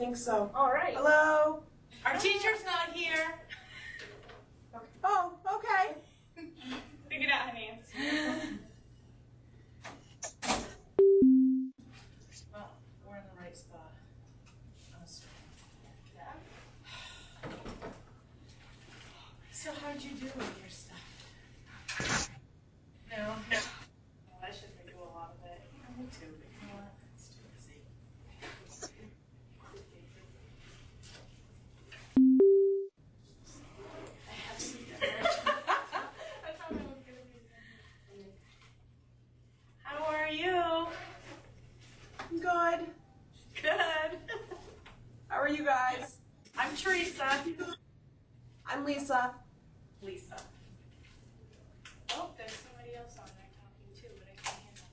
think so. All right. Hello? Our teacher's not here. Okay. Oh, okay. Figure it out, honey. Well, we're in the right spot. Yeah. So how'd you do with your stuff? No. Well, I should redo a lot of it. Me too, but you know what? It's too busy. I have some dinner. I thought I was gonna be. How are you? Good. Good. How are you guys? I'm Teresa. I'm Lisa. Lisa. Oh, there's somebody else on there talking too, but I can't hear them.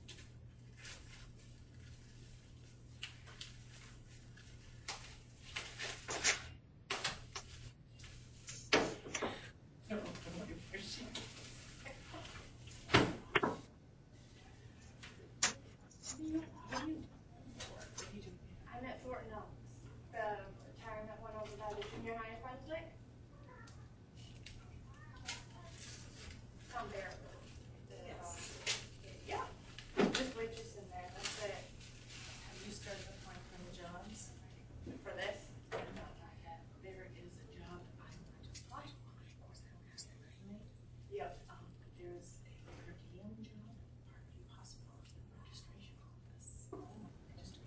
No, where she is. I'm at Thornton Oaks, the retirement one over by the junior high in Brunswick. Tom Bear. Yeah. Just wages in there, that's it. Have you started applying for the jobs? For this? No, not yet. There is a job I want to apply for. Of course, I don't have the resume. Yep. There's a per diem job at Parkview Hospital in the registration office. I just don't have to.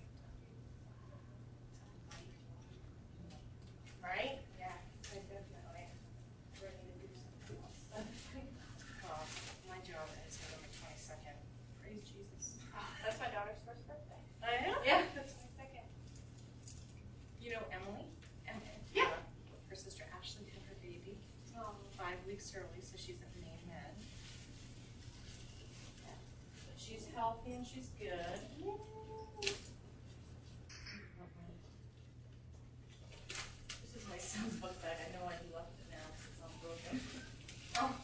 Right? Yeah, I definitely ready to do something else. Well, my job is November 22nd. Praise Jesus. That's my daughter's first birthday. I know? Yeah, that's my second. You know Emily? Yeah. Her sister Ashley had her baby 5 weeks early, so she's at Maine Med. Yeah. But she's healthy and she's good. This is my son's book bag. I know I left it now because it's all broken. Oh.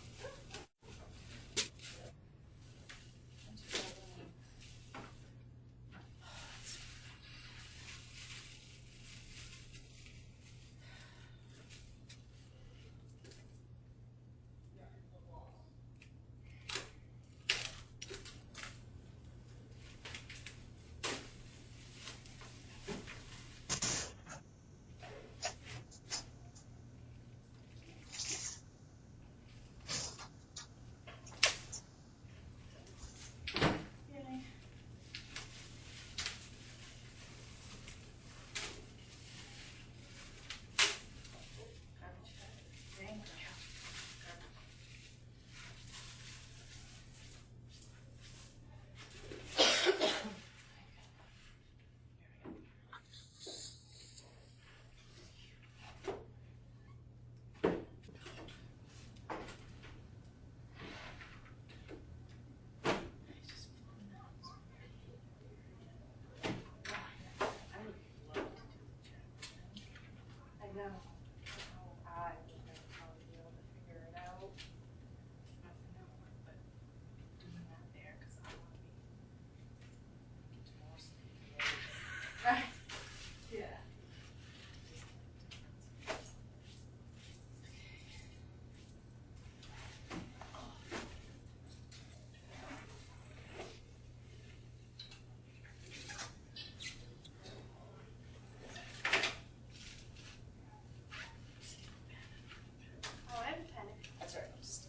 I know. I would never probably be able to figure it out. Nothing at work, but doing that there because I want to be divorced. Right. Yeah. Oh, I have a pen. That's right. I'm just.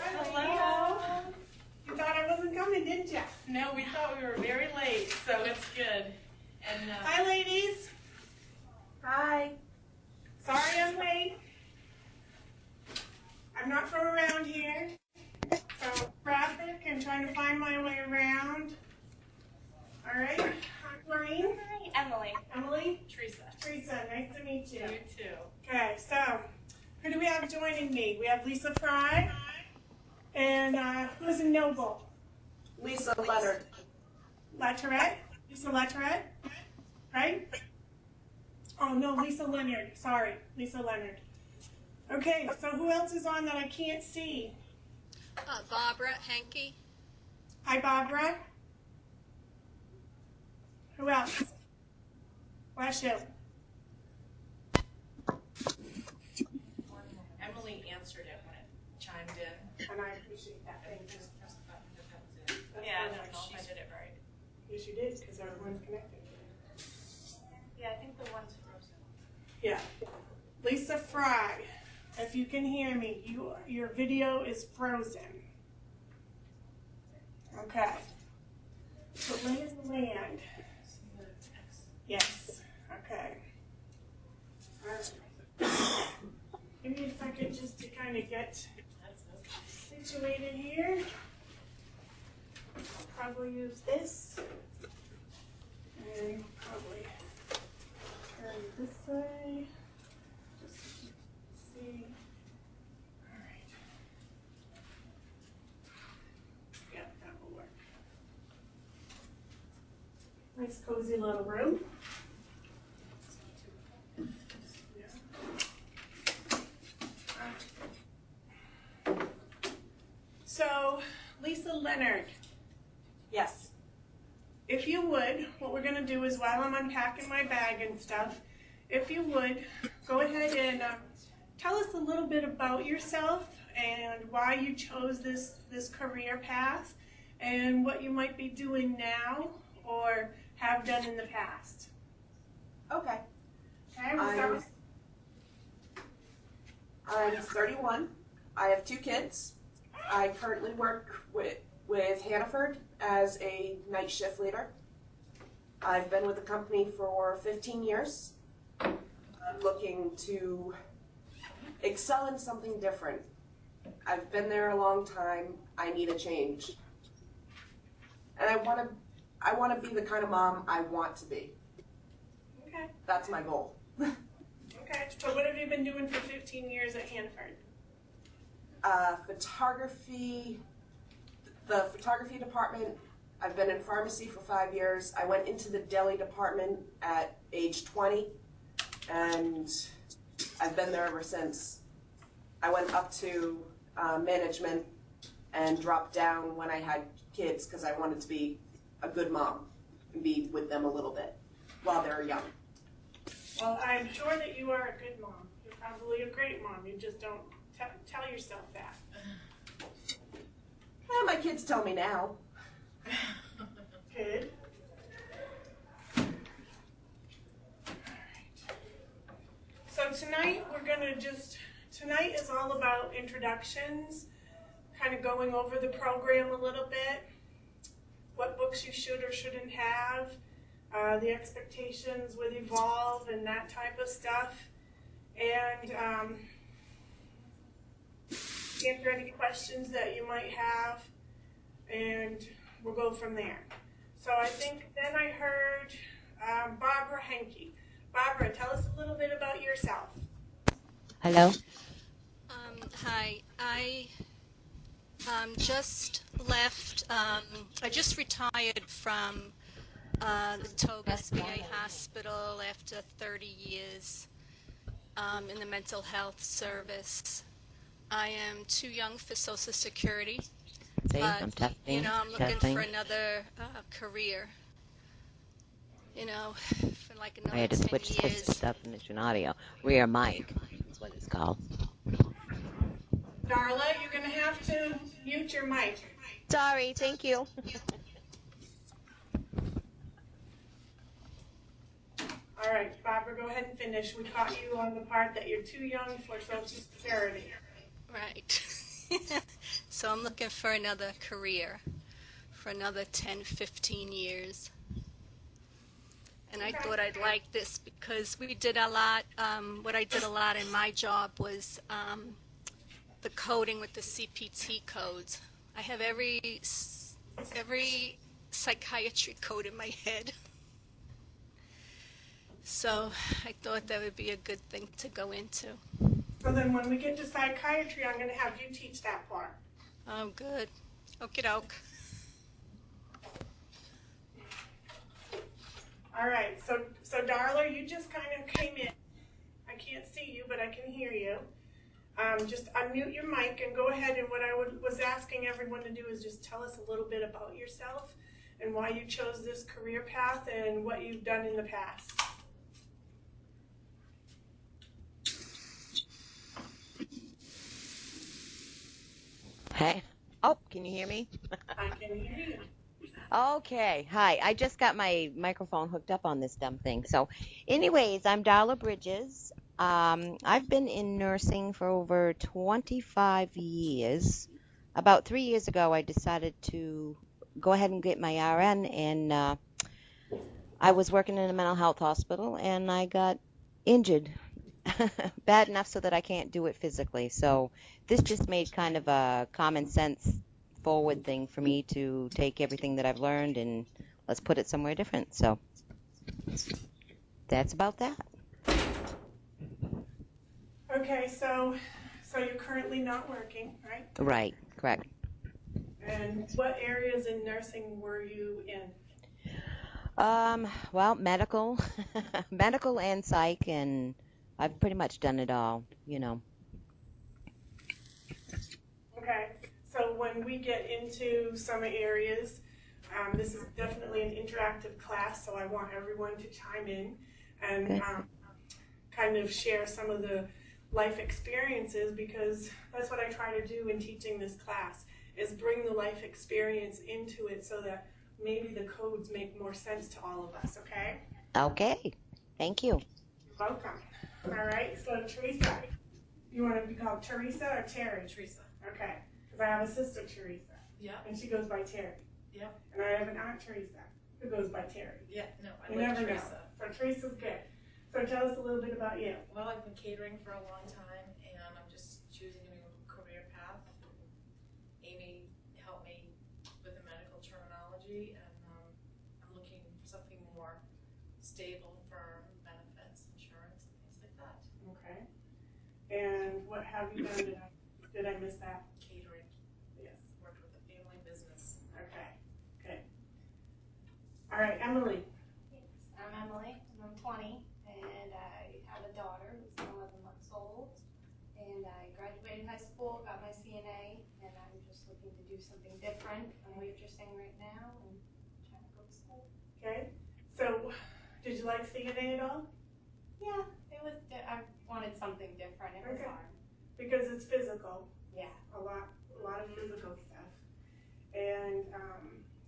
Hello. You thought I wasn't coming, didn't you? No, we thought we were very late, so it's good. And Hi, ladies. Hi. Sorry I'm late. I'm not from around here. So traffic and trying to find my way around. All right. I'm Maureen. hi, Emily. Emily. Teresa. Teresa, nice to meet you. You too. Okay, so who do we have joining me? We have Lisa Fry and who's in Noble? Lisa Leonard. Latourette? Lisa Latourette? Right? Oh no, Lisa Leonard. Sorry, Lisa Leonard. Okay, so who else is on that I can't see? Barbara Henke. Hi, Barbara. Who else? Bless you. Emily answered it when it chimed in. And I appreciate that. I Thank think you. just press the button that that was it. That's Yeah, I perfect. don't know if I did it right. Yes, you did, because everyone's connected. Yeah, I think the one's frozen. Yeah. Lisa Fry, if you can hear me, your video is frozen. Okay. So lay of the land. Yes. Okay. All right. Give me a second just to kind of get situated here. I'll probably use this. And probably turn this way. Just see. All right. Yeah, that will work. Nice cozy little room. So, Lisa Leonard, Yes. if you would, what we're gonna do is while I'm unpacking my bag and stuff, if you would, go ahead and tell us a little bit about yourself and why you chose this career path and what you might be doing now or have done in the past. Okay. Okay, we'll start with I'm 31. I have 2 kids. I currently work with Hannaford as a night shift leader. I've been with the company for 15 years. I'm looking to excel in something different. I've been there a long time. I need a change. And I want to be the kind of mom I want to be. Okay. That's my goal. Okay. So what have you been doing for 15 years at Hannaford? Photography, the photography department. I've been in pharmacy for 5 years. I went into the deli department at age 20, and I've been there ever since. I went up to management and dropped down when I had kids because I wanted to be a good mom and be with them a little bit while they're young. Well, I'm sure that you are a good mom. You're probably a great mom. You just don't tell yourself that. Well, my kids tell me now. Good. So tonight tonight is all about introductions, kind of going over the program a little bit, what books you should or shouldn't have, the expectations with Evolve and that type of stuff, and answer any questions that you might have, and we'll go from there. So I think then I heard Barbara Henke. Barbara, tell us a little bit about yourself. Hello? Hi, I just left, I just retired from the Toga SBA Hospital after 30 years in the mental health service. I am too young for Social Security, See, but, I'm testing. you know, I'm looking testing. for another career, you know, for like I had another to 10 switch years. this definition audio. Rear mic is what it's called. Darla, you're going to have to mute your mic. Sorry, thank you. All right, Barbara, go ahead and finish. We caught you on the part that you're too young for Social Security. Right. So I'm looking for another career for another 10, 15 years. And I thought I'd like this because we did a lot, what I did a lot in my job was the coding with the CPT codes. I have every psychiatry code in my head. So I thought that would be a good thing to go into. So then when we get to psychiatry, I'm going to have you teach that part. Oh, good. Okie doke. All right, so Darla, you just kind of came in. I can't see you, but I can hear you. just unmute your mic and go ahead. And what I was asking everyone to do is just tell us a little bit about yourself and why you chose this career path and what you've done in the past. Hey. Oh, can you hear me? I can hear you. Okay. Hi. I just got my microphone hooked up on this dumb thing. So, anyways, I'm Darla Bridges. I've been in nursing for over 25 years. About 3 years ago, I decided to go ahead and get my RN, and I was working in a mental health hospital, and I got injured bad enough so that I can't do it physically. So this just made kind of a common sense forward thing for me to take everything that I've learned and let's put it somewhere different. So that's about that. Okay, so you're currently not working, right? Right, correct. And what areas in nursing were you in? Well, medical, medical and psych, and I've pretty much done it all, you know. Okay, so when we get into some areas, this is definitely an interactive class, so I want everyone to chime in and kind of share some of the life experiences, because that's what I try to do in teaching this class, is bring the life experience into it so that maybe the codes make more sense to all of us, okay? Okay, thank you. You're welcome. All right, so Teresa, you want to be called Teresa or Terry? Teresa. Okay, because I have a sister, Teresa, Yeah. and she goes by Terry. Yeah. And I have an aunt, Teresa, who goes by Terry. Yeah. No, I You like never Teresa. know. So Teresa's good. So tell us a little bit about you. Well, I've been catering for a long time, and I'm just choosing a new career path. Amy helped me with the medical terminology, and I'm looking for something more stable for benefits, insurance, and things like that. Okay. And what have you done? Did I miss that? Catering. Yes. Worked with a family business. Okay. Good. All right, Emily. Yes, I'm Emily, and I'm 20, and I have a daughter who's 11 months old, and I graduated high school, got my CNA, and I'm just looking to do something different. I'm waitressing right now and trying to go to school. Okay. So, did you like CNA at all? Yeah, it was, I wanted something different. It was Okay. hard. Because it's physical. Yeah. A lot of physical stuff. And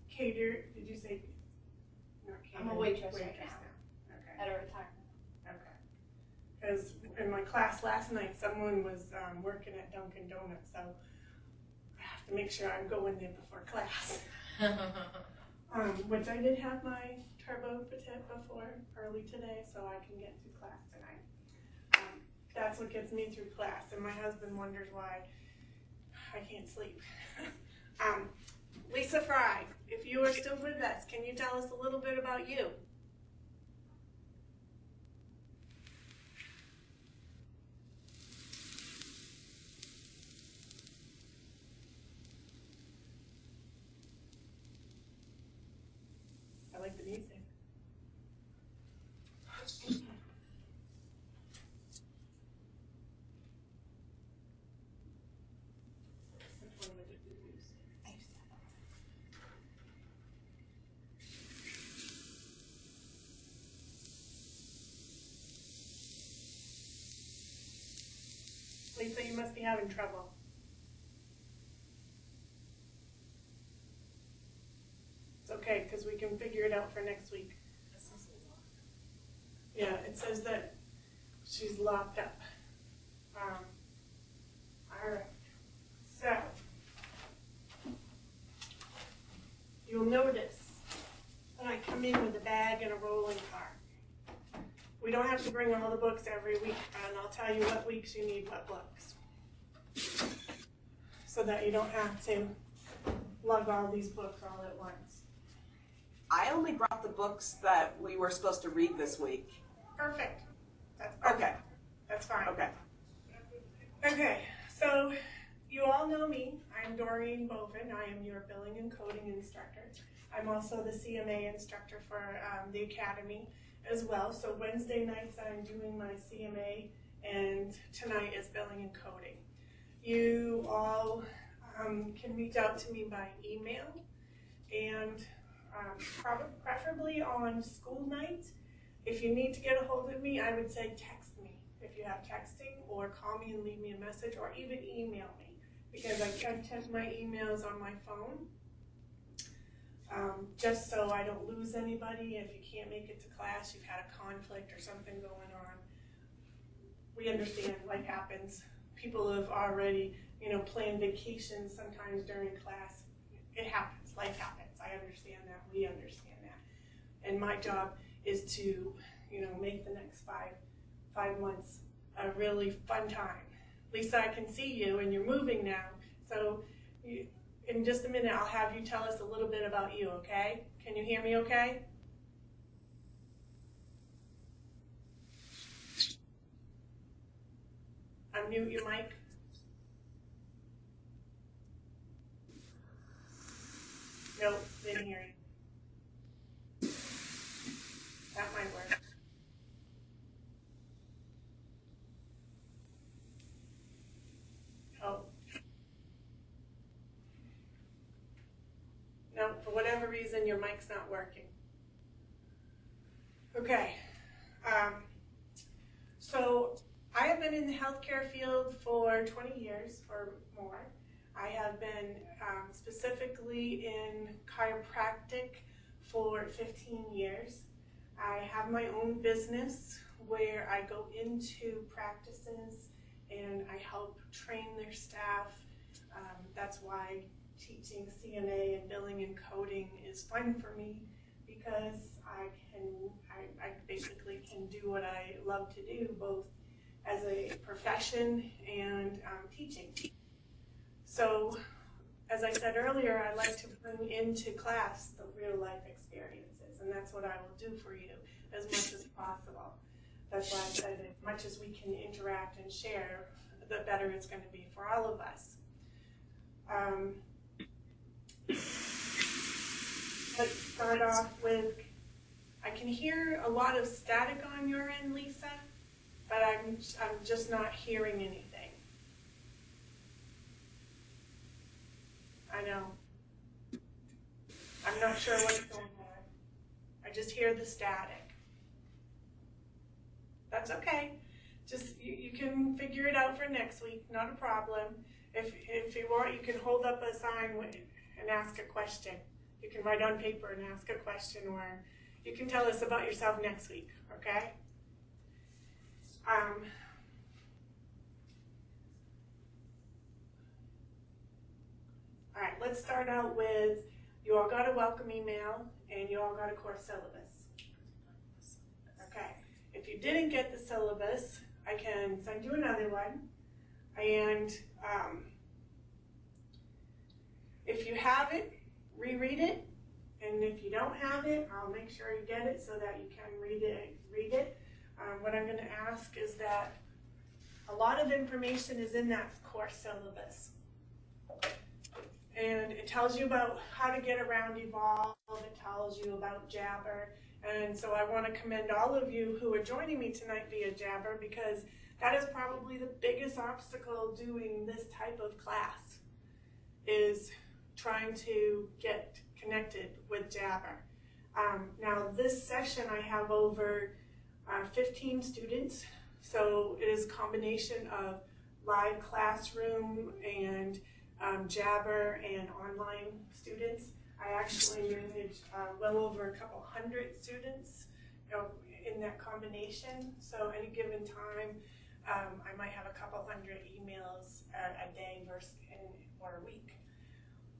cater. Did you say? Not cater. I'm a waitress right now. Okay. At a retirement. Okay. Because in my class last night, someone was working at Dunkin' Donuts, so I have to make sure I'm going there before class. Which I did have my turbo petit before early today, so I can get through class tonight. That's what gets me through class, and my husband wonders why I can't sleep. Lisa Fry, if you are still with us, can you tell us a little bit about you? I like the music. Which one would you use? Lisa, you must be having trouble. It's okay, because we can figure it out for next week. Yeah, it says that she's locked up. All right. So, you'll notice that I come in with a bag and a rolling cart. We don't have to bring all the books every week, and I'll tell you what weeks you need what books. So that you don't have to lug all these books all at once. I only brought the books that we were supposed to read this week. Perfect. That's perfect. Okay. That's fine. Okay. Okay, so you all know me. I'm Doreen Bovin. I am your billing and coding instructor. I'm also the CMA instructor for the academy as well. So Wednesday nights I'm doing my CMA, and tonight is billing and coding. you all can reach out to me by email, and preferably on school nights. If you need to get a hold of me, I would say text me if you have texting, or call me and leave me a message, or even email me, because I can check my emails on my phone, just so I don't lose anybody. If you can't make it to class, you've had a conflict or something going on, we understand, life happens. People have already, planned vacations sometimes during class. It happens, life happens. I understand that, we understand that. And my job is to, make the next five months a really fun time. Lisa, I can see you, and you're moving now. So in just a minute, I'll have you tell us a little bit about you, okay? Can you hear me okay? Unmute your mic. Nope, didn't hear you. That might work. Oh. No, for whatever reason, your mic's not working. Okay. So I have been in the healthcare field for 20 years or more. I have been specifically in chiropractic for 15 years. I have my own business where I go into practices and I help train their staff. That's why teaching CNA and billing and coding is fun for me, because I basically can do what I love to do, both as a profession and teaching. So, as I said earlier, I like to bring into class the real life experiences, and that's what I will do for you as much as possible. That's why I said as much as we can interact and share, the better it's going to be for all of us. Let's start off with, I can hear a lot of static on your end, Lisa, but I'm just not hearing anything. I know. I'm not sure what's going on. I just hear the static. That's okay. Just, you can figure it out for next week, not a problem. If you want, you can hold up a sign and ask a question. You can write on paper and ask a question, or you can tell us about yourself next week, okay? All right, let's start out with, you all got a welcome email and you all got a course syllabus. Okay, if you didn't get the syllabus, I can send you another one. And if you have it, reread it. And if you don't have it, I'll make sure you get it so that you can read it. What I'm going to ask is that a lot of information is in that course syllabus. And it tells you about how to get around Evolve, it tells you about Jabber. And so I want to commend all of you who are joining me tonight via Jabber, because that is probably the biggest obstacle doing this type of class, is trying to get connected with Jabber. Now this session I have over 15 students, so it is a combination of live classroom and Jabber and online students. I actually manage well over a couple hundred students in that combination, so any given time I might have a couple hundred emails a day or a week.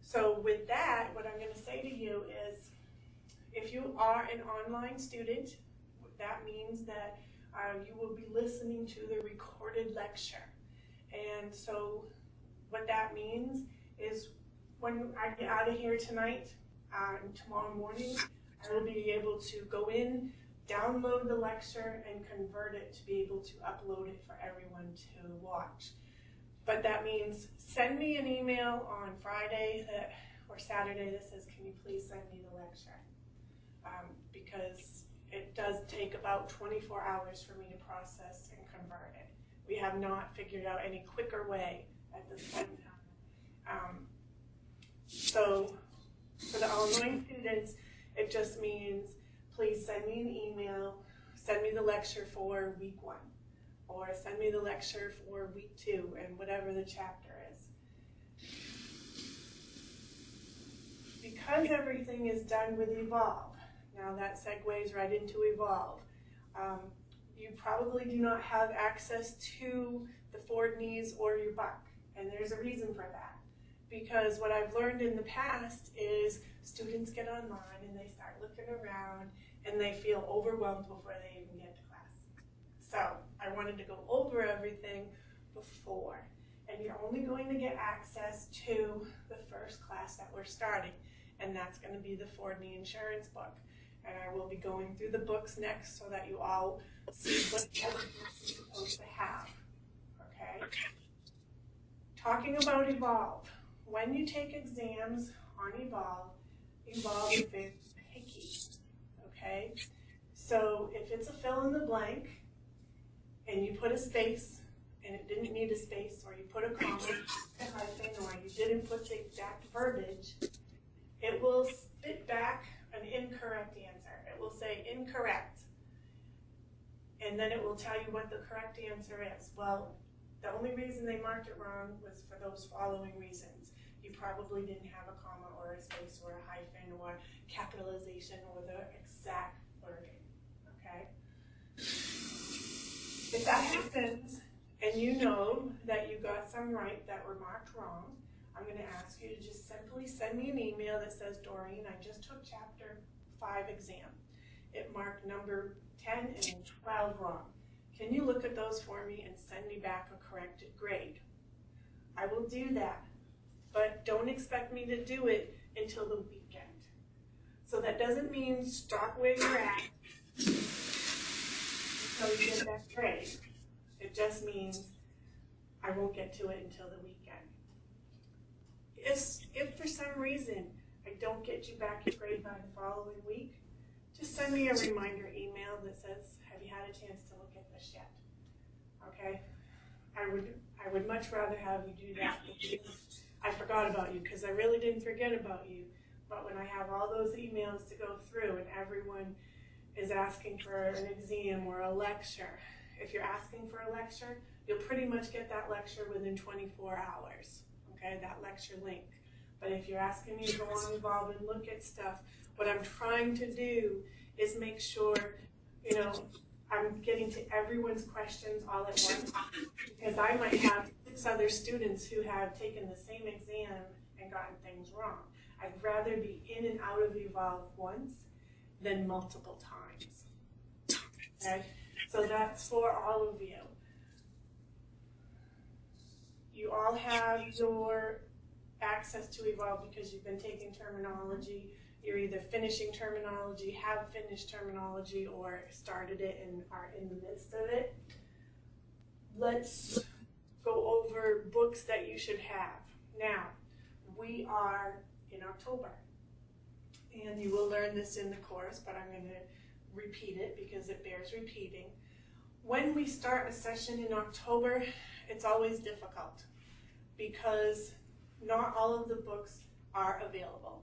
So with that, what I'm going to say to you is, if you are an online student, that means that you will be listening to the recorded lecture. And so what that means is, when I get out of here tonight, tomorrow morning, I will be able to go in, download the lecture, and convert it to be able to upload it for everyone to watch. But that means send me an email on Friday or Saturday that says, can you please send me the lecture? Because it does take about 24 hours for me to process and convert it. We have not figured out any quicker way at this point in time. So for the all-knowing students, it just means please send me an email, send me the lecture for week 1, or send me the lecture for week 2, and whatever the chapter is. Because everything is done with Evolve, now that segues right into Evolve. You probably do not have access to the Ford-Nees or your Buck, and there's a reason for that. Because what I've learned in the past is students get online and they start looking around and they feel overwhelmed before they even get to class. So I wanted to go over everything before, and you're only going to get access to the first class that we're starting, and that's going to be the Ford-Nee Insurance book. And I will be going through the books next so that you all see what you're supposed to have, okay? Talking about Evolve, when you take exams on Evolve, Evolve is very picky, okay? So if it's a fill in the blank and you put a space and it didn't need a space, or you put a comma, a hyphen, or you didn't put the exact verbiage, it will spit back an incorrect answer. It will say incorrect, and then it will tell you what the correct answer is. Well, the only reason they marked it wrong was for those following reasons. You probably didn't have a comma or a space or a hyphen or capitalization or the exact wording, okay? If that happens and you know that you got some right that were marked wrong, I'm going to ask you to just simply send me an email that says, Doreen, I just took chapter 5 exam. It marked number 10 and 12 wrong. Can you look at those for me and send me back a corrected grade? I will do that, but don't expect me to do it until the weekend. So that doesn't mean stop where you're at until you get that grade. It just means I won't get to it until the weekend. If for some reason I don't get you back your grade by the following week, just send me a reminder email that says, have you had a chance to look at this yet? Okay? I would much rather have you do that. I forgot about you, because I really didn't forget about you. But when I have all those emails to go through and everyone is asking for an exam or a lecture, if you're asking for a lecture, you'll pretty much get that lecture within 24 hours. Okay, that lecture link. But if you're asking me to go on Evolve and look at stuff, what I'm trying to do is make sure, you know, I'm getting to everyone's questions all at once, because I might have 6 other students who have taken the same exam and gotten things wrong. I'd rather be in and out of Evolve once than multiple times. Okay, so that's for all of you. You all have your access to Evolve because you've been taking terminology. You're either finishing terminology, have finished terminology, or started it and are in the midst of it. Let's go over books that you should have. Now, we are in October, and you will learn this in the course, but I'm going to repeat it because it bears repeating. When we start a session in October, it's always difficult because not all of the books are available.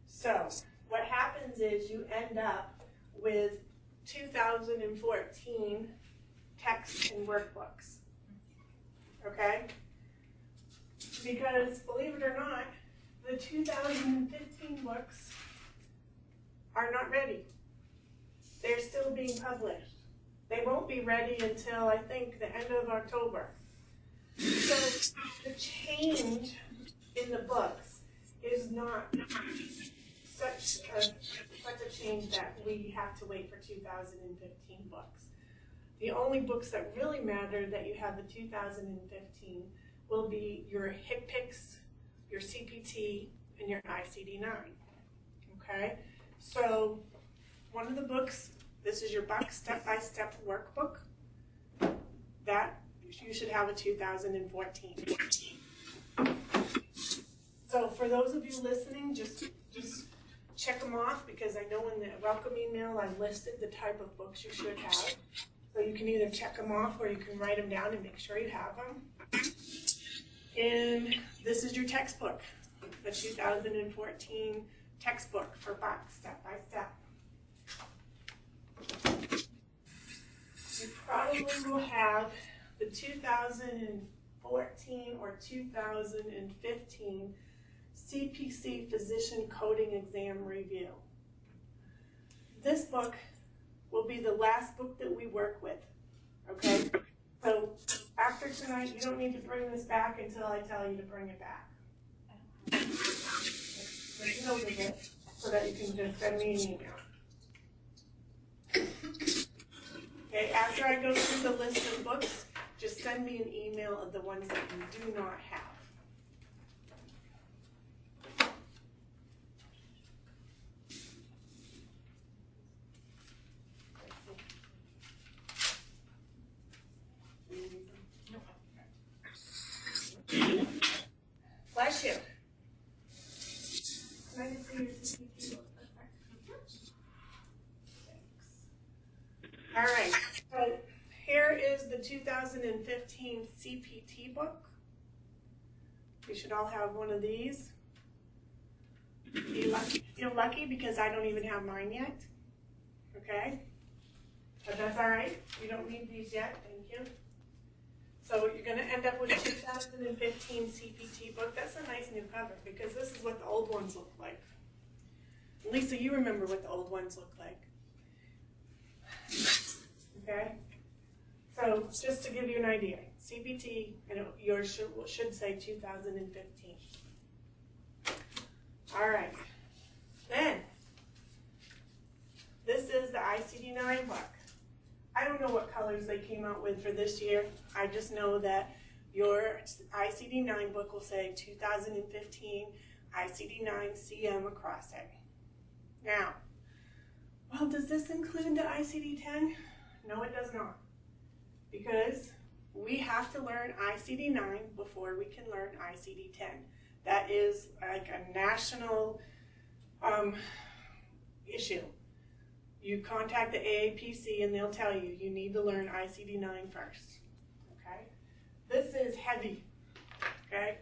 So what happens is you end up with 2014 texts and workbooks, okay? Because believe it or not, the 2015 books are not ready. They're still being published. They won't be ready until, I think, the end of October. So the change in the books is not such a change that we have to wait for 2015 books. The only books that really matter that you have the 2015 will be your HCPCS, your CPT, and your ICD-9. Okay? So one of the books, this is your Buck Step-by-Step workbook. That you should have a 2014. So for those of you listening, just check them off, because I know in the welcome email I listed the type of books you should have. So you can either check them off or you can write them down and make sure you have them. And this is your textbook, the 2014 textbook for Bucks, step by step. You probably will have the 2014 or 2015 CPC Physician Coding Exam Review. This book will be the last book that we work with, okay? So after tonight, you don't need to bring this back until I tell you to bring it back. Make a note of it so that you can just send me an email. Okay, after I go through the list of books, just send me an email of the ones that you do not have. Bless you. Can I just see your CPT book? Thanks. All right, so here is the 2015 CPT book. You should all have one of these. Feel lucky because I don't even have mine yet. Okay? But that's all right. You don't need these yet. Thank you. So you're going to end up with a 2015 CPT book. That's a nice new cover because this is what the old ones look like. Lisa, you remember what the old ones look like. Okay? So just to give you an idea, CPT, yours should say 2015. All right. Then, this is the ICD-9 book. I don't know what colors they came out with for this year. I just know that your ICD-9 book will say 2015 ICD-9 CM across it. Now, well, does this include the ICD-10? No, it does not. Because we have to learn ICD-9 before we can learn ICD-10. That is like a national issue. You contact the AAPC and they'll tell you, you need to learn ICD-9 first, okay? This is heavy, okay?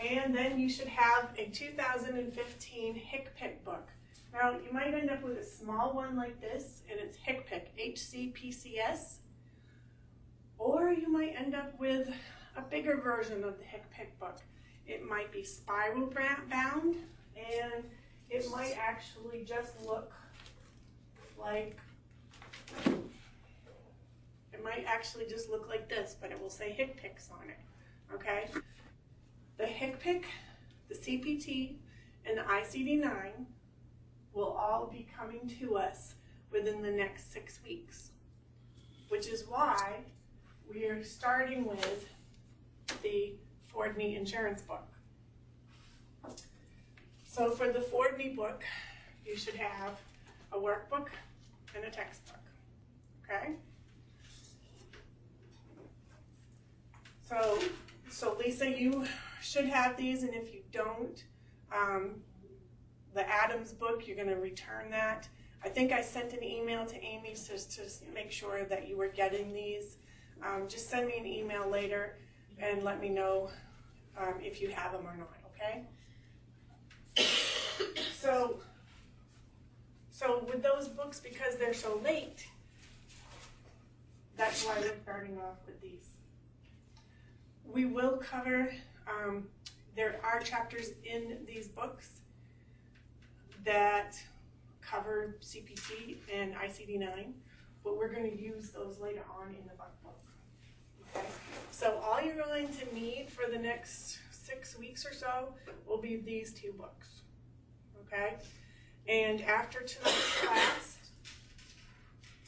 And then you should have a 2015 HCPCS book. Now, you might end up with a small one like this, and it's HCPCS, HCPCS, or you might end up with a bigger version of the HCPCS book. It might be spiral bound, and it might actually just look like, this, but it will say HCPCS on it, okay? The HCPCS, the CPT, and the ICD-9 will all be coming to us within the next 6 weeks, which is why we are starting with the Ford-Me insurance book. So for the Ford-Me book, you should have a workbook and a textbook, okay? So Lisa, you should have these, and if you don't, the Adams book, you're gonna return that. I think I sent an email to Amy just to make sure that you were getting these. Just send me an email later and let me know if you have them or not, okay? So with those books, because they're so late, that's why we're starting off with these. We will cover, there are chapters in these books that cover CPT and ICD-9, but we're going to use those later on in the book. Okay? So all you're going to need for the next 6 weeks or so will be these 2 books. Okay? And after tonight's class,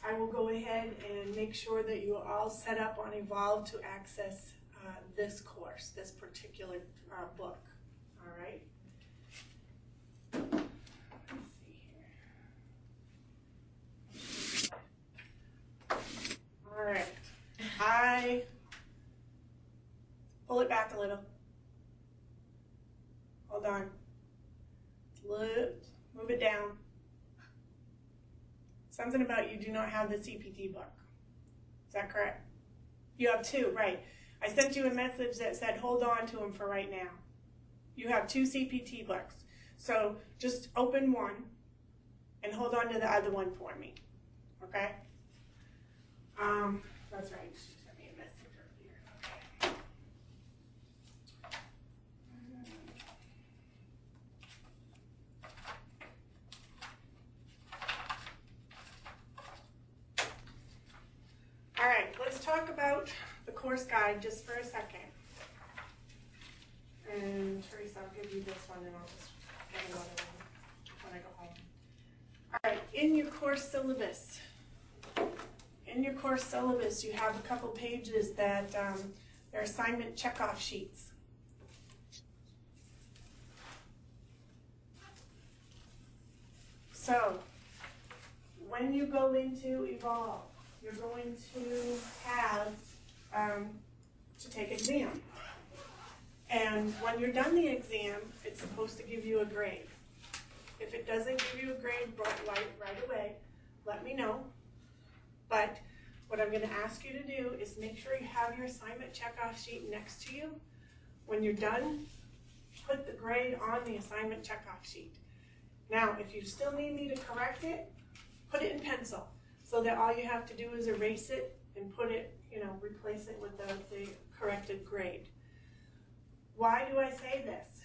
I will go ahead and make sure that you are all set up on Evolve to access this course, this particular book. All right? Let's see here. All right. Pull it back a little. Hold on. Move it down. Something about you do not have the CPT book. Is that correct? You have 2, right. I sent you a message that said hold on to them for right now. You have 2 CPT books. So just open one and hold on to the other one for me. Okay? That's right. She sent me a message earlier. Okay. All right, let's talk about the course guide just for a second. And Teresa, I'll give you this one and I'll just get another one when I go home. All right, in your course syllabus, you have a couple pages that they're assignment checkoff sheets. So, when you go into Evolve, you're going to have to take exam. And when you're done the exam, it's supposed to give you a grade. If it doesn't give you a grade right away, let me know. But what I'm going to ask you to do is make sure you have your assignment checkoff sheet next to you. When you're done, put the grade on the assignment checkoff sheet. Now, if you still need me to correct it, put it in pencil so that all you have to do is erase it and put it, replace it with the corrected grade. Why do I say this?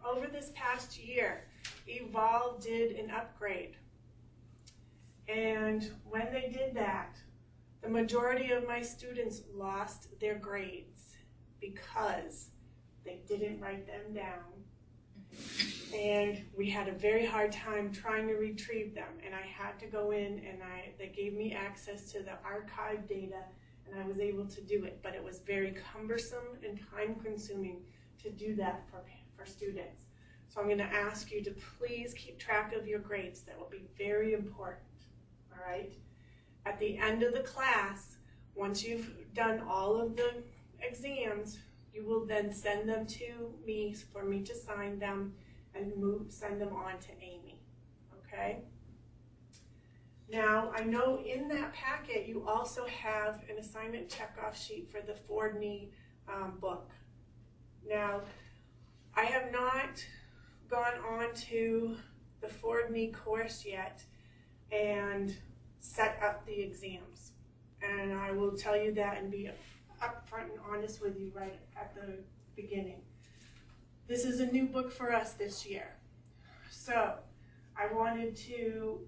Over this past year, Evolve did an upgrade. And when they did that, the majority of my students lost their grades because they didn't write them down. And we had a very hard time trying to retrieve them. And I had to go in and they gave me access to the archive data and I was able to do it. But it was very cumbersome and time consuming to do that for students. So I'm going to ask you to please keep track of your grades. That will be very important. All right? At the end of the class, once you've done all of the exams, you will then send them to me for me to sign them and send them on to Amy. Okay? Now, I know in that packet you also have an assignment checkoff sheet for the Fordney book. Now, I have not gone on to the Fordney course yet and set up the exams. And I will tell you that and be upfront and honest with you right at the beginning. This is a new book for us this year. So I wanted to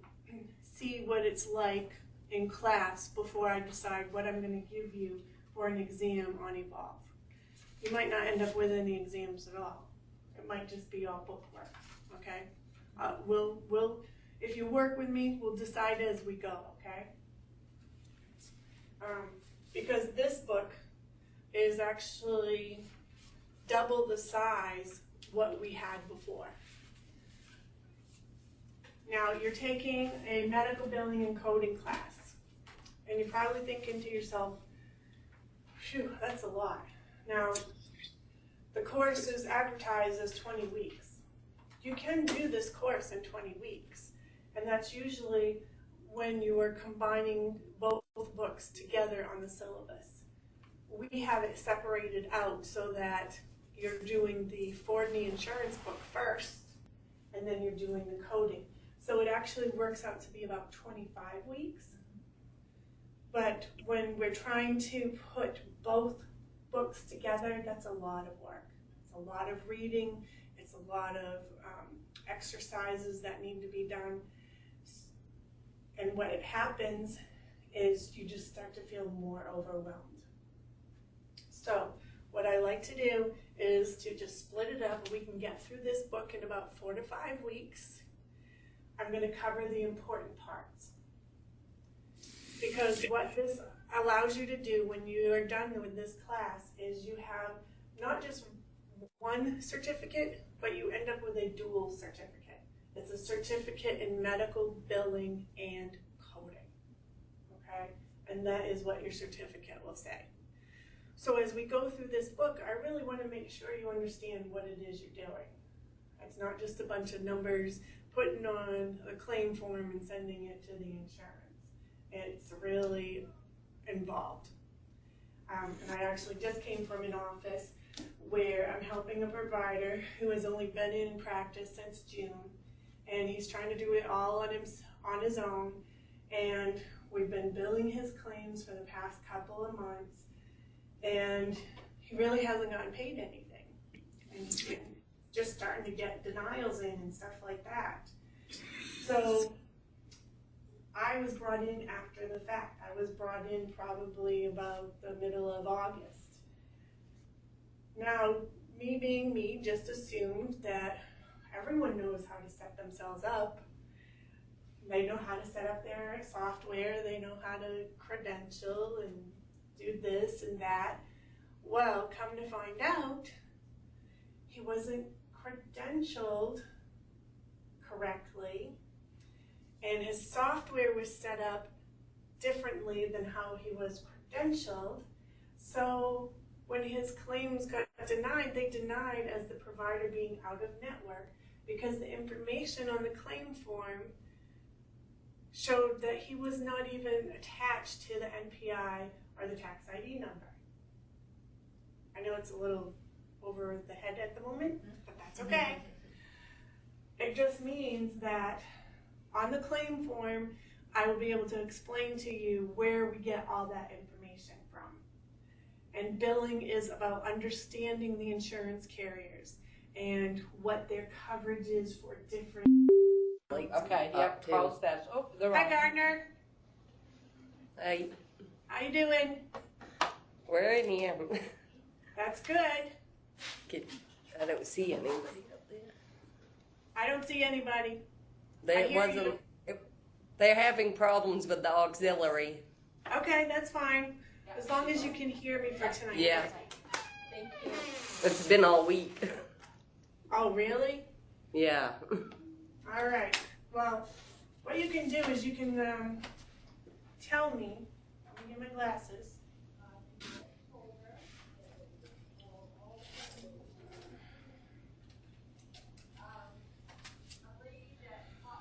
see what it's like in class before I decide what I'm going to give you for an exam on Evolve. You might not end up with any exams at all. It might just be all book work, okay? We'll, if you work with me, we'll decide as we go, okay? Because this book is actually double the size what we had before. Now, you're taking a medical billing and coding class, and you're probably thinking to yourself, phew, that's a lot. Now, the course is advertised as 20 weeks. You can do this course in 20 weeks, and that's usually when you are combining both books together on the syllabus. We have it separated out so that you're doing the Fordney insurance book first, and then you're doing the coding. So it actually works out to be about 25 weeks. But when we're trying to put both books together, that's a lot of work. It's a lot of reading. It's a lot of exercises that need to be done. And what happens is you just start to feel more overwhelmed. So what I like to do is to just split it up. We can get through this book in about 4 to 5 weeks. I'm going to cover the important parts. Because what this allows you to do when you are done with this class is you have not just one certificate, but you end up with a dual certificate. It's a certificate in medical billing and coding, okay? And that is what your certificate will say. So as we go through this book, I really want to make sure you understand what it is you're doing. It's not just a bunch of numbers putting on a claim form and sending it to the insurance. It's really involved. And I actually just came from an office where I'm helping a provider who has only been in practice since June, and he's trying to do it all on his own, and we've been billing his claims for the past couple of months, and he really hasn't gotten paid anything, and he's just starting to get denials in and stuff like that. So I was brought in after the fact. I was brought in probably about the middle of August. Now, me being me, just assumed that everyone knows how to set themselves up. They know how to set up their software, they know how to credential and do this and that. Well, come to find out, he wasn't credentialed correctly, and his software was set up differently than how he was credentialed. So when his claims got denied, they denied as the provider being out of network because the information on the claim form showed that he was not even attached to the NPI or the tax ID number. I know it's a little over the head at the moment, but that's okay. It just means that on the claim form, I will be able to explain to you where we get all that information from. And billing is about understanding the insurance carriers and what their coverage is for different. Okay, yep, close that. Oh, they're Hi, on. Gardner. Hey, How you doing? we're in here. That's good. I don't see anybody up there. I don't see anybody. I There hear wasn't. They're having problems with the auxiliary. Okay, that's fine. As long as you can hear me for tonight. Yeah. Thank you. It's been all week. Oh, really? Yeah. All right. Well, what you can do is you can tell me. Let me get my glasses.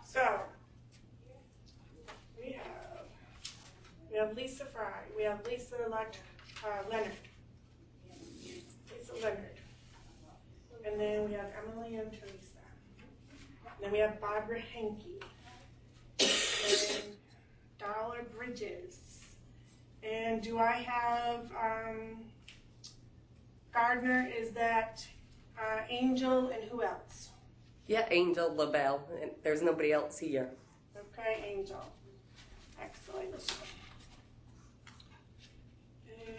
So we have Lisa Fry. We have Lisa Leonard. Lisa Leonard. And then we have Emily and Teresa. And then we have Barbara Henke. And Dollar Bridges. And do I have Gardner? Is that Angel and who else? Yeah, Angel LaBelle. And there's nobody else here. Okay, Angel. Excellent.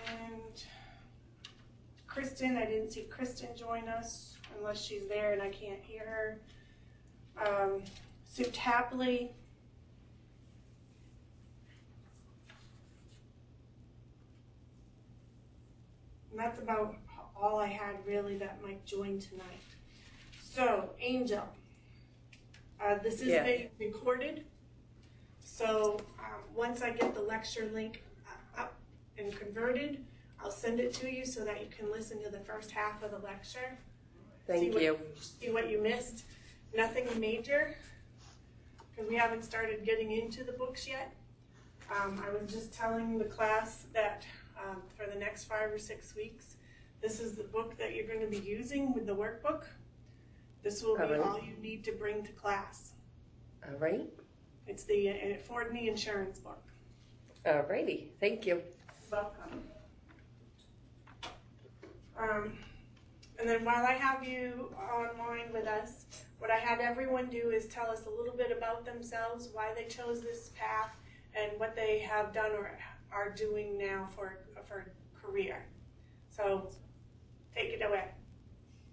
And Kristen, I didn't see Kristen join us unless she's there and I can't hear her. Sue Tapley. And that's about all I had really that might join tonight. So, Angel, this is being recorded. So once I get the lecture link up and converted, I'll send it to you so that you can listen to the first half of the lecture. Thank you. See what you missed. Nothing major, because we haven't started getting into the books yet. I was just telling the class that for the next 5 or 6 weeks, this is the book that you're going to be using with the workbook. This will be all you need to bring to class. All right. It's the Fordney insurance book. All righty. Thank you. Welcome. And then while I have you online with us, what I had everyone do is tell us a little bit about themselves, why they chose this path, and what they have done or are doing now for career. So take it away.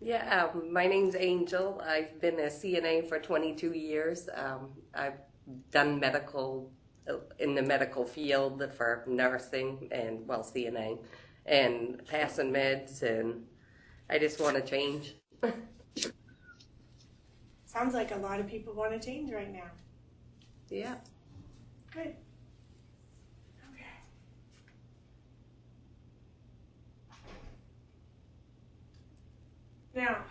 Yeah, my name's Angel. I've been a CNA for 22 years. I've done medical in the medical field for nursing and CNA and passing meds, and I just want to change. Sounds like a lot of people want to change right now. Yeah. Good. Okay. Now,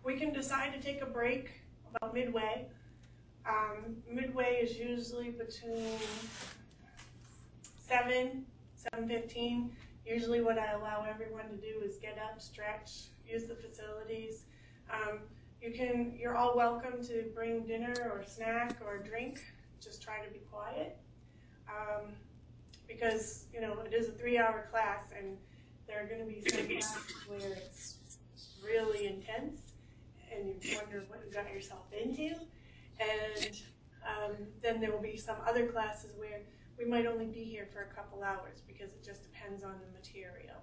we can decide to take a break about midway. Midway is usually between 7:15, Usually what I allow everyone to do is get up, stretch, use the facilities. You're all welcome to bring dinner or snack or drink. Just try to be quiet. Because, it is a 3-hour class, and there are going to be some classes where it's really intense and you wonder what you got yourself into. And then there will be some other classes where we might only be here for a couple hours because it just depends on the material.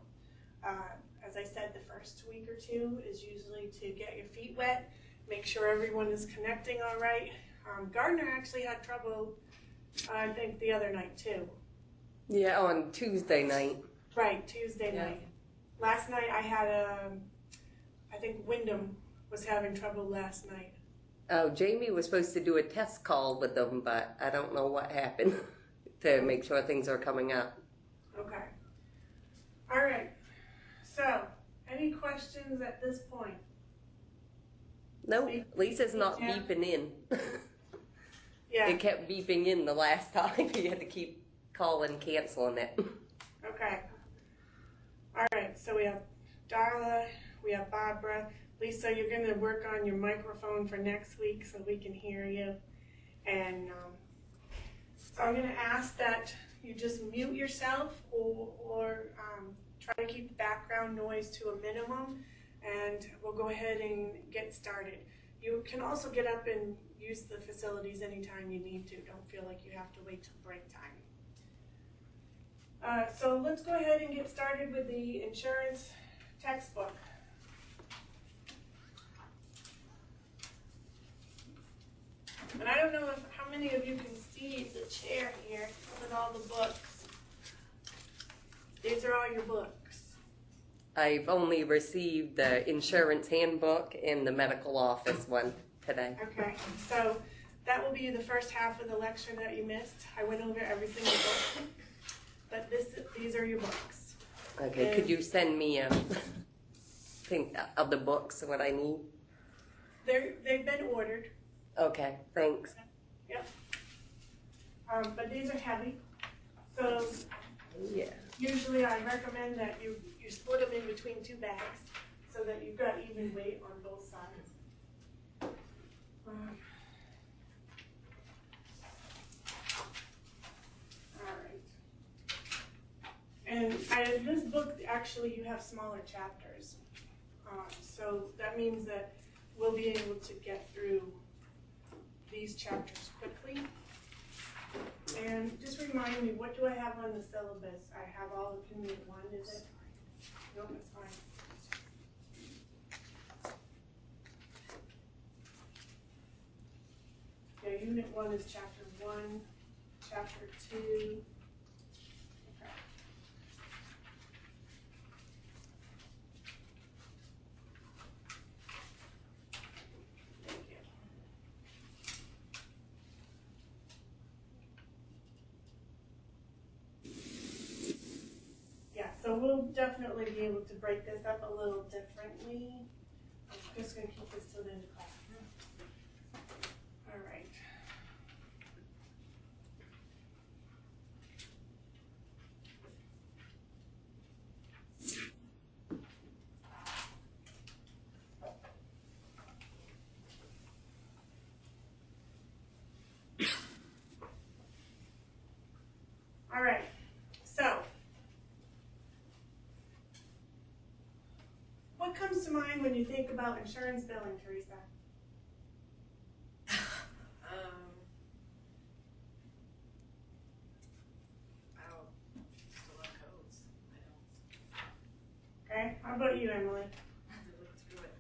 As I said, the first week or two is usually to get your feet wet, make sure everyone is connecting all right. Gardner actually had trouble, I think, the other night too. Yeah, on Tuesday night. Right, Tuesday night. Last night I had I think Wyndham was having trouble last night. Oh, Jamie was supposed to do a test call with them, but I don't know what happened to make sure things are coming up. Okay. All right. So, any questions at this point? No, Lisa's not Yeah. beeping in. Yeah. It kept beeping in the last time. You had to keep calling, canceling it. Okay. All right. So we have Darla, we have Barbara. Lisa, you're going to work on your microphone for next week so we can hear you. And so I'm going to ask that you just mute yourself or try to keep the background noise to a minimum, and we'll go ahead and get started. You can also get up and use the facilities anytime you need to. Don't feel like you have to wait till break time. So let's go ahead and get started with the insurance textbook. And I don't know how many of you can see the chair here with all the books. These are all your books. I've only received the insurance handbook and the medical office one today. Okay, so that will be the first half of the lecture that you missed. I went over every single book, but these are your books. Okay, could you send me a thing of the books, what I need? They've been ordered. Okay, thanks. Yep. But these are heavy, so Yeah. usually I recommend that you split them in between 2 bags so that you've got even weight on both sides. All right. And this book, actually, you have smaller chapters. So that means that we'll be able to get through these chapters quickly. And just remind me, what do I have on the syllabus? I have all of Unit 1, is it? No, that's fine. Yeah, Unit 1 is Chapter 1, Chapter 2. Okay. Thank you. Yeah, so we'll definitely be able to break this up a little differently. I'm just going to keep this till the end of class. All right. All right, so what comes to mind when you think about insurance billing, Teresa? I don't still have codes. Okay, how about you, Emily? I have to look through it.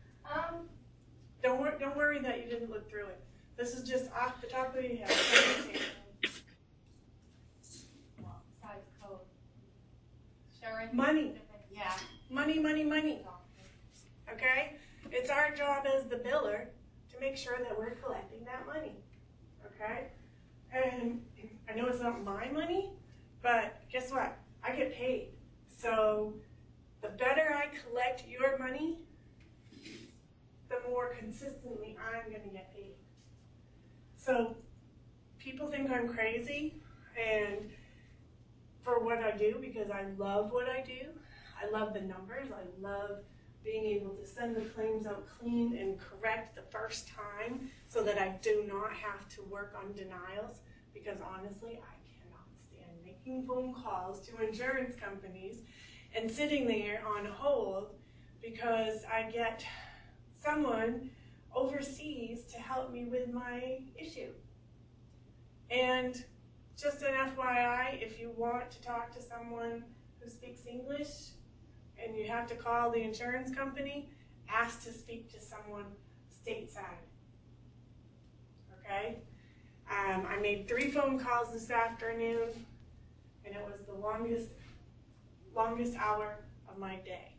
Don't worry that you didn't look through it. This is just off the top of your head. Well, besides code. Insurance. Money. Yeah. Money, money, money. Okay? It's our job as the biller to make sure that we're collecting that money. Okay? And I know it's not my money, but guess what? I get paid. So the better I collect your money, the more consistently I'm going to get paid. So people think I'm crazy, and for what I do because I love what I do. I love the numbers. I love being able to send the claims out clean and correct the first time so that I do not have to work on denials, because honestly, I cannot stand making phone calls to insurance companies and sitting there on hold because I get someone overseas to help me with my issue. And just an FYI, if you want to talk to someone who speaks English and you have to call the insurance company, ask to speak to someone stateside. Okay? I made 3 phone calls this afternoon, and it was the longest hour of my day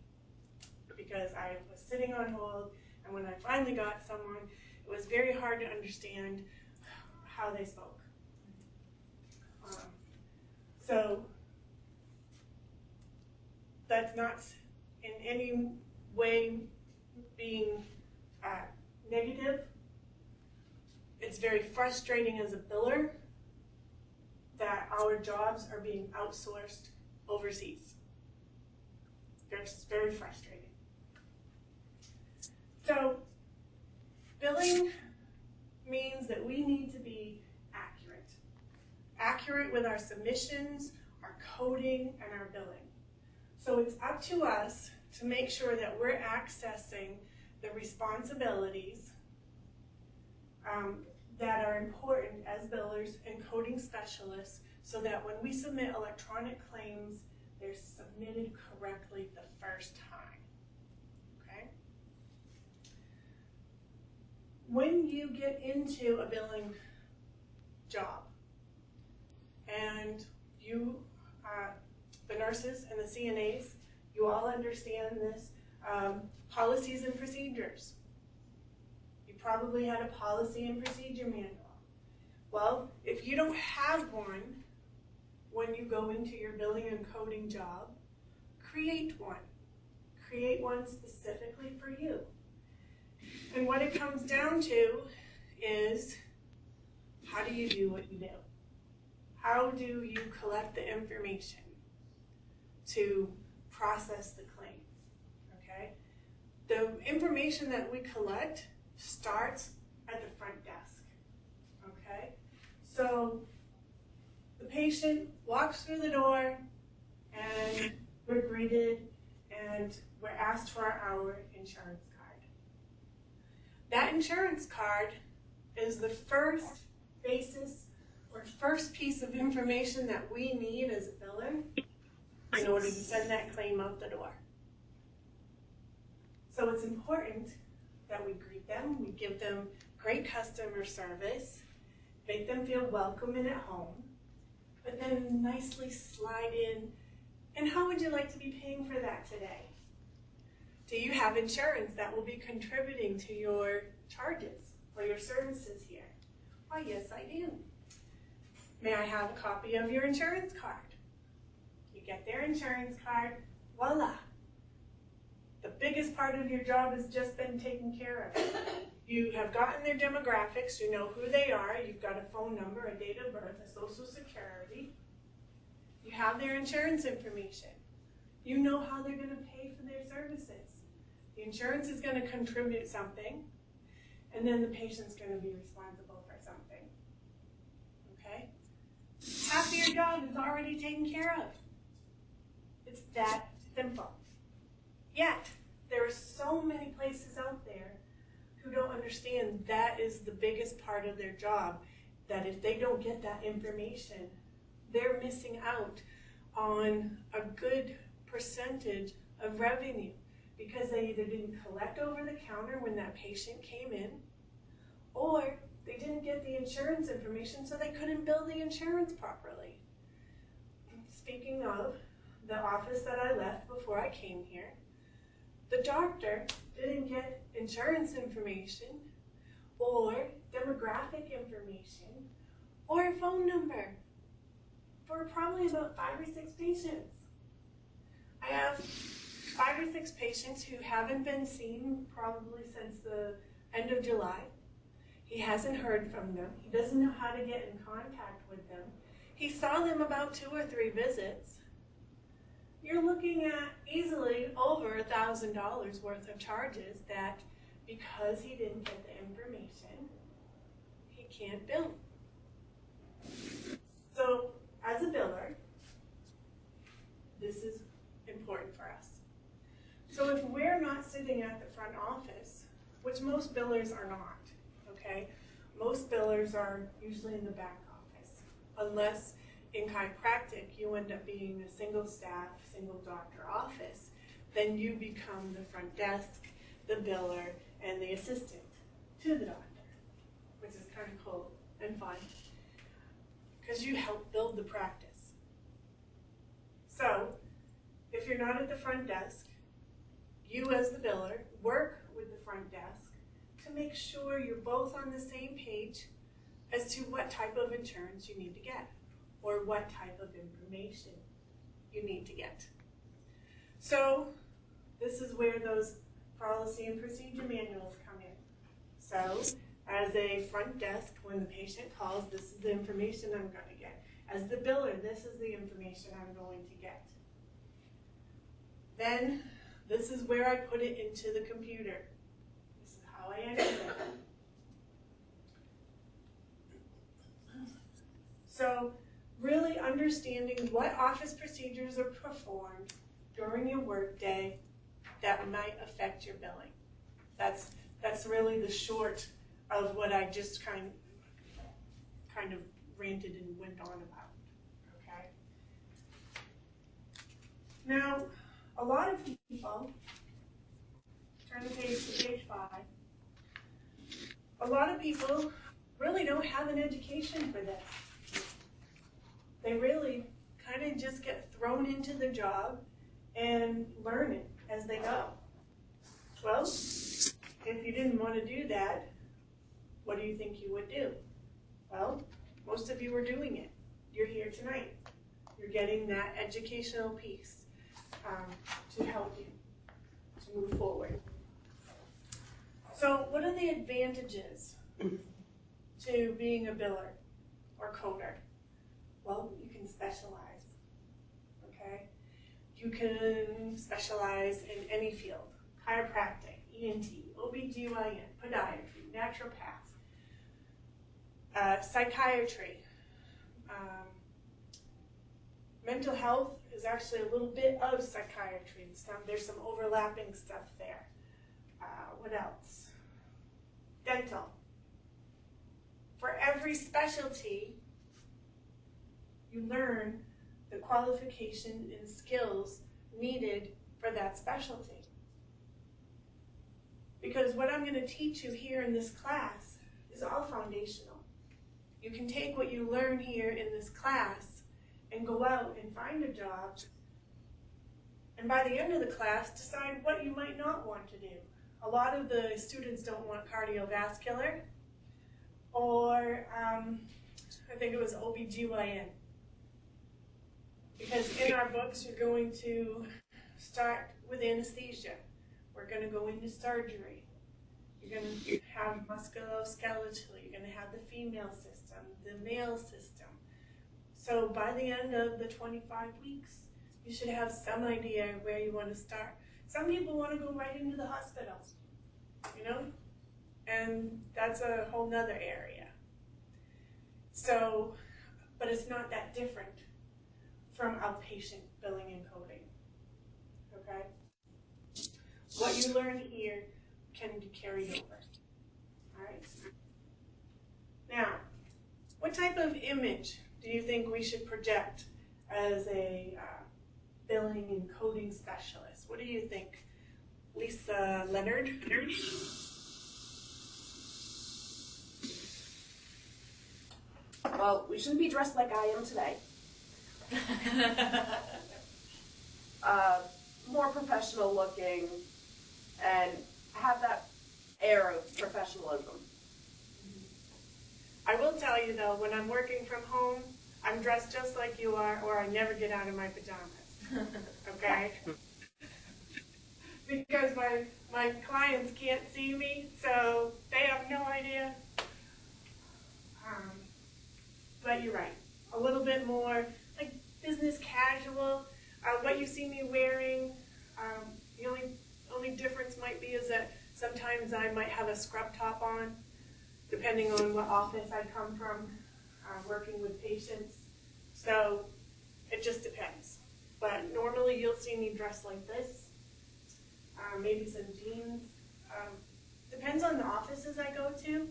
because I was sitting on hold, and when I finally got someone, it was very hard to understand how they spoke. So that's not in any way being negative. It's very frustrating as a biller that our jobs are being outsourced overseas. It's very frustrating. So billing means that we need to be accurate with our submissions, our coding, and our billing. So it's up to us to make sure that we're accessing the responsibilities that are important as billers and coding specialists so that when we submit electronic claims, they're submitted correctly the first time, okay? When you get into a billing job and you, the nurses and the CNAs, you all understand this, policies and procedures. You probably had a policy and procedure manual. Well, if you don't have one when you go into your billing and coding job, create one. Create one specifically for you. And what it comes down to is, how do you do what you do? How do you collect the information to process the claim, okay? The information that we collect starts at the front desk, okay? So the patient walks through the door and we're greeted and we're asked for our insurance card. That insurance card is the first basis or first piece of information that we need as a biller in order to send that claim out the door. So it's important that we greet them, we give them great customer service, make them feel welcome and at home, but then nicely slide in, and how would you like to be paying for that today? Do you have insurance that will be contributing to your charges or your services here? Why, yes, I do. May I have a copy of your insurance card? You get their insurance card, voila. The biggest part of your job has just been taken care of. You have gotten their demographics, you know who they are, you've got a phone number, a date of birth, a social security. You have their insurance information. You know how they're going to pay for their services. The insurance is going to contribute something, and then the patient's going to be responsible for something. Okay? Half of your job is already taken care of. It's that simple. Yet, there are so many places out there who don't understand that is the biggest part of their job, that if they don't get that information, they're missing out on a good percentage of revenue because they either didn't collect over the counter when that patient came in, or they didn't get the insurance information so they couldn't bill the insurance properly. Speaking of the office that I left before I came here, the doctor didn't get insurance information or demographic information or a phone number for probably about 5 or 6 patients. I have 5 or 6 patients who haven't been seen probably since the end of July. He hasn't heard from them. He doesn't know how to get in contact with them. he saw them about 2 or 3 visits, you're looking at easily over $1,000 worth of charges that because he didn't get the information, he can't bill. So as a biller, this is important for us. So if we're not sitting at the front office, which most billers are not, okay? Most billers are usually in the back office, unless in chiropractic you end up being a single staff, single doctor office, then you become the front desk, the biller, and the assistant to the doctor, which is kind of cool and fun, because you help build the practice. So, if you're not at the front desk, you as the biller work with the front desk to make sure you're both on the same page as to what type of insurance you need to get or what type of information you need to get. So this is where those policy and procedure manuals come in. So as a front desk, when the patient calls, this is the information I'm going to get. As the biller, this is the information I'm going to get. Then this is where I put it into the computer. This is how I enter it. So really understanding what office procedures are performed during your workday that might affect your billing. That's really the short of what I just kind of ranted and went on about. Okay. Now, a lot of people, turn the page to page 5, a lot of people really don't have an education for this. They really kind of just get thrown into the job and learn it as they go. Well, if you didn't want to do that, what do you think you would do? Well, most of you are doing it. You're here tonight. You're getting that educational piece to help you to move forward. So what are the advantages to being a biller or coder? Well, you can specialize, okay? You can specialize in any field: chiropractic, ENT, OBGYN, podiatry, naturopath, psychiatry. Mental health is actually a little bit of psychiatry. There's some overlapping stuff there. What else? Dental. For every specialty, you learn the qualification and skills needed for that specialty. Because what I'm going to teach you here in this class is all foundational. You can take what you learn here in this class and go out and find a job, and by the end of the class, decide what you might not want to do. A lot of the students don't want cardiovascular, or I think it was OBGYN. Because in our books, you're going to start with anesthesia. We're going to go into surgery. You're going to have musculoskeletal. You're going to have the female system, the male system. So by the end of the 25 weeks, you should have some idea where you want to start. Some people want to go right into the hospital, you know? And that's a whole nother area. So, but it's not that different from outpatient billing and coding, okay? What you learn here can be carried over, all right? Now, what type of image do you think we should project as a billing and coding specialist? What do you think, Lisa Leonard? Well, we shouldn't be dressed like I am today. More professional looking and have that air of professionalism. I will tell you though, when I'm working from home, I'm dressed just like you are, or I never get out of my pajamas, okay? Because my clients can't see me, so they have no idea. But you're right. a little bit more like business casual. What you see me wearing, the only difference might be is that sometimes I might have a scrub top on, depending on what office I come from, working with patients. So it just depends. But normally you'll see me dressed like this, maybe some jeans. Depends on the offices I go to.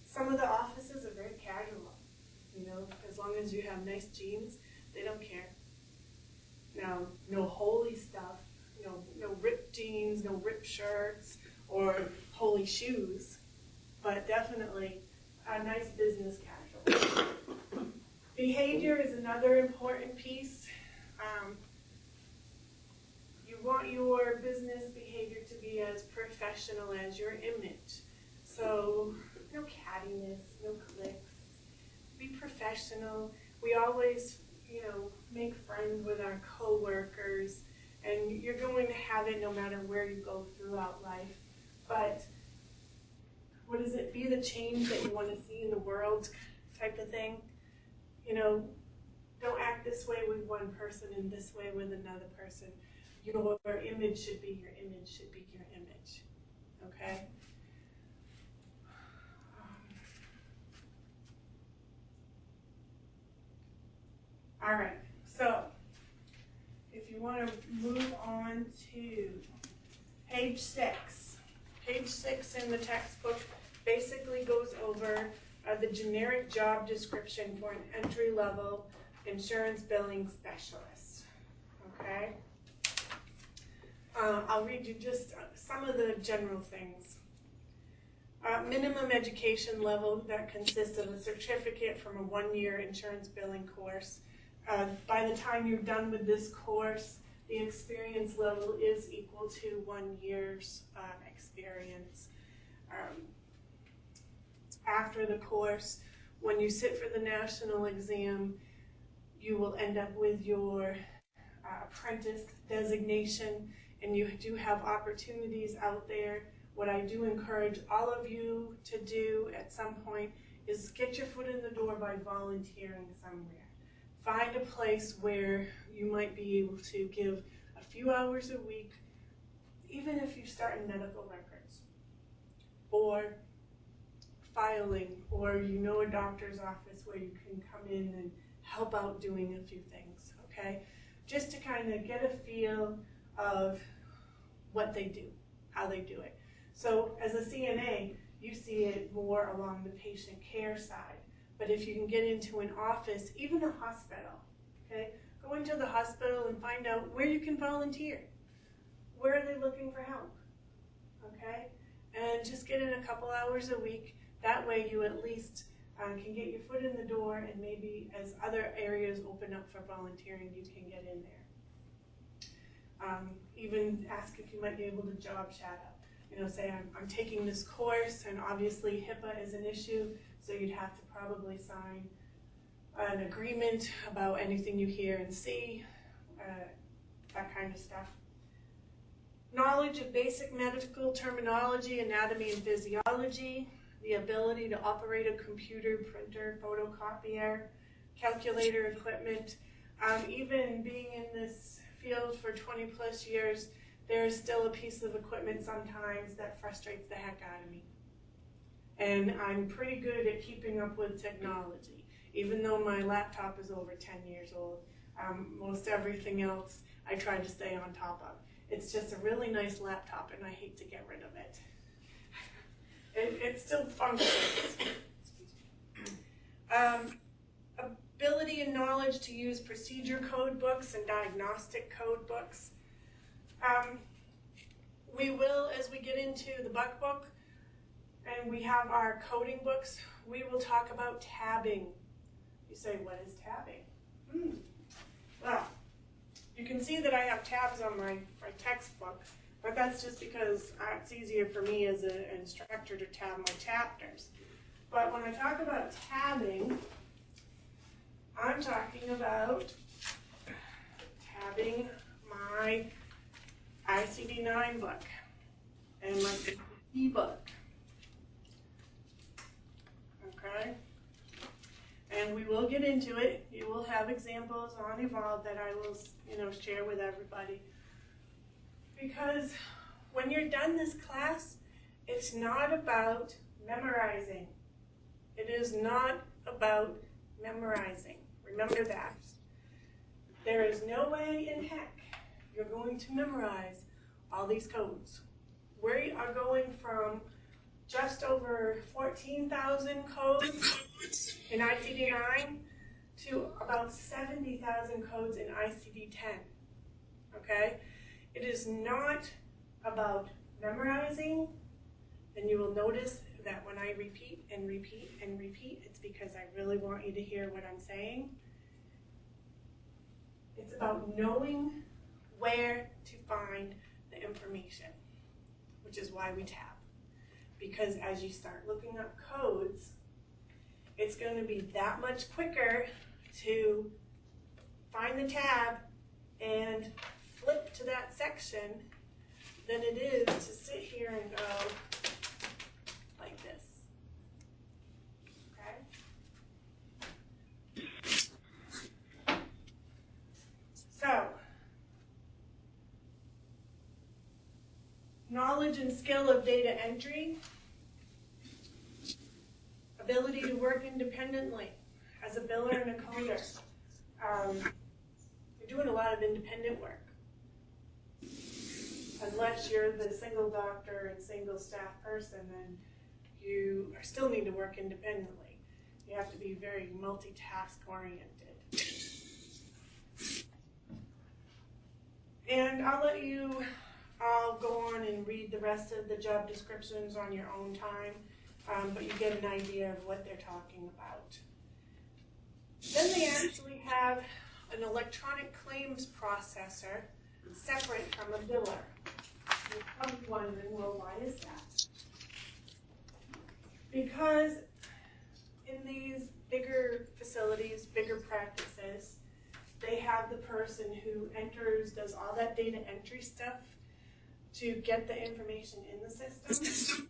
Some of the offices are very casual, you know, as long as you have nice jeans, they don't care. Now, no holy stuff, no ripped jeans, no ripped shirts, or holy shoes, but definitely a nice business casual. Behavior is another important piece. You want your business behavior to be as professional as your image. So, no cattiness, no clicks. Be professional. We always, make friends with our coworkers, and you're going to have it no matter where you go throughout life. But what is it? Be the change that you want to see in the world, type of thing. Don't act this way with one person and this way with another person. Your image should be your image, should be your image. Okay? All right, so if you want to move on to page 6. Page 6 in the textbook basically goes over the generic job description for an entry-level insurance billing specialist. Okay? I'll read you just some of the general things. Minimum education level that consists of a certificate from a 1-year insurance billing course. By the time you're done with this course, the experience level is equal to 1 year's experience. After the course, when you sit for the national exam, you will end up with your apprentice designation, and you do have opportunities out there. What I do encourage all of you to do at some point is get your foot in the door by volunteering somewhere. Find a place where you might be able to give a few hours a week, even if you start in medical records, or filing, or a doctor's office where you can come in and help out doing a few things, okay? Just to kind of get a feel of what they do, how they do it. So as a CNA, you see it more along the patient care side. But if you can get into an office, even a hospital, okay? Go into the hospital and find out where you can volunteer. Where are they looking for help, okay? And just get in a couple hours a week. That way you at least can get your foot in the door, and maybe as other areas open up for volunteering, you can get in there. Even ask if you might be able to job shadow. Say I'm taking this course, and obviously HIPAA is an issue, so you'd have to probably sign an agreement about anything you hear and see, that kind of stuff. Knowledge of basic medical terminology, anatomy and physiology, the ability to operate a computer, printer, photocopier, calculator equipment. Even being in this field for 20 plus years, there's still a piece of equipment sometimes that frustrates the heck out of me. And I'm pretty good at keeping up with technology, even though my laptop is over 10 years old. Most everything else I try to stay on top of. It's just a really nice laptop, and I hate to get rid of it. It still functions. Ability and knowledge to use procedure code books and diagnostic code books. We will, as we get into the Buck Book, and we have our coding books, we will talk about tabbing. You say, what is tabbing? Well, you can see that I have tabs on my textbook, but that's just because it's easier for me as an instructor to tab my chapters. But when I talk about tabbing, I'm talking about tabbing my ICD-9 book and my e-book. Okay? And we will get into it. You will have examples on Evolve that I will, share with everybody. Because when you're done this class, it's not about memorizing. It is not about memorizing. Remember that. There is no way in heck you're going to memorize all these codes. We are going from just over 14,000 codes in ICD-9 to about 70,000 codes in ICD-10, okay? It is not about memorizing, and you will notice that when I repeat and repeat and repeat, it's because I really want you to hear what I'm saying. It's about knowing where to find the information, which is why we tab. Because as you start looking up codes, it's going to be that much quicker to find the tab and flip to that section than it is to sit here and go like this. Okay? So, knowledge and skill of data entry, ability to work independently as a biller and a coder. You're doing a lot of independent work. Unless you're the single doctor and single staff person, then you still need to work independently. You have to be very multitask oriented. And I'll let you all go on and read the rest of the job descriptions on your own time, but you get an idea of what they're talking about. Then they actually have an electronic claims processor separate from a biller. You're probably wondering, well, why is that? Because in these bigger facilities, bigger practices, they have the person who does all that data entry stuff to get the information in the system.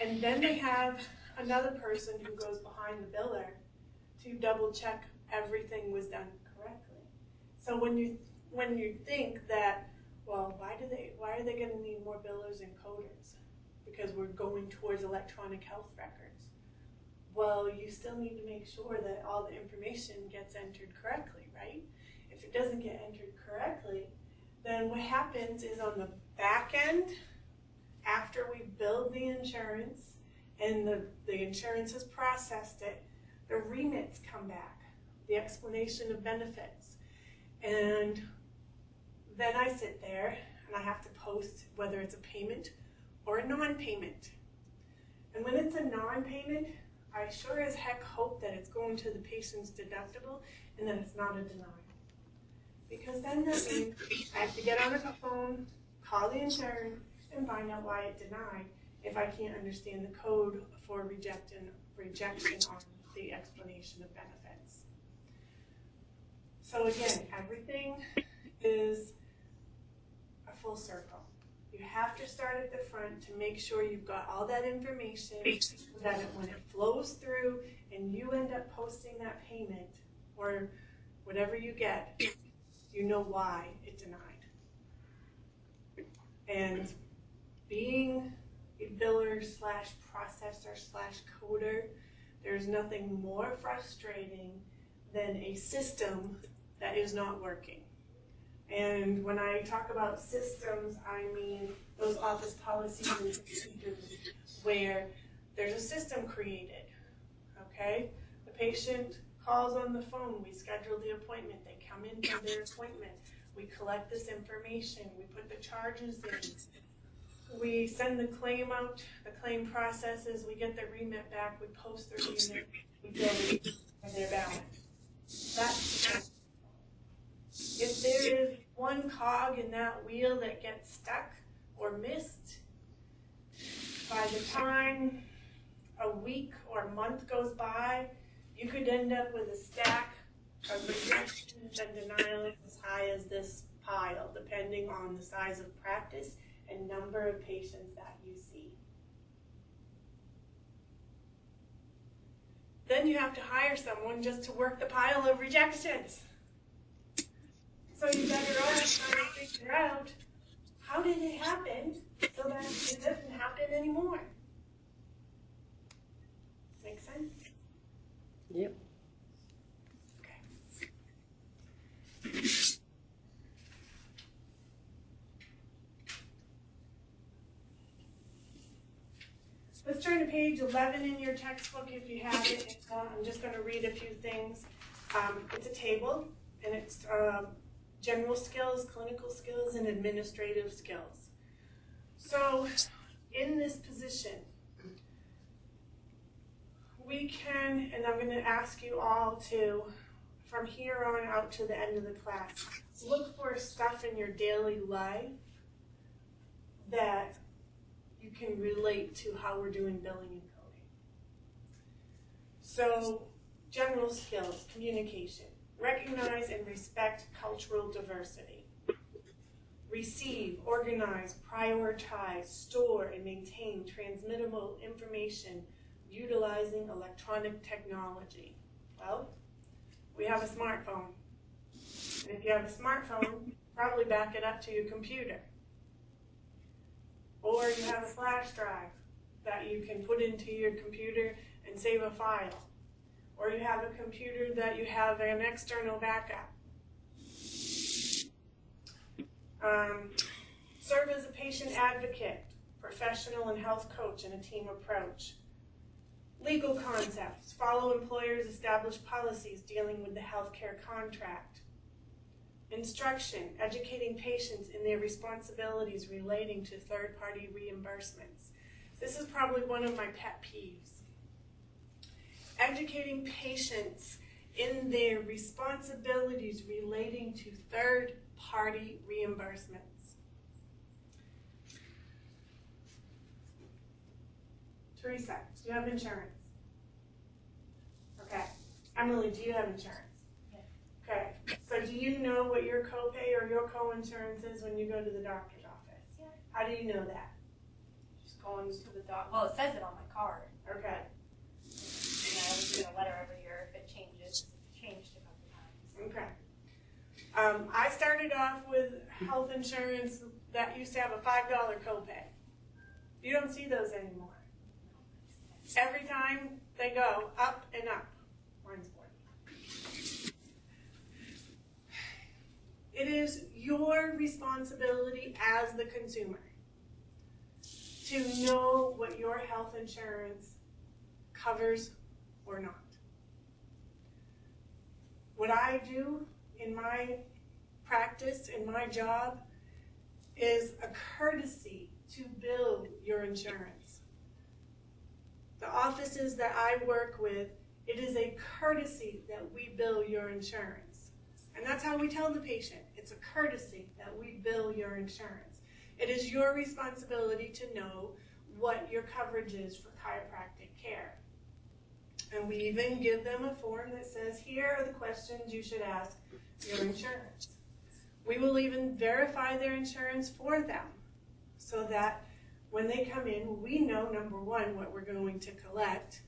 And then they have another person who goes behind the biller to double check everything was done correctly. So when you think that, well, why are they going to need more billers and coders? Because we're going towards electronic health records. Well, you still need to make sure that all the information gets entered correctly, right? If it doesn't get entered correctly, then what happens is on the back end, after we build the insurance and the insurance has processed it, the remits come back, the explanation of benefits. And then I sit there and I have to post whether it's a payment or a non-payment. And when it's a non-payment, I sure as heck hope that it's going to the patient's deductible and that it's not a denial. Because then that means I have to get on the phone, call the insurance, and find out why it denied if I can't understand the code for rejection on the explanation of benefits. So again, everything is a full circle. You have to start at the front to make sure you've got all that information so that when it flows through and you end up posting that payment or whatever you get, you know why it denied. And being a biller slash processor slash coder, there's nothing more frustrating than a system that is not working. And when I talk about systems, I mean those office policies and procedures where there's a system created, okay? The patient calls on the phone, we schedule the appointment, they come in for their appointment, we collect this information, we put the charges in, we send the claim out, the claim processes, we get the remit back, we post the remit, we bill it, and they're balanced. That's if there is one cog in that wheel that gets stuck or missed, by the time a week or a month goes by, you could end up with a stack of rejections and denials as high as this pile, depending on the size of practice and number of patients that you see. Then you have to hire someone just to work the pile of rejections. So you better off trying to figure out, how did it happen so that it doesn't happen anymore? Make sense? Yep. Let's turn to page 11 in your textbook if you have it. I'm just going to read a few things. It's a table, and it's general skills, clinical skills, and administrative skills. So in this position, we can, and I'm going to ask you all to, from here on out to the end of the class, look for stuff in your daily life that you can relate to how we're doing billing and coding. So, general skills, communication. Recognize and respect cultural diversity. Receive, organize, prioritize, store, and maintain transmittable information utilizing electronic technology. Well, we have a smartphone. And if you have a smartphone, probably back it up to your computer. Or you have a flash drive that you can put into your computer and save a file. Or you have a computer that you have an external backup. Serve as a patient advocate, professional and health coach, and a team approach. Legal concepts. Follow employers' established policies dealing with the healthcare contract. Instruction, educating patients in their responsibilities relating to third-party reimbursements. This is probably one of my pet peeves. Educating patients in their responsibilities relating to third-party reimbursements. Teresa, do you have insurance? Okay. Emily, do you have insurance? Okay, so do you know what your copay or your co-insurance is when you go to the doctor's office? Yeah. How do you know that? Just going to the doc. Well, it says it on my card. Okay, And I always get a letter every year if it changes. It's changed a couple times. okay. I started off with health insurance that used to have a $5 copay. You don't see those anymore. Every time they go up and up. Mine's 40. It is your responsibility as the consumer to know what your health insurance covers or not. What I do in my practice, in my job, is a courtesy to bill your insurance. The offices that I work with, it is a courtesy that we bill your insurance. And that's how we tell the patient. It's a courtesy that we bill your insurance. It is your responsibility to know what your coverage is for chiropractic care. And we even give them a form that says, here are the questions you should ask your insurance. We will even verify their insurance for them so that when they come in, we know, number one, what we're going to collect,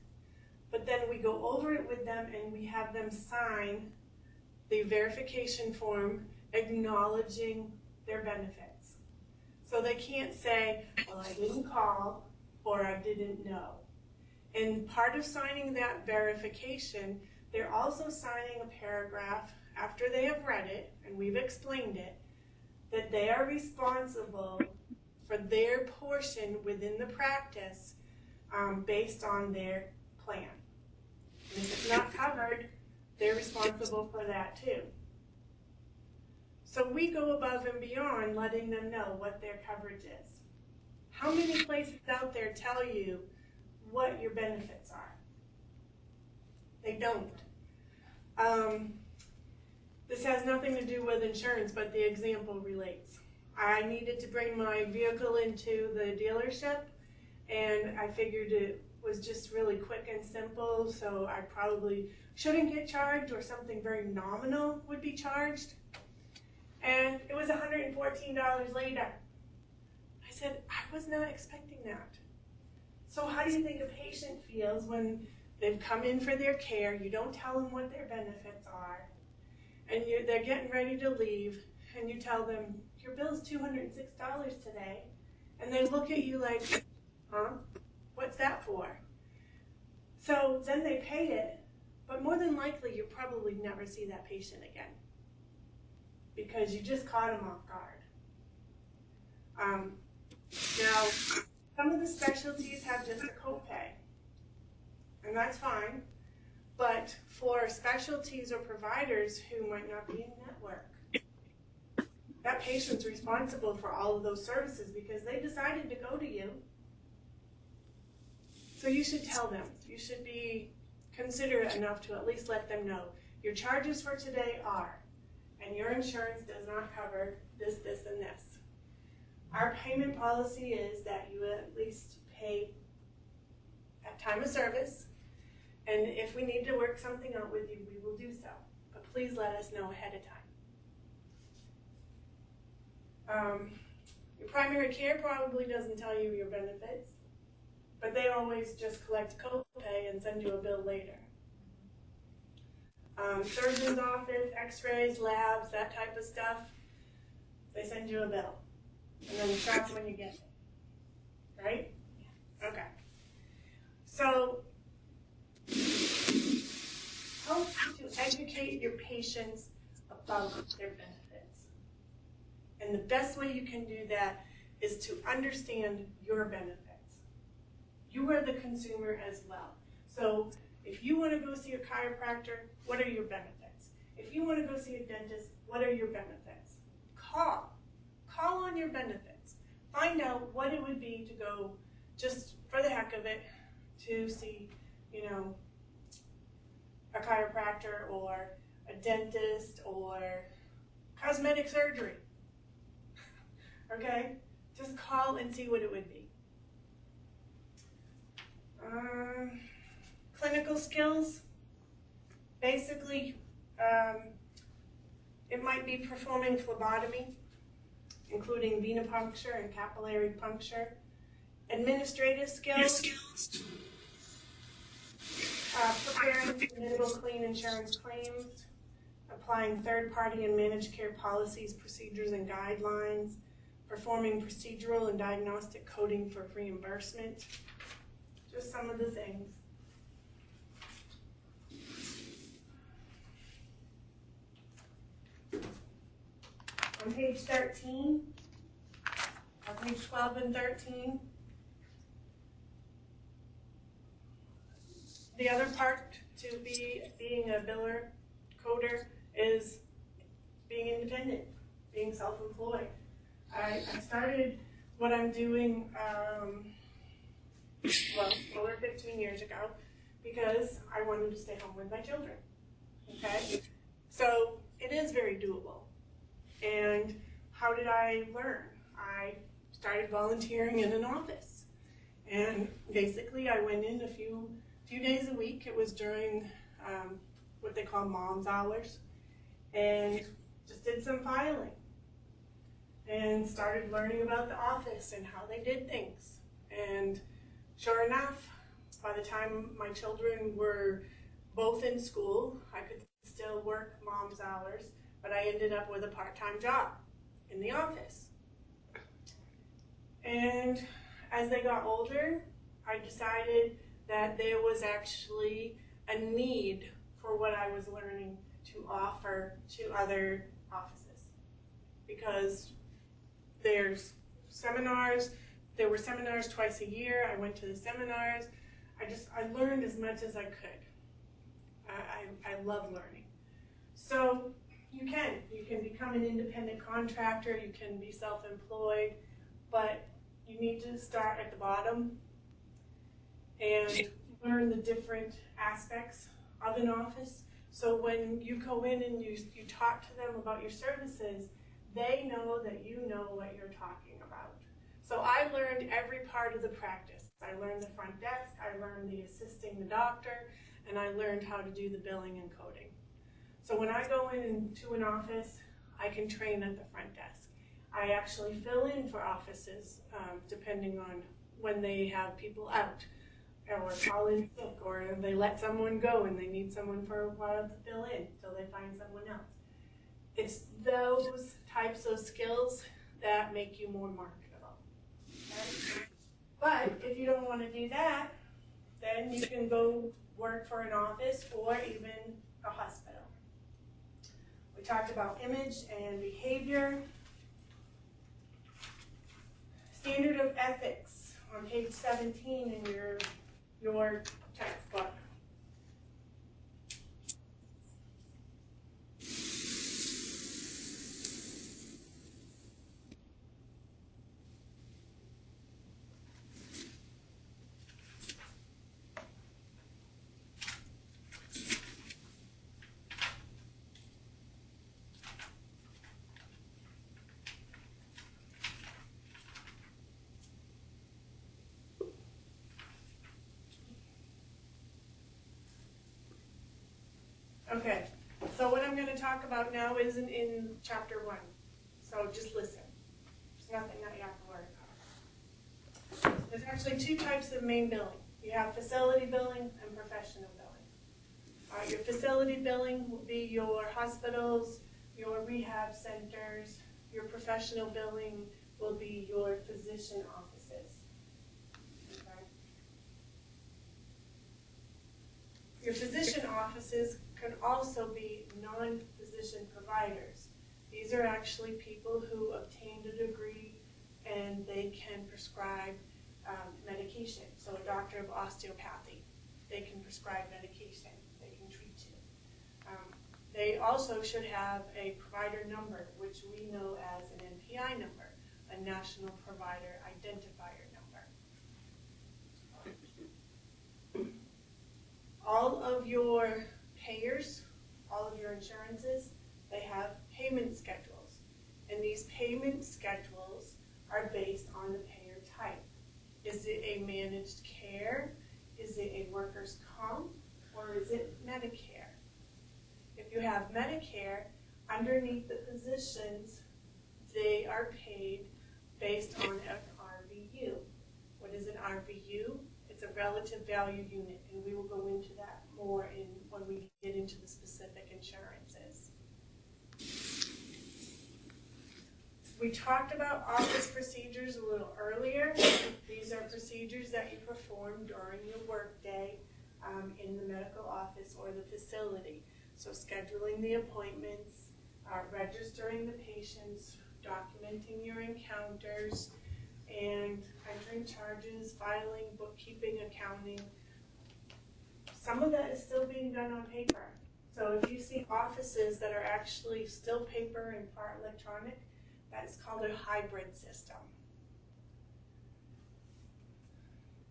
but then we go over it with them and we have them sign the verification form acknowledging their benefits. So they can't say, well, I didn't call or I didn't know. And part of signing that verification, they're also signing a paragraph after they have read it, and we've explained it, that they are responsible for their portion within the practice based on their plan. And if it's not covered, they're responsible for that too. So we go above and beyond letting them know what their coverage is. How many places out there tell you what your benefits are? They don't. This has nothing to do with insurance, but the example relates. I needed to bring my vehicle into the dealership, and I figured it was just really quick and simple, so I probably shouldn't get charged, or something very nominal would be charged. And it was $114 later. I said, I was not expecting that. So how do you think a patient feels when They've come in for their care. You don't tell them what their benefits are. And they're getting ready to leave. And you tell them, your bill's $206 today. And they look at you like, huh? What's that for? So then they pay it. But more than likely, you'll probably never see that patient again. Because you just caught them off guard. Now, some of the specialties have just a copay. And that's fine, but for specialties or providers who might not be in network, that patient's responsible for all of those services because they decided to go to you. So you should tell them. You should be considerate enough to at least let them know your charges for today are, and your insurance does not cover this, this, and this. Our payment policy is that you at least pay at time of service. And if we need to work something out with you, we will do so. But please let us know ahead of time. Your primary care probably doesn't tell you your benefits, but they always just collect copay and send you a bill later. Surgeon's office, x-rays, labs, that type of stuff, they send you a bill. And then you track when you get it. Right? Okay. So, help to educate your patients about their benefits. And the best way you can do that is to understand your benefits. You are the consumer as well. So if you want to go see a chiropractor, what are your benefits? If you want to go see a dentist, what are your benefits? Call on your benefits. Find out what it would be to go, just for the heck of it, to see, a chiropractor or a dentist or cosmetic surgery. Okay? Just call and see what it would be. Clinical skills. Basically, it might be performing phlebotomy, including venipuncture and capillary puncture. Administrative skills. Preparing submittable clean insurance claims, applying third-party and managed care policies, procedures, and guidelines, performing procedural and diagnostic coding for reimbursement. Just some of the things. On page 13, on page 12 and 13, the other part to being a biller, coder, is being independent, being self-employed. I started what I'm doing, over 15 years ago because I wanted to stay home with my children, okay? So it is very doable. And how did I learn? I started volunteering in an office. And basically I went in a few days a week. It was during what they call mom's hours, and just did some filing and started learning about the office and how they did things. And sure enough, by the time my children were both in school, I could still work mom's hours, but I ended up with a part-time job in the office. And as they got older, I decided that there was actually a need for what I was learning to offer to other offices. Because there's seminars, there were seminars twice a year, I went to the seminars, I learned as much as I could. I love learning. So you can become an independent contractor, you can be self-employed, but you need to start at the bottom and learn the different aspects of an office. So when you go in and you talk to them about your services, they know that you know what you're talking about. So I learned every part of the practice. I learned the front desk, I learned the assisting the doctor, and I learned how to do the billing and coding. So when I go into an office, I can train at the front desk. I actually fill in for offices depending on when they have people out. or call in sick, or they let someone go and they need someone for a while to fill in till they find someone else. It's those types of skills that make you more marketable. Okay? But if you don't want to do that, then you can go work for an office or even a hospital. We talked about image and behavior. Standard of ethics on page 17 in your textbook. Okay, so what I'm going to talk about now isn't in chapter 1, so just listen. There's nothing that you have to worry about. There's actually two types of main billing. You have facility billing and professional billing. Your facility billing will be your hospitals, your rehab centers. Your professional billing will be your physician offices. Okay. Your physician offices can also be non-physician providers. These are actually people who obtained a degree and they can prescribe medication. So a doctor of osteopathy, they can prescribe medication, they can treat you. They also should have a provider number, which we know as an NPI number, a National Provider Identifier number. All of your payers, all of your insurances, they have payment schedules. And these payment schedules are based on the payer type. Is it a managed care? Is it a workers' comp? Or is it Medicare? If you have Medicare, underneath the physicians, they are paid based on an RVU. What is an RVU? It's a relative value unit, and we will go into that more when we get into the specific insurances. We talked about office procedures a little earlier. These are procedures that you perform during your workday in the medical office or the facility. So scheduling the appointments, registering the patients, documenting your encounters, and entering charges, filing, bookkeeping, accounting. Some of that is still being done on paper. So if you see offices that are actually still paper and part electronic, that's called a hybrid system.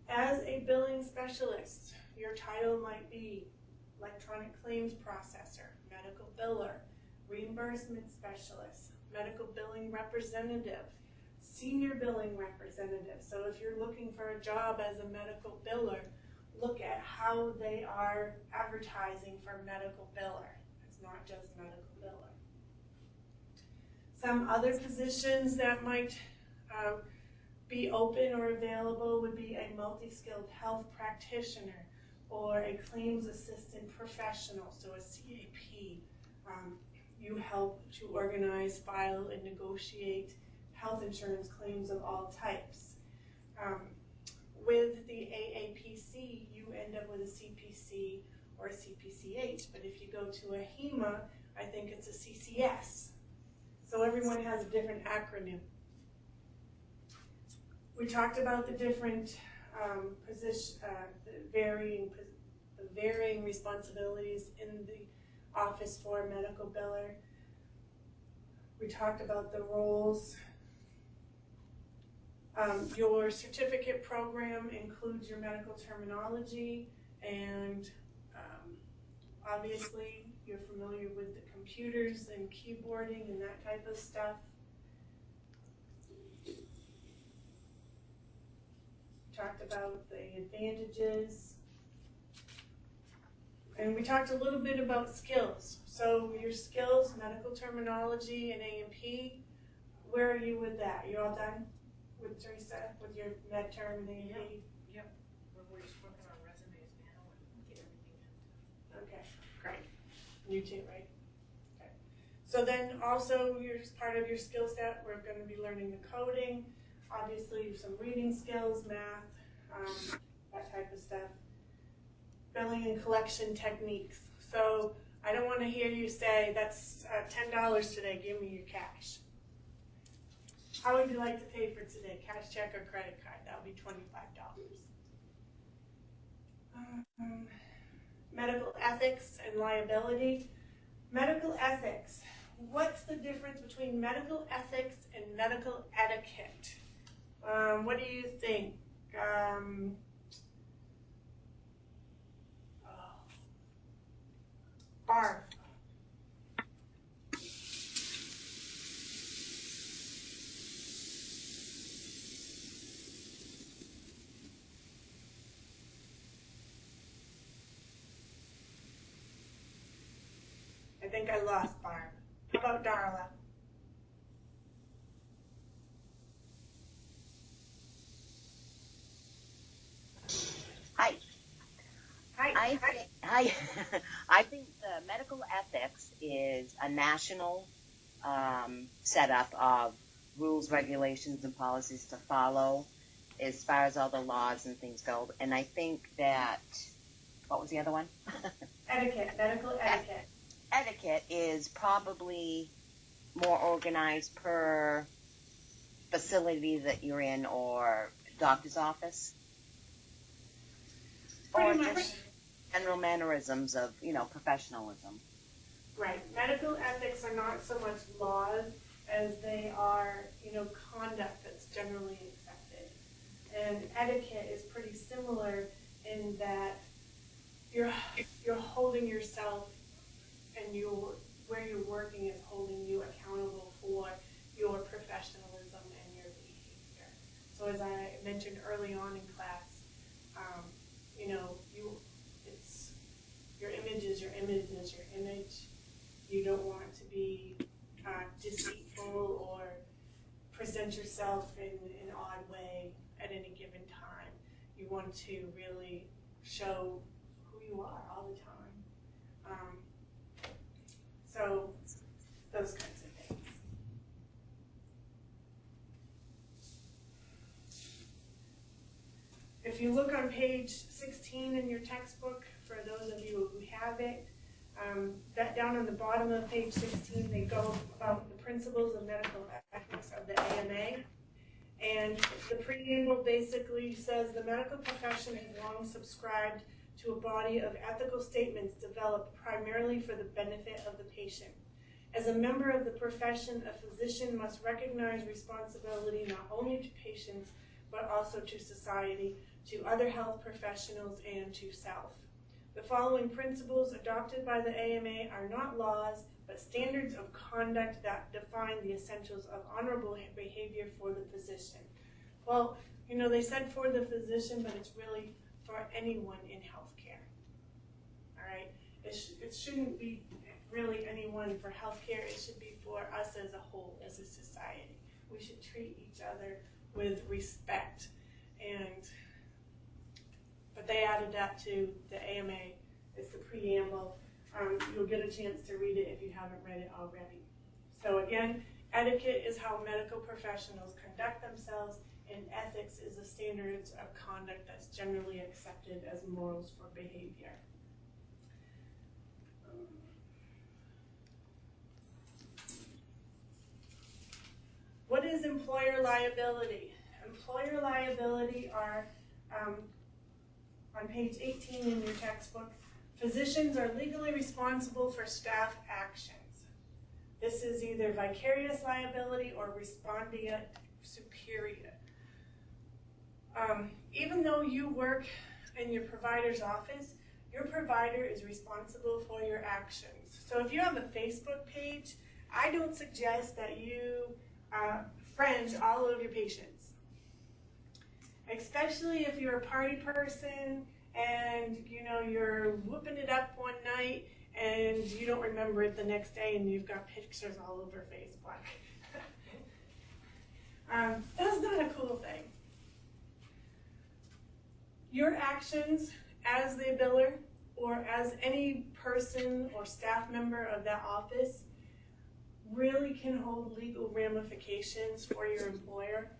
As a billing specialist, your title might be electronic claims processor, medical biller, reimbursement specialist, medical billing representative, senior billing representative. So if you're looking for a job as a medical biller, look at how they are advertising for medical biller. It's not just medical biller. Some other positions that might be open or available would be a multi-skilled health practitioner or a claims assistant professional, so a CAP. You help to organize, file, and negotiate health insurance claims of all types. With the AAPC, you end up with a CPC or a CPCH, but if you go to a HEMA, I think it's a CCS. So everyone has a different acronym. We talked about the different the varying responsibilities in the office for a medical biller. We talked about the roles. Your certificate program includes your medical terminology, and obviously you're familiar with the computers and keyboarding and that type of stuff. Talked about the advantages. And we talked a little bit about skills. So your skills, medical terminology, and A&P, where are you with that? You all done with Teresa, with your med term and A&P? Yep. we're just working on resumes now and get everything in. Okay, great. You too, right? Okay. So then also, as part of your skill set, we're going to be learning the coding, obviously some reading skills, math, that type of stuff. Billing and collection techniques. So I don't want to hear you say, that's $10 today, give me your cash. How would you like to pay for today? Cash, check, or credit card? That would be $25. Medical ethics and liability. Medical ethics. What's the difference between medical ethics and medical etiquette? What do you think? Barb. I think I lost Barb. How about Darla? Hi. Hi. I think the medical ethics is a national setup of rules, regulations, and policies to follow as far as all the laws and things go. And I think that, what was the other one? Etiquette, medical etiquette. Etiquette is probably more organized per facility that you're in or doctor's office. Or Pretty much. just general mannerisms of, professionalism. Right. Medical ethics are not so much laws as they are, conduct that's generally accepted. And etiquette is pretty similar in that you're holding yourself and where you're working is holding you accountable for your professionalism and your behavior. So as I mentioned early on in class, it's your image is your image is your image. You don't want to be deceitful or present yourself in an odd way at any given time. You want to really show who you are all the time. So those kinds of things. If you look on page 16 in your textbook, for those of you who have it, that down on the bottom of page 16, they go about the principles of medical ethics of the AMA. And the preamble basically says the medical profession has long subscribed to a body of ethical statements developed primarily for the benefit of the patient. As a member of the profession, a physician must recognize responsibility not only to patients, but also to society, to other health professionals, and to self. The following principles adopted by the AMA are not laws, but standards of conduct that define the essentials of honorable behavior for the physician. Well, they said for the physician, but it's really for anyone in healthcare. All right? It shouldn't be really anyone for healthcare. It should be for us as a whole, as a society. We should treat each other with respect. But they added that to the AMA. It's the preamble. You'll get a chance to read it if you haven't read it already. So again, etiquette is how medical professionals conduct themselves, and ethics is the standards of conduct that's generally accepted as morals for behavior. What is employer liability? Employer liability are, on page 18 in your textbook, physicians are legally responsible for staff actions. This is either vicarious liability or respondeat superior. Even though you work in your provider's office, your provider is responsible for your actions. So if you have a Facebook page, I don't suggest that you friend all of your patients. Especially if you're a party person and you're whooping it up one night and you don't remember it the next day and you've got pictures all over Facebook. That's not a cool thing. Your actions as the biller or as any person or staff member of that office really can hold legal ramifications for your employer.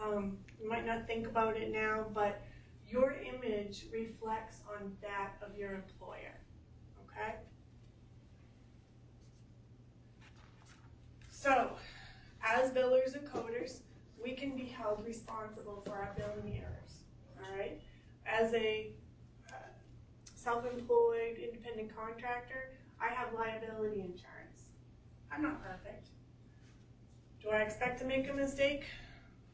You might not think about it now, but your image reflects on that of your employer, okay? So, as billers and coders, we can be held responsible for our billing errors, all right? As a self-employed independent contractor, I have liability insurance. I'm not perfect. Do I expect to make a mistake?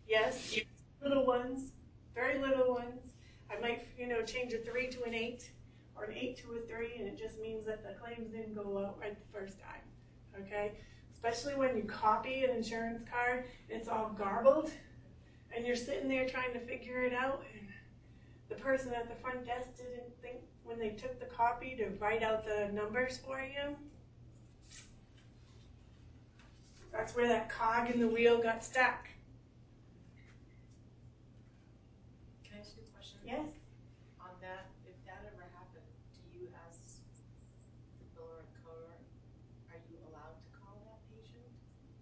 Yes, little ones, very little ones. I might, change a 3 to an 8 or an 8 to a 3, and it just means that the claims didn't go out right the first time, okay? Especially when you copy an insurance card and it's all garbled and you're sitting there trying to figure it out, and the person at the front desk didn't think when they took the copy to write out the numbers for you. That's where that cog in the wheel got stuck. Can I ask you a question? Yes. On that, if that ever happened, do you as the biller and coder, are you allowed to call that patient?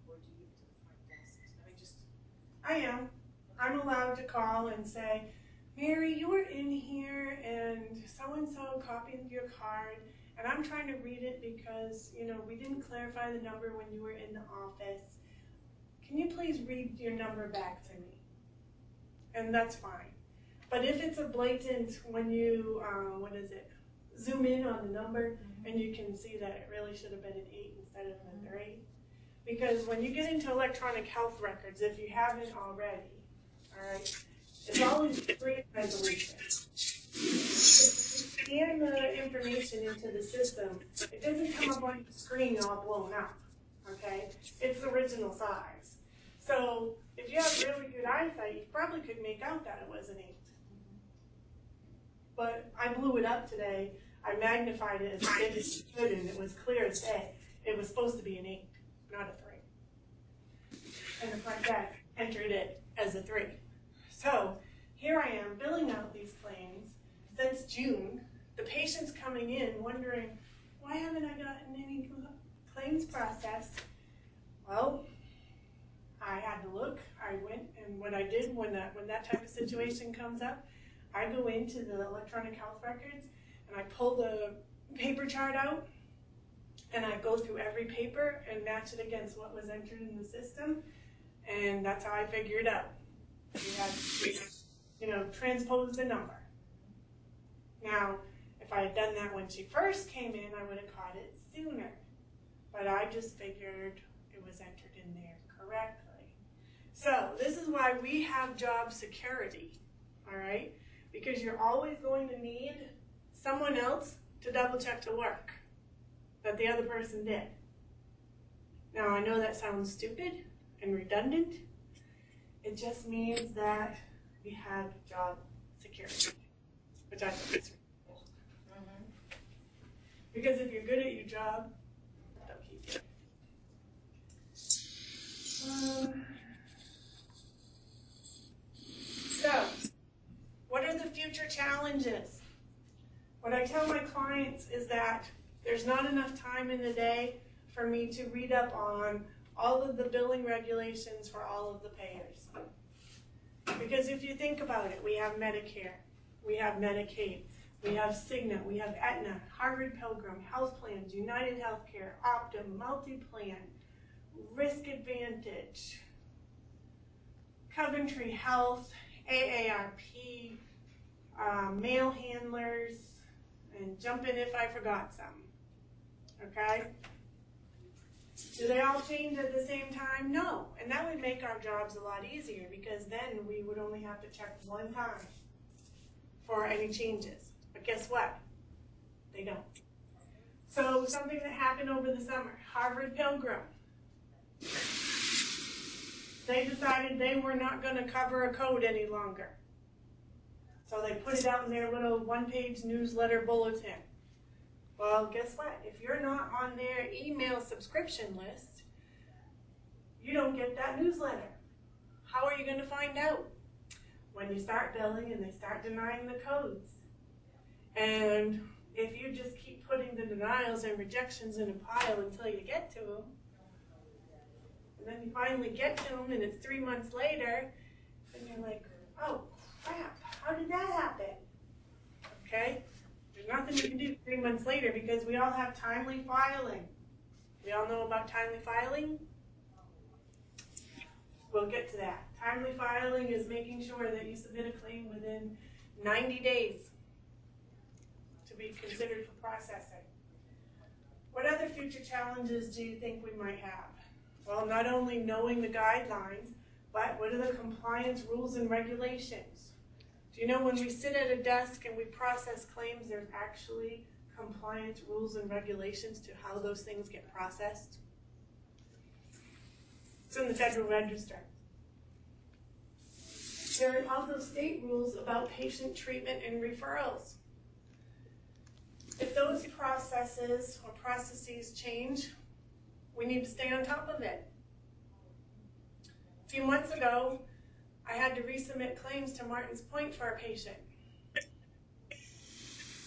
Or do you to the front desk? I mean, just. I am. I'm allowed to call and say, Mary, you were in here and so-and-so copied your card, and I'm trying to read it because, we didn't clarify the number when you were in the office. Can you please read your number back to me? And that's fine. But if it's a blatant, when you, zoom in on the number and you can see that it really should have been an 8 instead of a 3. Because when you get into electronic health records, if you haven't already, all right, it's always free resolution. If you scan the information into the system, it doesn't come up on the screen all blown up, okay? It's the original size. So if you have really good eyesight, you probably could make out that it was an 8. But I blew it up today. I magnified it as big as I could, and it was clear as day. It was supposed to be an 8, not a 3. And the front desk entered it as a 3. So here I am billing out these claims since June. The patient's coming in wondering, why haven't I gotten any claims processed? Well, I had to look. I went, and what I did when that type of situation comes up, I go into the electronic health records and I pull the paper chart out and I go through every paper and match it against what was entered in the system, and that's how I figured out. We had, transposed the number. Now, if I had done that when she first came in, I would have caught it sooner. But I just figured it was entered in there correctly. So this is why we have job security, all right? Because you're always going to need someone else to double check the work that the other person did. Now, I know that sounds stupid and redundant. It just means that we have job security, which I think is really cool. Because if you're good at your job, they'll keep you. So, what are the future challenges? What I tell my clients is that there's not enough time in the day for me to read up on all of the billing regulations for all of the payers. Because if you think about it, we have Medicare, we have Medicaid, we have Cigna, we have Aetna, Harvard Pilgrim, Health Plans, United Healthcare, Optum, MultiPlan, Risk Advantage, Coventry Health, AARP, mail handlers, and jump in if I forgot some, okay? Do they all change at the same time? No, and that would make our jobs a lot easier because then we would only have to check one time for any changes. But guess what? They don't. So something that happened over the summer, Harvard Pilgrim. They decided they were not going to cover a code any longer. So they put it out in their little one-page newsletter bulletin. Well, guess what? If you're not on their email subscription list, you don't get that newsletter. How are you going to find out? when you start billing and they start denying the codes. And if you just keep putting the denials and rejections in a pile until you get to them, and then you finally get to them and it's 3 months later, and you're like, oh crap, how did that happen? Okay? There's nothing you can do 3 months later because we all have timely filing. We all know about timely filing? We'll get to that. Timely filing is making sure that you submit a claim within 90 days to be considered for processing. What other future challenges do you think we might have? Well, not only knowing the guidelines, but what are the compliance rules and regulations? Do you know when we sit at a desk and we process claims, there's actually compliance rules and regulations to how those things get processed? It's in the Federal Register. There are also state rules about patient treatment and referrals. If those processes or processes change, we need to stay on top of it. A few months ago, I had to resubmit claims to Martins Point for a patient.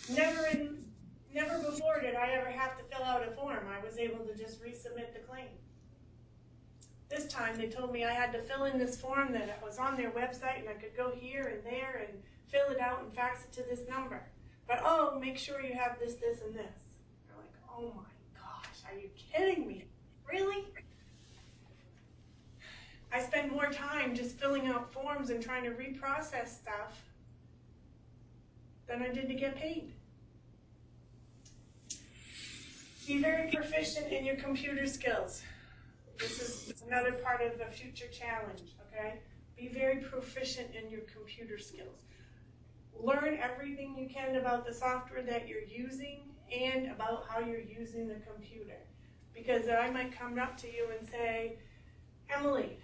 Never before did I ever have to fill out a form. I was able to just resubmit the claim. This time they told me I had to fill in this form that was on their website and I could go here and there and fill it out and fax it to this number. But oh, make sure you have this, this, and this. They're like, oh my gosh, are you kidding me? Really? I spend more time just filling out forms and trying to reprocess stuff than I did to get paid. Be very proficient in your computer skills. This is another part of the future challenge, okay? Be very proficient in your computer skills. Learn everything you can about the software that you're using and about how you're using the computer. Because I might come up to you and say, Emily,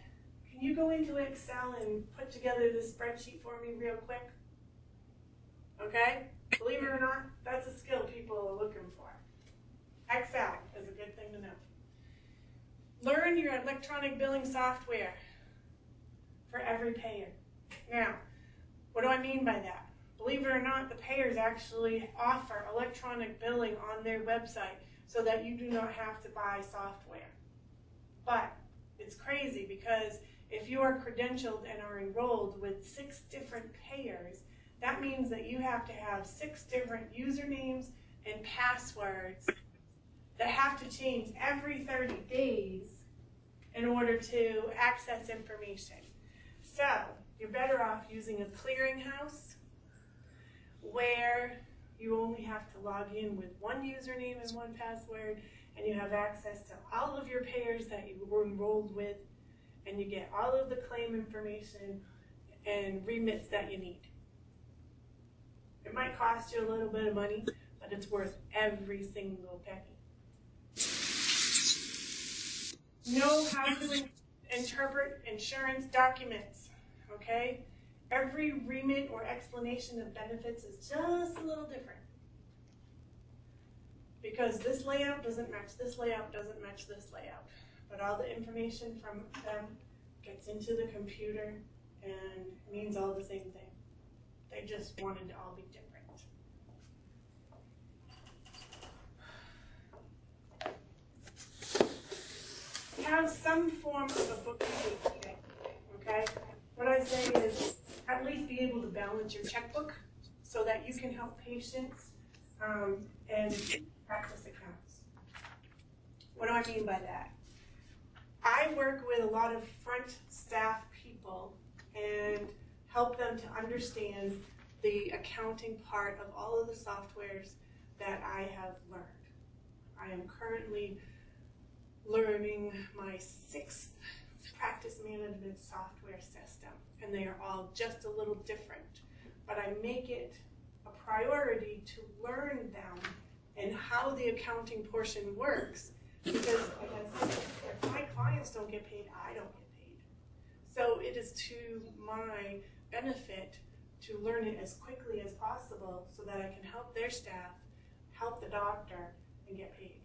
can you go into Excel and put together this spreadsheet for me real quick? Okay? Believe it or not, that's a skill people are looking for. Excel is a good thing to know. Learn your electronic billing software for every payer. Now, what do I mean by that? Believe it or not, the payers actually offer electronic billing on their website so that you do not have to buy software. But it's crazy because if you are credentialed and are enrolled with 6 different payers, that means that you have to have 6 different usernames and passwords that have to change every 30 days in order to access information. So you're better off using a clearinghouse where you only have to log in with 1 username and 1 password, and you have access to all of your payers that you were enrolled with, and you get all of the claim information and remits that you need. It might cost you a little bit of money, but it's worth every single penny. Know how to interpret insurance documents, okay? Every remit or explanation of benefits is just a little different. Because this layout doesn't match this layout, doesn't match this layout. But all the information from them gets into the computer and means all the same thing. They just wanted to all be different. Have some form of a bookkeeping, okay? What I say is at least be able to balance your checkbook so that you can help patients and access accounts. What do I mean by that? I work with a lot of front staff people and help them to understand the accounting part of all of the softwares that I have learned. I am currently learning my 6th practice management software system, and they are all just a little different. But I make it a priority to learn them and how the accounting portion works, because like I said, if my clients don't get paid, I don't get paid. So it is to my benefit to learn it as quickly as possible so that I can help their staff, help the doctor, and get paid.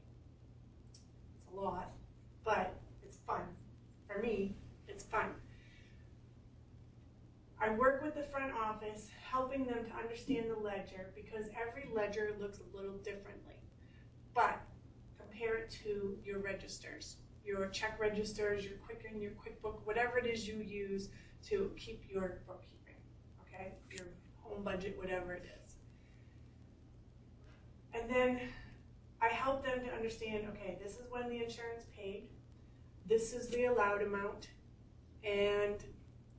It's a lot, but it's fun. For me, it's fun. I work with the front office, helping them to understand the ledger because every ledger looks a little differently. But compare it to your registers, your check registers, your Quicken, your QuickBook, whatever it is you use to keep your bookkeeping, okay? Your home budget, whatever it is. And then I help them to understand, okay, this is when the insurance paid, this is the allowed amount, and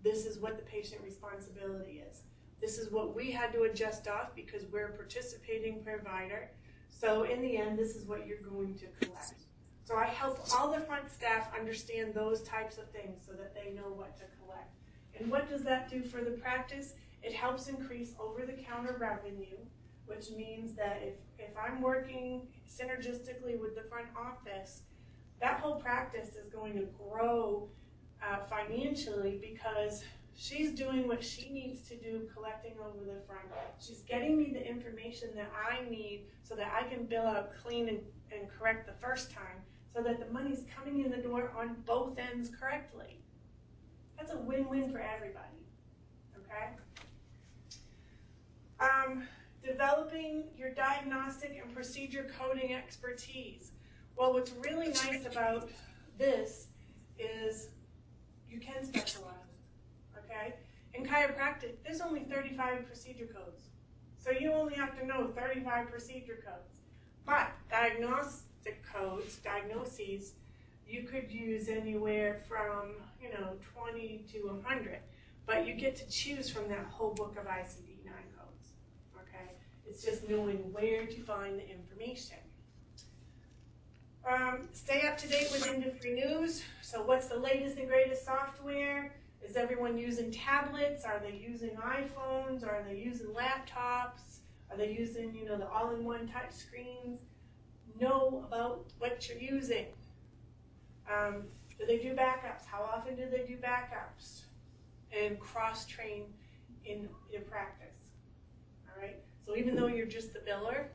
this is what the patient responsibility is. This is what we had to adjust off because we're a participating provider. So in the end, this is what you're going to collect. So I help all the front staff understand those types of things so that they know what to collect. And what does that do for the practice? It helps increase over-the-counter revenue, which means that if I'm working synergistically with the front office, that whole practice is going to grow financially because she's doing what she needs to do, collecting over the front. She's getting me the information that I need so that I can bill out clean and correct the first time so that the money's coming in the door on both ends correctly. That's a win-win for everybody, okay? Developing your diagnostic and procedure coding expertise. Well, what's really nice about this is you can specialize, okay? In chiropractic, there's only 35 procedure codes. So you only have to know 35 procedure codes. But diagnostic codes, diagnoses, you could use anywhere from, 20 to 100. But you get to choose from that whole book of ICD-9 codes, okay? It's just knowing where to find the information. Stay up to date with industry news. So what's the latest and greatest software? Is everyone using tablets? Are they using iPhones? Are they using laptops? Are they using, the all-in-one touch screens? Know about what you're using. Do they do backups? How often do they do backups? And cross-train in your practice, all right? So even though you're just the biller,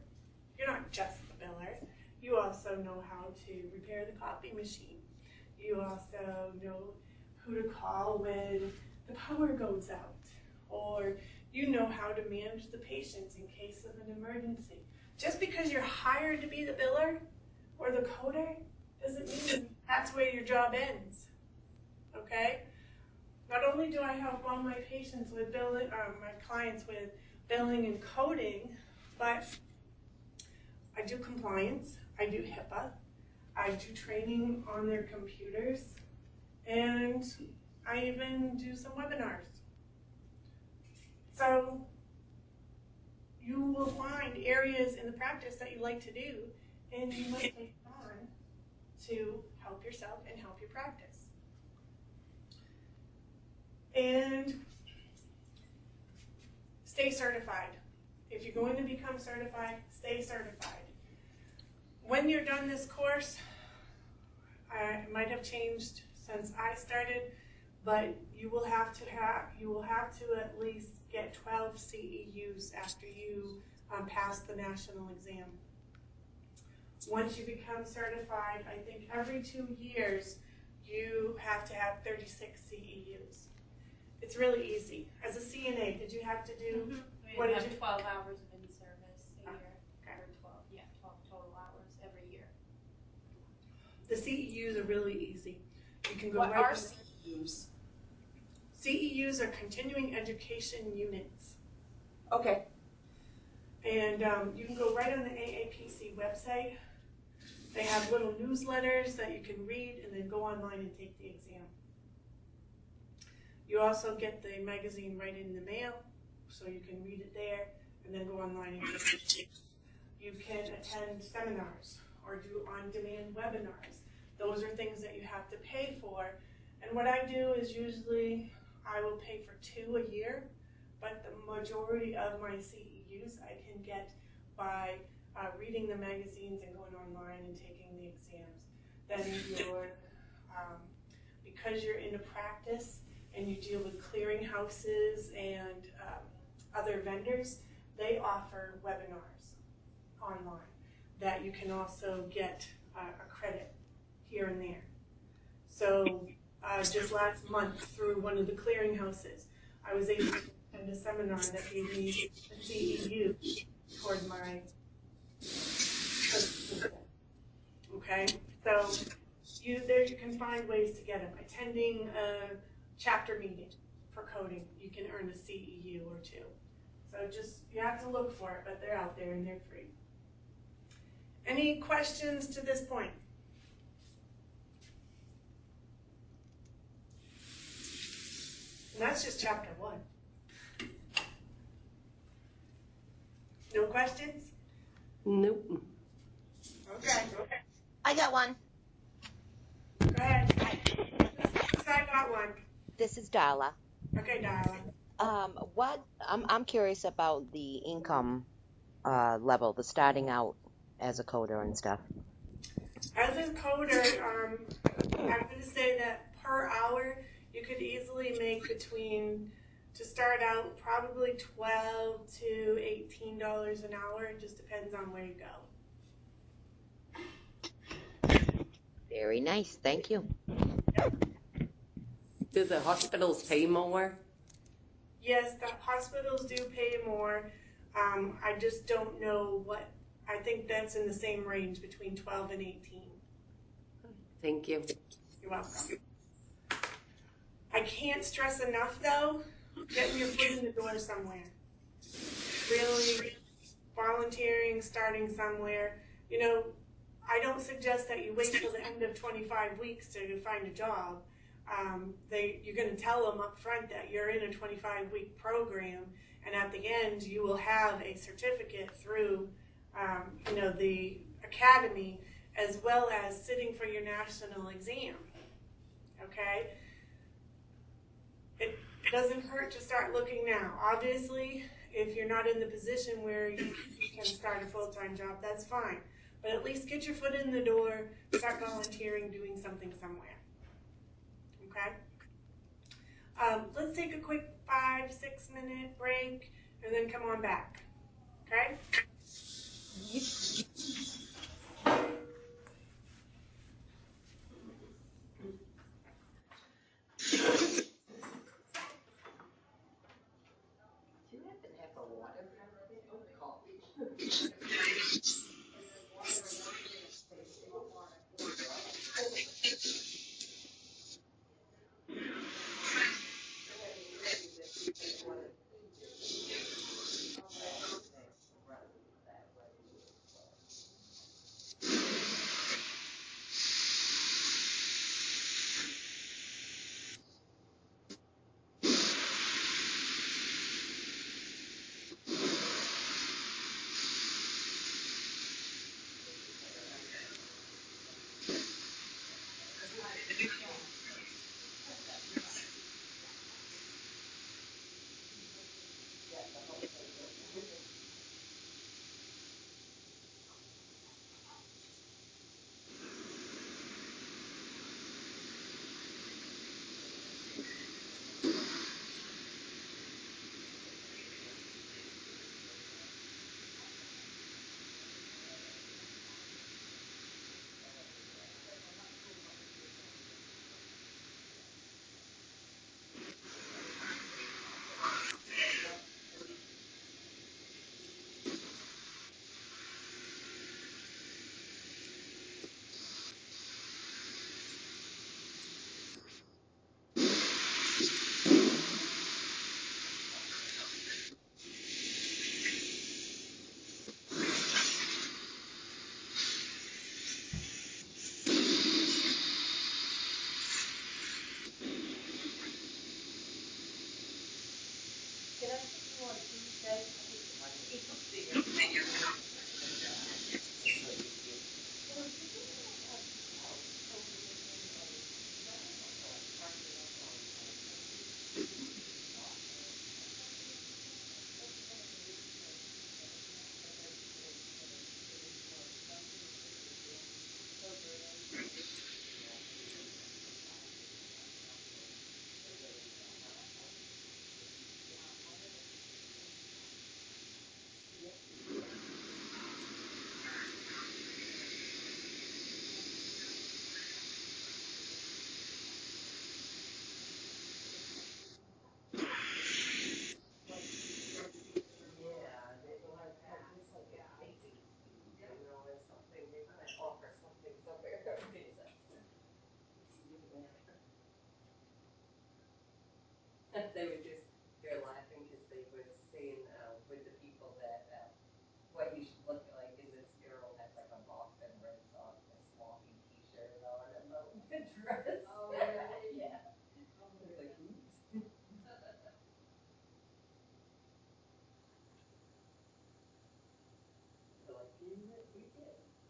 you're not just the biller. You also know how to repair the copy machine. You also know who to call when the power goes out, or you know how to manage the patients in case of an emergency. Just because you're hired to be the biller or the coder doesn't mean that's where your job ends, okay? Not only do I help all my patients with billing, my clients with billing and coding, but I do compliance, I do HIPAA, I do training on their computers, and I even do some webinars. So you will find areas in the practice that you like to do, and you must take on to help yourself and help your practice. And stay certified. If you're going to become certified, stay certified. When you're done this course, it might have changed since I started, but you will have to at least get 12 CEUs after you pass the national exam. Once you become certified, I think every 2 years you have to have 36 CEUs. It's really easy. As a CNA, did you have to do, We have 12 hours of in-service a year, okay. or 12 total hours every year. The CEUs are really easy. You can go What right are to CEUs? CEUs are continuing education units. Okay. And you can go right on the AAPC website. They have little newsletters that you can read and then go online and take the exam. You also get the magazine right in the mail, so you can read it there and then go online and take it. You can attend seminars or do on-demand webinars. Those are things that you have to pay for. And what I do is usually I will pay for 2 a year, but the majority of my CEUs I can get by reading the magazines and going online and taking the exams. Then because you're in a practice and you deal with clearinghouses and other vendors, they offer webinars online that you can also get a credit here and there. So just last month through one of the clearinghouses, I was able to attend a seminar that gave me a CEU toward my okay, so you can find ways to get them. Attending a chapter meeting for coding, you can earn a CEU or two. So just, you have to look for it, but they're out there and they're free. Any questions to this point? And that's just chapter 1. No questions? Nope. Okay. I got one. Go ahead. I got one. This is Darla. Okay, Darla. I'm curious about the income level, the starting out as a coder and stuff. As a coder, I'm going to say that per hour, you could easily make between, to start out, probably $12 to $18 an hour. It just depends on where you go. Very nice. Thank you. Do the hospitals pay more? Yes, the hospitals do pay more. I just don't know what, I think that's in the same range between 12 and 18. Thank you. You're welcome. I can't stress enough, though, getting your foot in the door somewhere. Really volunteering, starting somewhere. You know, I don't suggest that you wait till the end of 25 weeks to find a job. You're going to tell them up front that you're in a 25-week program, and at the end, you will have a certificate through, the academy, as well as sitting for your national exam. Okay? It doesn't hurt to start looking now. Obviously, if you're not in the position where you can start a full-time job, that's fine. But at least get your foot in the door, start volunteering, doing something somewhere. Okay? Let's take a quick 5-6 minute break and then come on back. Okay?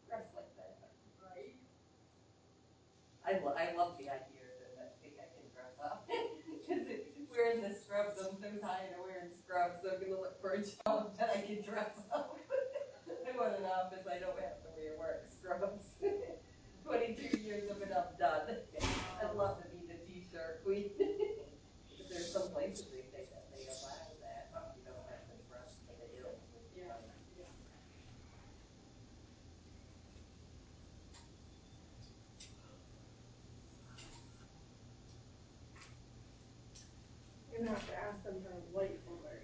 dress like that, right? I love the idea that I think I can dress up. Because wearing the scrubs, I'm so tired of wearing scrubs, so I'm going to look for a job that I can dress up. I want an office I don't have to wear work scrubs. 22 years of it, I'm done. I'd love to be the t-shirt queen. But there's some places they say that they allow that. You don't have to dress for the ill. Yeah. You're gonna have to ask them for a whiteboard.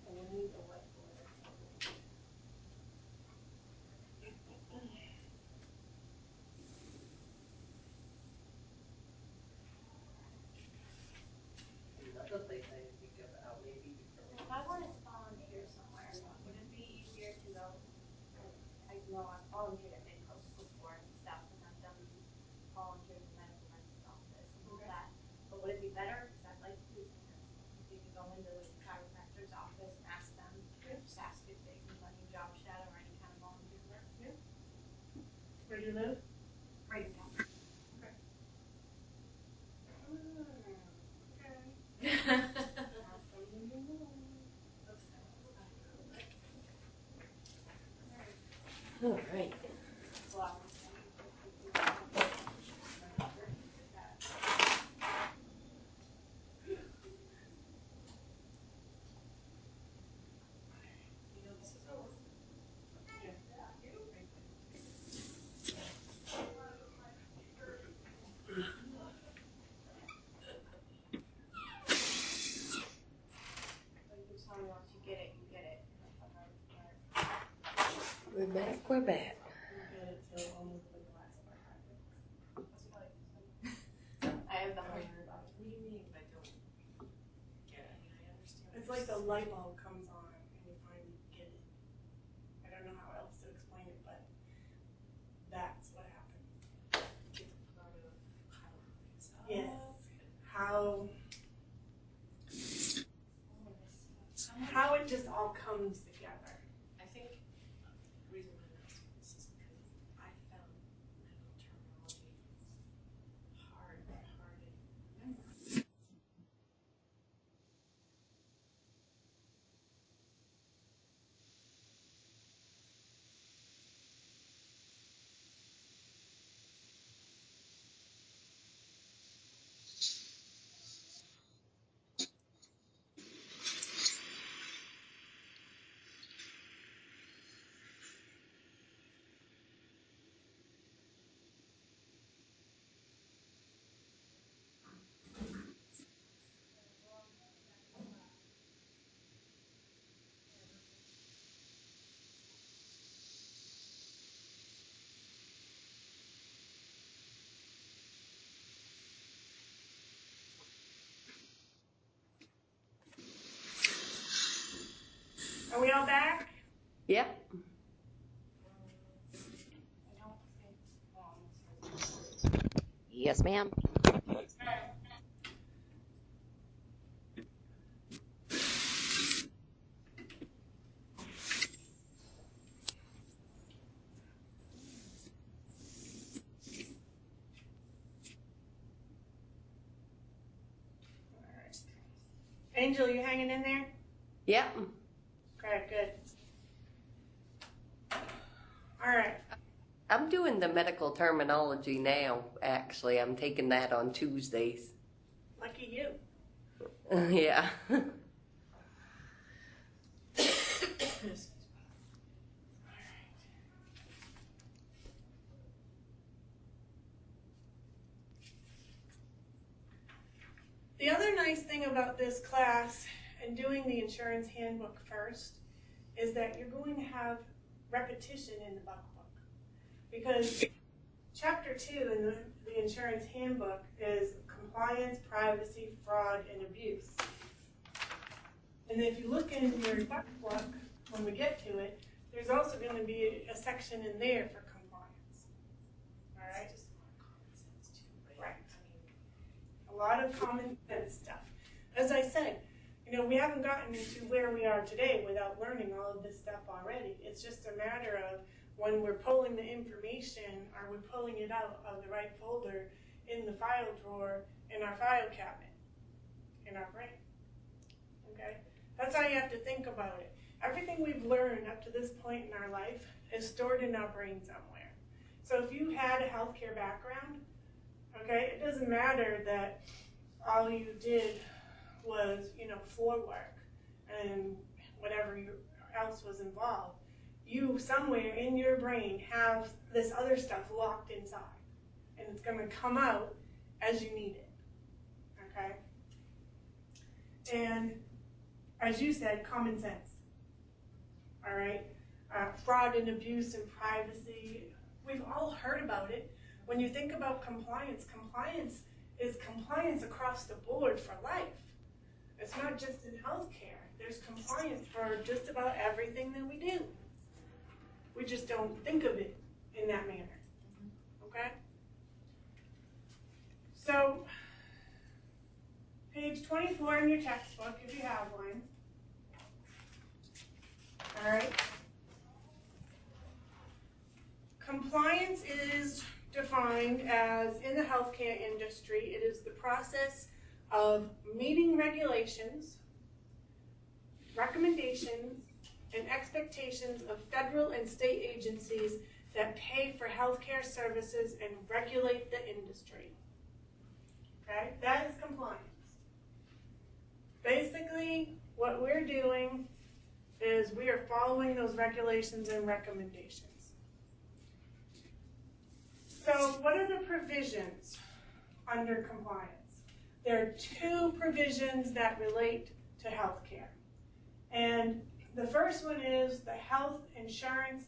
And we need a whiteboard. Another place I think about maybe If I wanted to volunteer somewhere, would it be easier to go? I know I've volunteered at Big Post before and stuff, and I've done volunteers in medical records office and all that. But would it be better? Because I'd like to do something. If you could go into the chiropractor's office and ask them, just ask if they can let you job shadow or any kind of volunteer work. Where do you live? Right now. All right. Once you get it, you get it. We're back. We're back. I have the hard. What do you mean by don't get it? I mean, I understand. It's like the light bulb comes on and you finally get it. I don't know how else to explain it, but that's what happens. Get the part of how it is. Yes. How it just all comes together. I think the reason why I'm asking this is because I found medical terminology hard to memorize. Are we all back? Yep. Yes, ma'am. Angel, you hanging in there? Yep. Okay, good. All right. I'm doing the medical terminology now, actually. I'm taking that on Tuesdays. Lucky you. Yeah. The other nice thing about this class and doing the insurance handbook first is that you're going to have repetition in the buck book. Because chapter 2 in the insurance handbook is compliance, privacy, fraud, and abuse. And if you look in your buck book, when we get to it, there's also going to be a section in there for compliance. All right? It's just a lot of common sense too, right? Right. I mean, A lot of common sense stuff. As I said, You know, we haven't gotten to where we are today without learning all of this stuff already. It's just a matter of when we're pulling the information, are we pulling it out of the right folder in the file drawer in our file cabinet, in our brain, okay? That's how you have to think about it. Everything we've learned up to this point in our life is stored in our brain somewhere. So if you had a healthcare background, okay, it doesn't matter that all you did was, you know, floor work and whatever else was involved. You, somewhere in your brain, have this other stuff locked inside. And it's going to come out as you need it, okay? And as you said, common sense, all right? Fraud and abuse and privacy, we've all heard about it. When you think about compliance, compliance is compliance across the board for life. It's not just in healthcare. There's compliance for just about everything that we do. We just don't think of it in that manner, okay? So, page 24 in your textbook, if you have one. All right. Compliance is defined as, in the healthcare industry, it is the process of meeting regulations, recommendations, and expectations of federal and state agencies that pay for healthcare services and regulate the industry. Okay, that is compliance. Basically, what we're doing is we are following those regulations and recommendations. So what are the provisions under compliance? There are two provisions that relate to healthcare. And the first one is the Health Insurance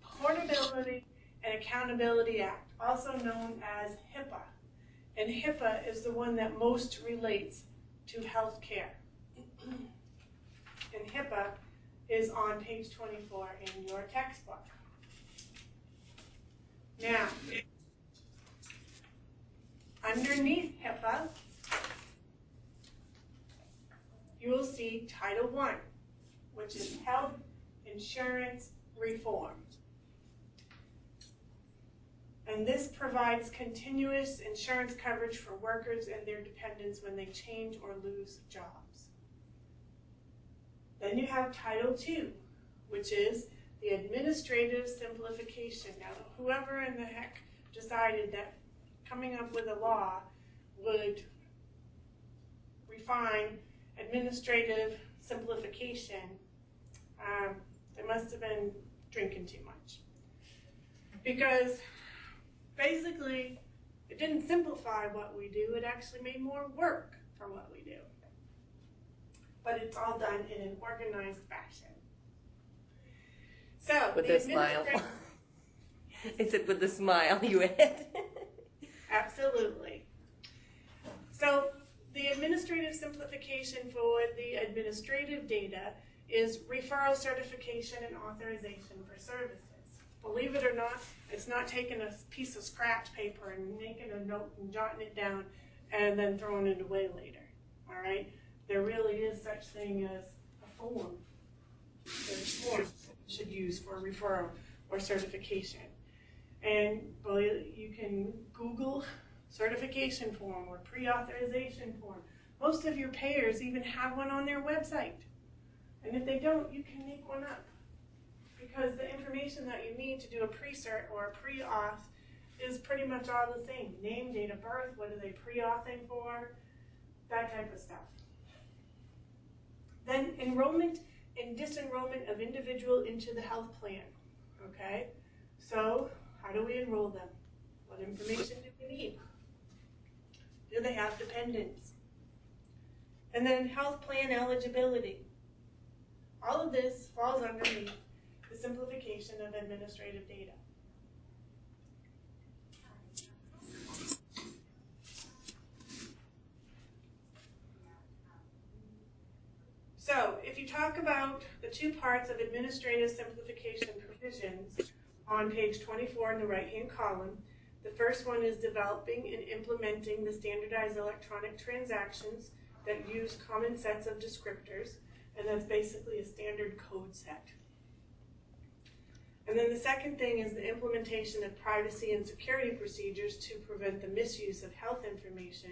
Portability and Accountability Act, also known as HIPAA. And HIPAA is the one that most relates to healthcare. And HIPAA is on page 24 in your textbook. Now, underneath HIPAA, you will see Title I, which is Health Insurance Reform. And this provides continuous insurance coverage for workers and their dependents when they change or lose jobs. Then you have Title II, which is the Administrative Simplification. Now, whoever in the heck decided that coming up with a law would refine administrative simplification, they must have been drinking too much. Because basically, it didn't simplify what we do, it actually made more work for what we do. But it's all done in an organized fashion. So, With a smile. Is it with a smile you had? Absolutely. So, the administrative simplification for the administrative data is referral certification and authorization for services. Believe it or not, it's not taking a piece of scratch paper and making a note and jotting it down and then throwing it away later, all right? There really is such thing as a form. There's forms you should use for referral or certification. And well, you can Google certification form or pre-authorization form. Most of your payers even have one on their website. And if they don't, you can make one up. Because the information that you need to do a pre-cert or a pre-auth is pretty much all the same. Name, date of birth, what are they pre-authing for, that type of stuff. Then enrollment and disenrollment of individual into the health plan, okay? So how do we enroll them? What information do we need? Do they have dependents? And then health plan eligibility. All of this falls underneath the simplification of administrative data. So, if you talk about the two parts of administrative simplification provisions on page 24 in the right-hand column, the first one is developing and implementing the standardized electronic transactions that use common sets of descriptors, and that's basically a standard code set. And then the second thing is the implementation of privacy and security procedures to prevent the misuse of health information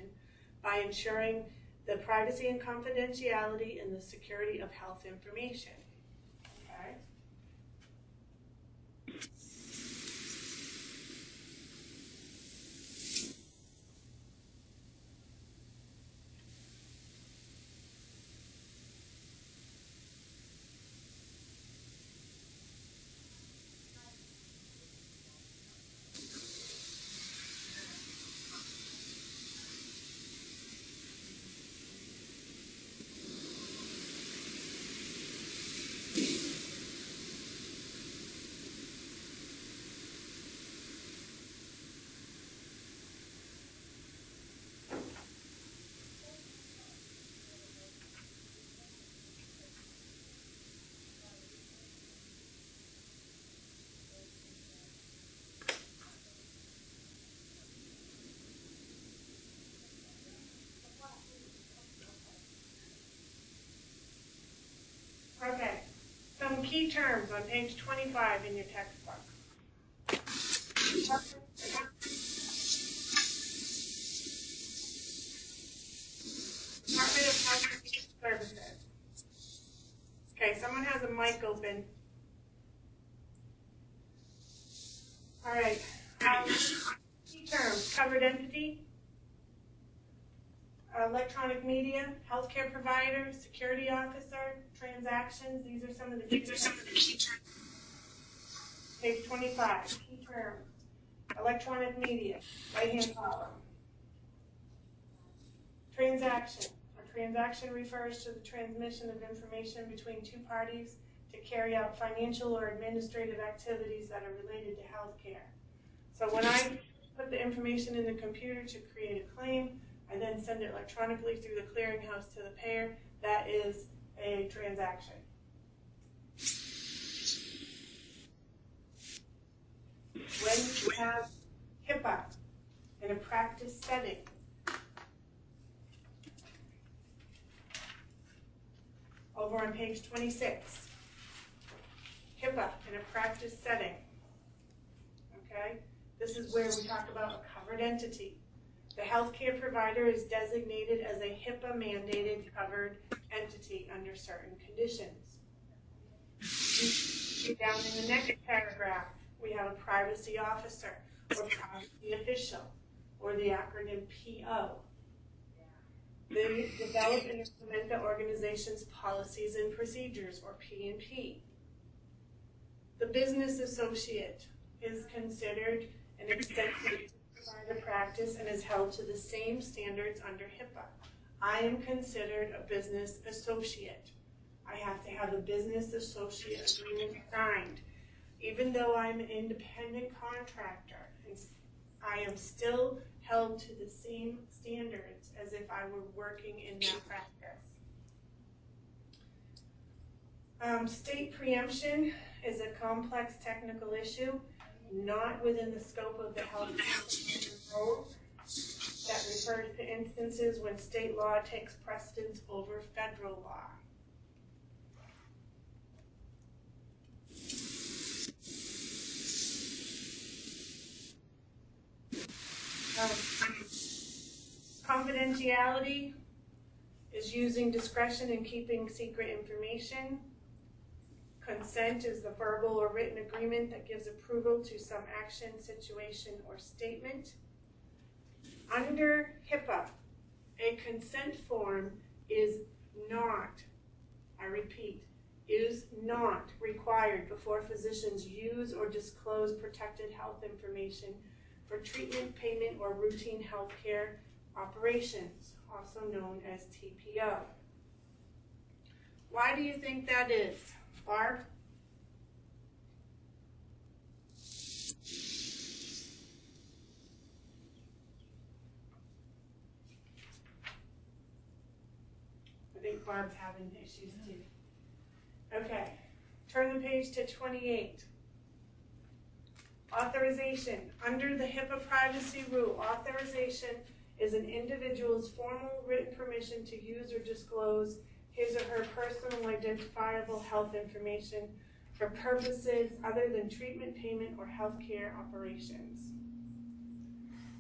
by ensuring the privacy and confidentiality and the security of health information. Okay? Okay, some key terms on page 25 in your textbook. Department of Health and Human Services. Okay, someone has a mic open. All right, key terms, covered entity, electronic media, healthcare provider, security officer, transactions. These are some of the key terms. Page 25, key terms. Electronic media, right-hand column. Transaction. A transaction refers to the transmission of information between two parties to carry out financial or administrative activities that are related to healthcare. So when I put the information in the computer to create a claim, I then send it electronically through the clearinghouse to the payer. That is a transaction. When you have HIPAA in a practice setting, over on page 26, HIPAA in a practice setting, okay? This is where we talk about a covered entity. The healthcare provider is designated as a HIPAA-mandated covered entity under certain conditions. Down in the next paragraph, we have a privacy officer or privacy official, or the acronym PO. They develop and implement the organization's policies and procedures, or P&P. The business associate is considered an extensive provider practice and is held to the same standards under HIPAA. I am considered a business associate. I have to have a business associate agreement signed. Even though I'm an independent contractor, I am still held to the same standards as if I were working in that practice. State preemption is a complex technical issue, not within the scope of the health rules, that refers to instances when state law takes precedence over federal law. Confidentiality is using discretion in keeping secret information. Consent is the verbal or written agreement that gives approval to some action, situation, or statement. Under HIPAA, a consent form is not, I repeat, is not required before physicians use or disclose protected health information for treatment, payment, or routine healthcare operations, also known as TPO. Why do you think that is? Barb? I think Barb's having issues too. Okay, turn the page to 28. Authorization. Under the HIPAA privacy rule, authorization is an individual's formal written permission to use or disclose his or her personal identifiable health information for purposes other than treatment, payment, or healthcare operations.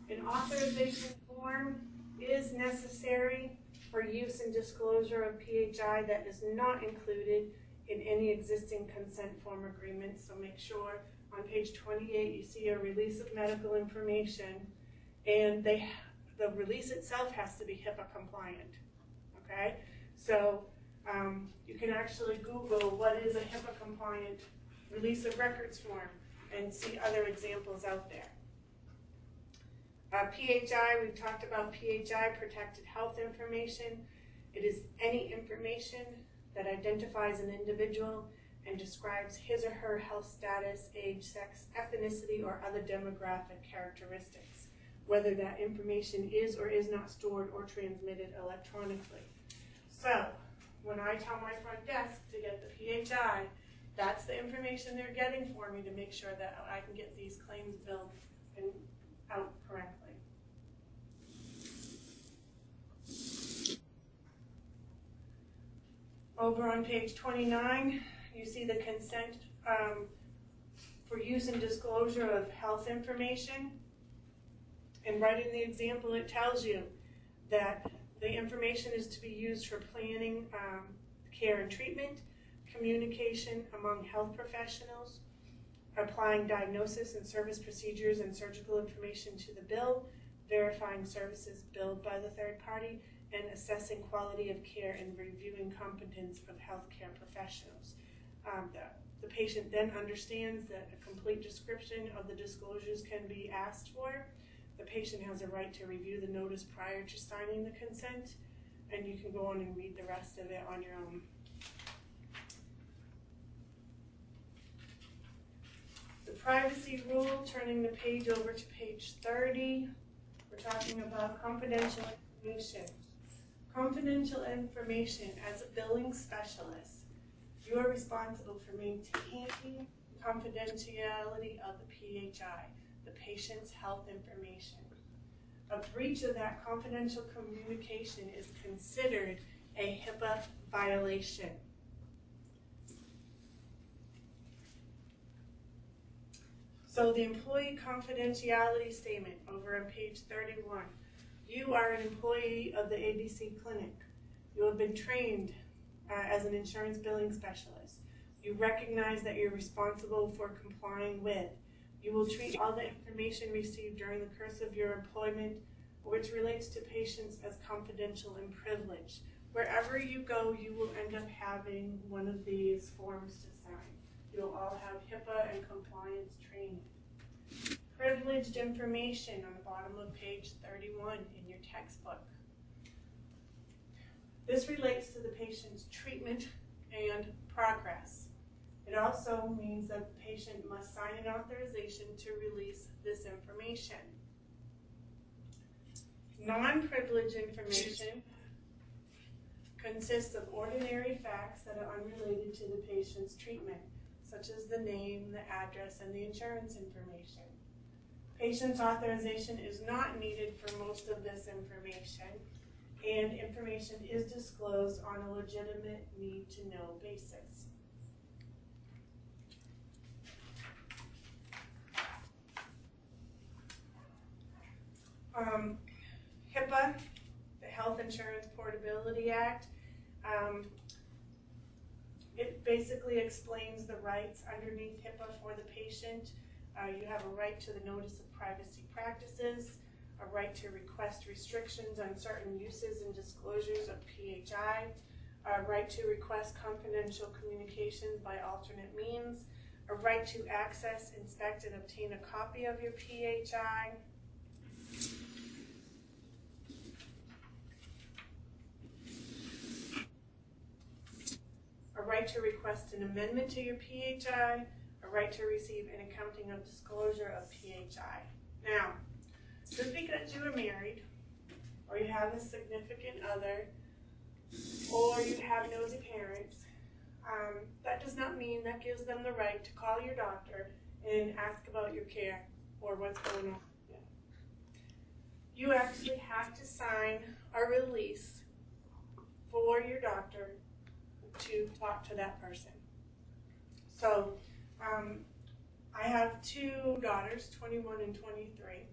An authorization form is necessary for use and disclosure of PHI that is not included in any existing consent form agreement. So make sure on page 28 you see a release of medical information, and the release itself has to be HIPAA compliant. Okay, so you can actually Google what is a HIPAA compliant release of records form and see other examples out there. PHI, we've talked about PHI, protected health information. It is any information that identifies an individual and describes his or her health status, age, sex, ethnicity, or other demographic characteristics, whether that information is or is not stored or transmitted electronically. So, when I tell my front desk to get the PHI, that's the information they're getting for me to make sure that I can get these claims billed and out correctly. Over on page 29, you see the consent for use and disclosure of health information. And right in the example, it tells you that the information is to be used for planning care and treatment, communication among health professionals, applying diagnosis and service procedures and surgical information to the bill, verifying services billed by the third party, and assessing quality of care and reviewing competence of healthcare professionals. The patient then understands that a complete description of the disclosures can be asked for. The patient has a right to review the notice prior to signing the consent, and you can go on and read the rest of it on your own. The privacy rule, turning the page over to page 30, we're talking about confidential information. Confidential information, as a billing specialist, you are responsible for maintaining confidentiality of the PHI, the patient's health information. A breach of that confidential communication is considered a HIPAA violation. So the employee confidentiality statement over on page 31. You are an employee of the ABC clinic. You have been trained as an insurance billing specialist. You recognize that you're responsible for complying with. You will treat all the information received during the course of your employment, which relates to patients, as confidential and privileged. Wherever you go, you will end up having one of these forms to sign. You'll all have HIPAA and compliance training. Privileged information on the bottom of page 31 in your textbook. This relates to the patient's treatment and progress. It also means that the patient must sign an authorization to release this information. Non-privileged information consists of ordinary facts that are unrelated to the patient's treatment, such as the name, the address, and the insurance information. Patient's authorization is not needed for most of this information, and information is disclosed on a legitimate need-to-know basis. HIPAA, the Health Insurance Portability Act, it basically explains the rights underneath HIPAA for the patient. You have a right to the notice of privacy practices, a right to request restrictions on certain uses and disclosures of PHI, a right to request confidential communications by alternate means, a right to access, inspect, and obtain a copy of your PHI, a right to request an amendment to your PHI, a right to receive an accounting of disclosure of PHI. Now, just because you are married, or you have a significant other, or you have nosy parents, that does not mean that gives them the right to call your doctor and ask about your care or what's going on. you actually have to sign a release for your doctor to talk to that person. So I have two daughters, 21 and 23,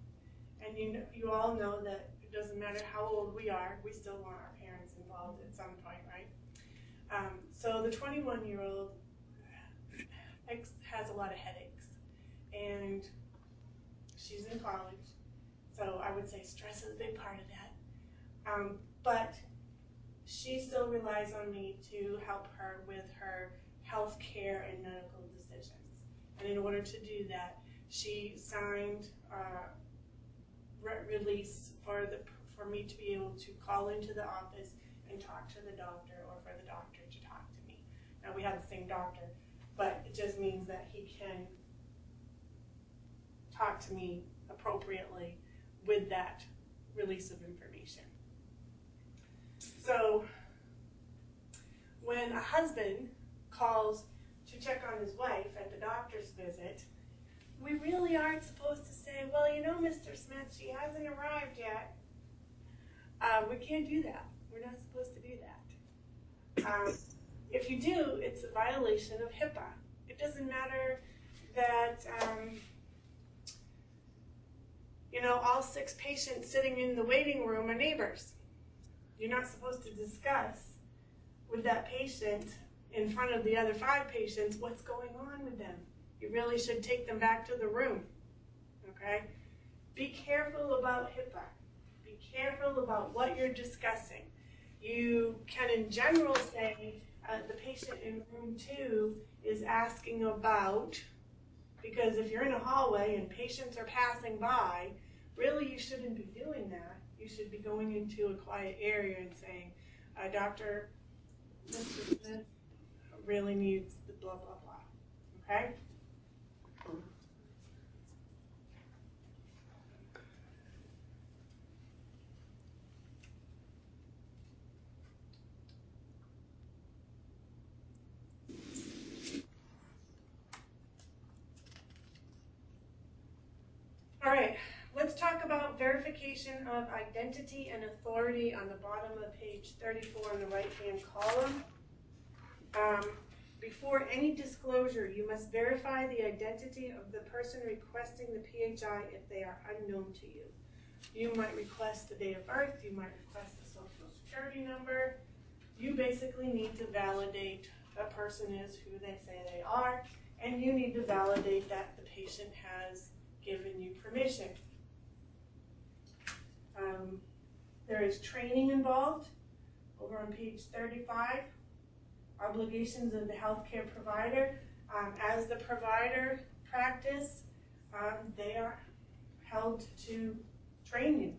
and you all know that it doesn't matter how old we are, we still want our parents involved at some point, right? So the 21-year-old has a lot of headaches, and she's in college, so I would say stress is a big part of that. But she still relies on me to help her with her health care and medical decisions. And in order to do that, she signed a release for me to be able to call into the office and talk to the doctor, or for the doctor to talk to me. Now, we have the same doctor, but it just means that he can talk to me appropriately with that release of information. So when a husband calls to check on his wife at the doctor's visit, we really aren't supposed to say, well, you know, Mr. Smith, she hasn't arrived yet. We can't do that. We're not supposed to do that. If you do, it's a violation of HIPAA. It doesn't matter that, all 6 patients sitting in the waiting room are neighbors. You're not supposed to discuss with that patient in front of the other 5 patients what's going on with them. You really should take them back to the room, okay? Be careful about HIPAA. Be careful about what you're discussing. You can, in general, say the patient in room 2 is asking about, because if you're in a hallway and patients are passing by, really you shouldn't be doing that. You should be going into a quiet area and saying, Dr. Mr. Smith really needs the blah, blah, blah, okay? All right, let's talk about verification of identity and authority on the bottom of page 34 in the right-hand column. Before any disclosure, you must verify the identity of the person requesting the PHI if they are unknown to you. You might request the date of birth, you might request the social security number. You basically need to validate that person is who they say they are, and you need to validate that the patient has given you permission. There is training involved over on page 35. Obligations of the healthcare provider. As the provider practice, they are held to train you.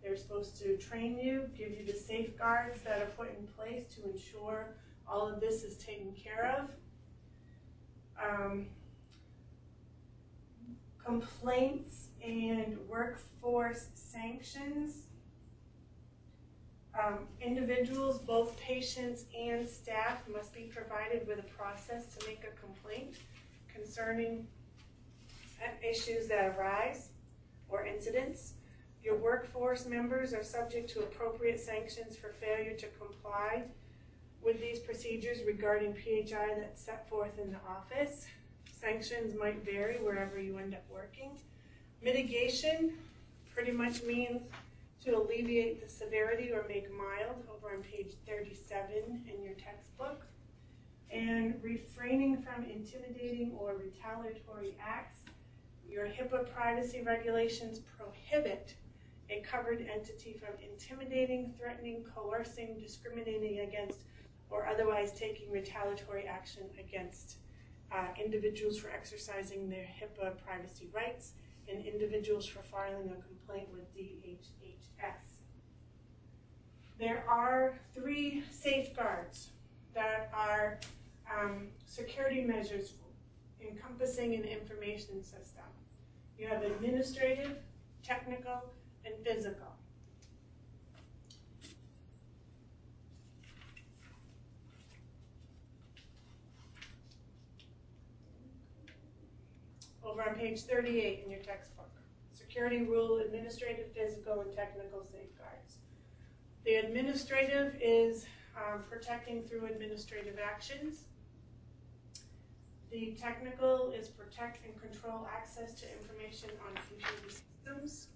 They're supposed to train you, give you the safeguards that are put in place to ensure all of this is taken care of. Complaints and workforce sanctions. Individuals, both patients and staff, must be provided with a process to make a complaint concerning issues that arise or incidents. Your workforce members are subject to appropriate sanctions for failure to comply with these procedures regarding PHI that's set forth in the office. Sanctions might vary wherever you end up working. Mitigation pretty much means to alleviate the severity or make mild, over on page 37 in your textbook. And refraining from intimidating or retaliatory acts. Your HIPAA privacy regulations prohibit a covered entity from intimidating, threatening, coercing, discriminating against, or otherwise taking retaliatory action against individuals for exercising their HIPAA privacy rights and individuals for filing a complaint with DHHS. There are 3 safeguards that are security measures encompassing an information system. You have administrative, technical, and physical. Over on page 38 in your textbook. security rule, administrative, physical, and technical safeguards. The administrative is protecting through administrative actions. The technical is protect and control access to information on computer systems.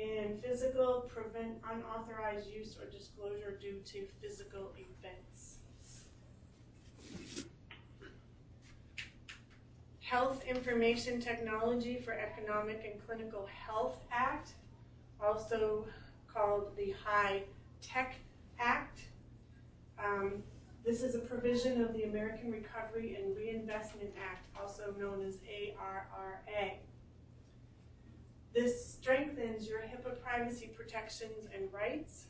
And physical, prevent unauthorized use or disclosure due to physical events. Health Information Technology for Economic and Clinical Health Act, also called the High Tech Act. This is a provision of the American Recovery and Reinvestment Act, also known as ARRA. This strengthens your HIPAA privacy protections and rights.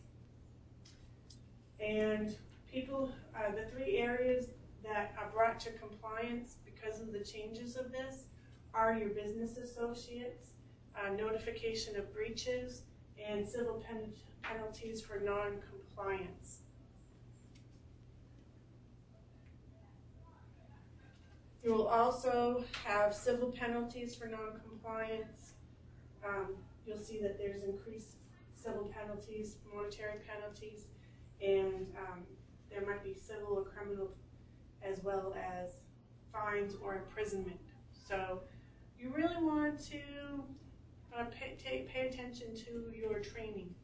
And people, the three areas that are brought to compliance because of the changes of this are your business associates, notification of breaches, and civil penalties for non-compliance. You will also have civil penalties for non-compliance. You'll see that there's increased civil penalties, monetary penalties, and there might be civil or criminal as well as fines or imprisonment. So you really want to pay attention to your training,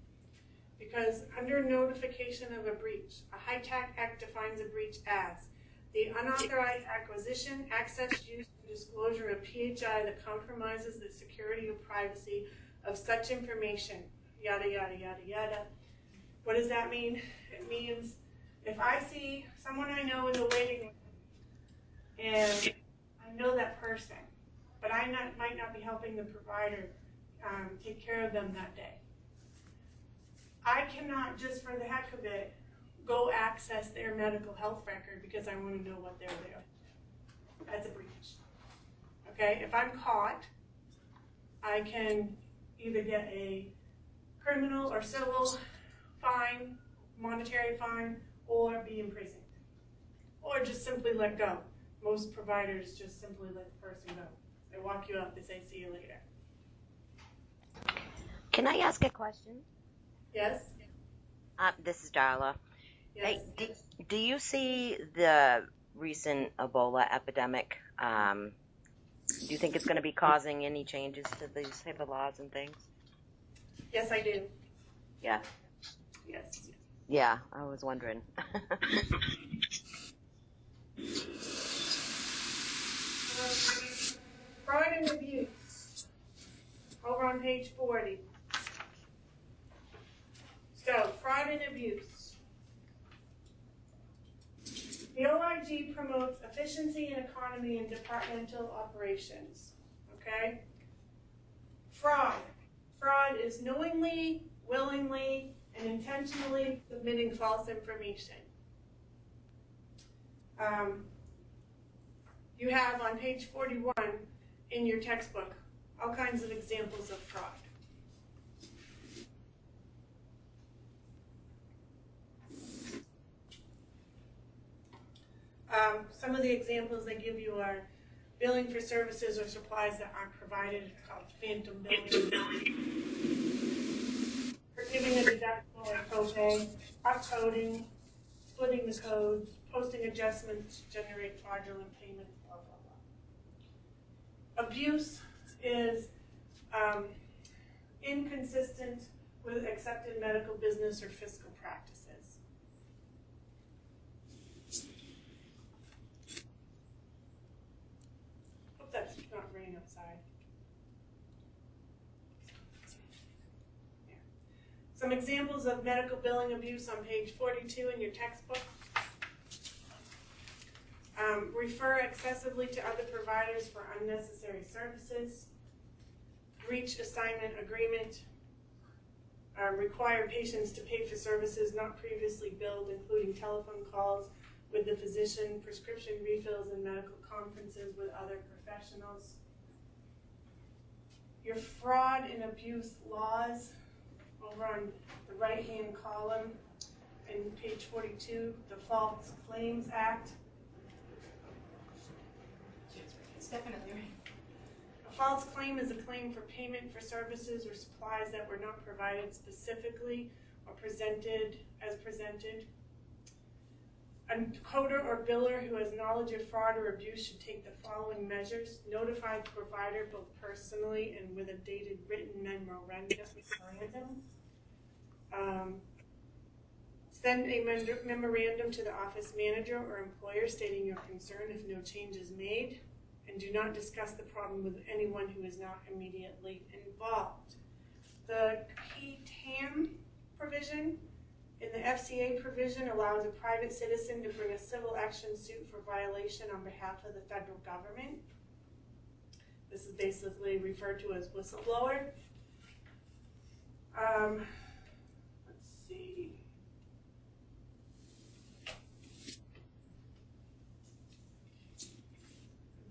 because under notification of a breach, a High Tech Act defines a breach as the unauthorized acquisition, access, use, and disclosure of PHI that compromises the security or privacy of such information, yada, yada, yada, yada. What does that mean? It means if I see someone I know in the waiting room and I know that person, but I might not be helping the provider take care of them that day, I cannot, just for the heck of it, go access their medical health record because I want to know what they're doing. That's a breach. Okay, if I'm caught, I can either get a criminal or civil fine, monetary fine, or be imprisoned, or just simply let go. Most providers just simply let the person go. They walk you out, they say, see you later. Can I ask a question? Yes? This is Darla. Yes. Hey, do you see the recent Ebola epidemic? Do you think it's going to be causing any changes to these HIPAA laws and things? Yes, I do. Yeah. Yes. Yeah, I was wondering. Fraud and abuse. Over on page 40. So, fraud and abuse. The OIG promotes efficiency and economy in departmental operations. Okay? Fraud. Fraud is knowingly, willingly, and intentionally submitting false information. You have on page 41 in your textbook all kinds of examples of fraud. Some of the examples they give you are billing for services or supplies that aren't provided, called phantom billing, forgiving a deductible or copay, upcoding, splitting the codes, posting adjustments to generate fraudulent payment, blah, blah, blah. Abuse is inconsistent with accepted medical, business, or fiscal practices. Hope that's not raining outside. Yeah. Some examples of medical billing abuse on page 42 in your textbook. Refer excessively to other providers for unnecessary services. Breach assignment agreement. Require patients to pay for services not previously billed, including telephone calls with the physician, prescription refills, and medical conferences with other professionals. Your fraud and abuse laws over on the right-hand column in page 42, the False Claims Act. It's definitely right. A false claim is a claim for payment for services or supplies that were not provided specifically or presented as presented. A coder or biller who has knowledge of fraud or abuse should take the following measures: notify the provider both personally and with a dated written memorandum. Send a memorandum to the office manager or employer stating your concern if no change is made, and do not discuss the problem with anyone who is not immediately involved. The key TAM provision in the FCA provision allows a private citizen to bring a civil action suit for violation on behalf of the federal government. This is basically referred to as whistleblower. Let's see.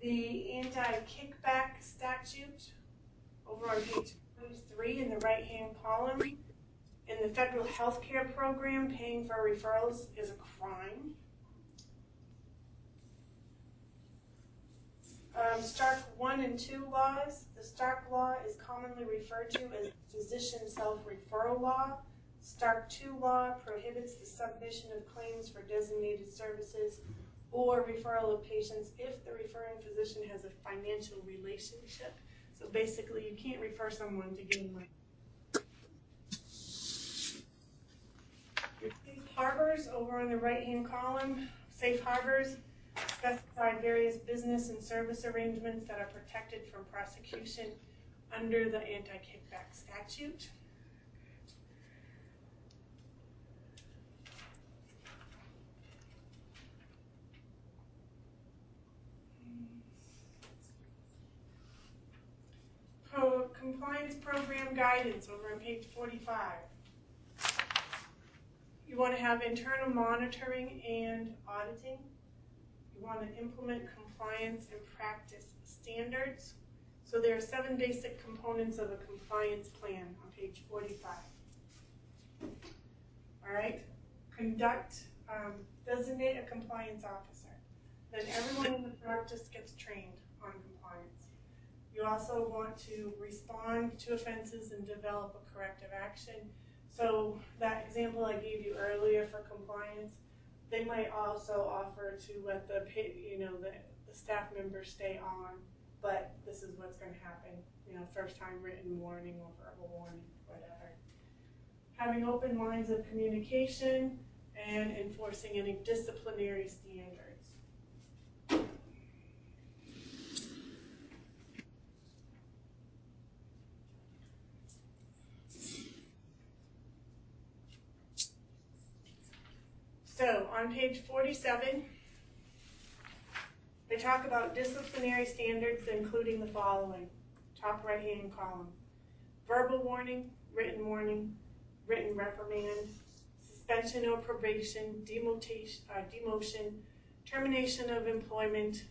The anti-kickback statute over on page 23 in the right-hand column. In the federal health care program, paying for referrals is a crime. Stark 1 and 2 laws. The Stark law is commonly referred to as physician self-referral law. Stark 2 law prohibits the submission of claims for designated services or referral of patients if the referring physician has a financial relationship. So basically, you can't refer someone to gain money. Your safe harbors over on the right-hand column, safe harbors specify various business and service arrangements that are protected from prosecution under the anti-kickback statute. Compliance program guidance over on page 45. You want to have internal monitoring and auditing. You want to implement compliance and practice standards. So there are 7 basic components of a compliance plan on page 45. All right, designate a compliance officer. Then everyone in the practice gets trained on compliance. You also want to respond to offenses and develop a corrective action. So that example I gave you earlier for compliance, they might also offer to let the staff members stay on, but this is what's going to happen. First time written warning or verbal warning, whatever. Having open lines of communication and enforcing any disciplinary standards. So on page 47, they talk about disciplinary standards, including the following. Top right-hand column. Verbal warning, written reprimand, suspension or probation, demotion, termination of employment,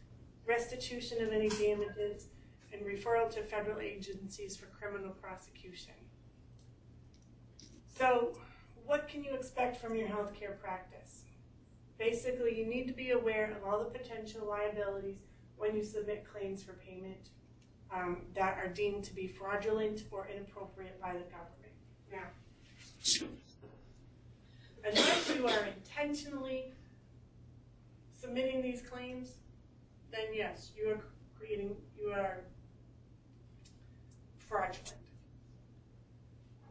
restitution of any damages, and referral to federal agencies for criminal prosecution. So, what can you expect from your healthcare practice? Basically, you need to be aware of all the potential liabilities when you submit claims for payment that are deemed to be fraudulent or inappropriate by the government. Now, unless you are intentionally submitting these claims, then yes, you are fraudulent.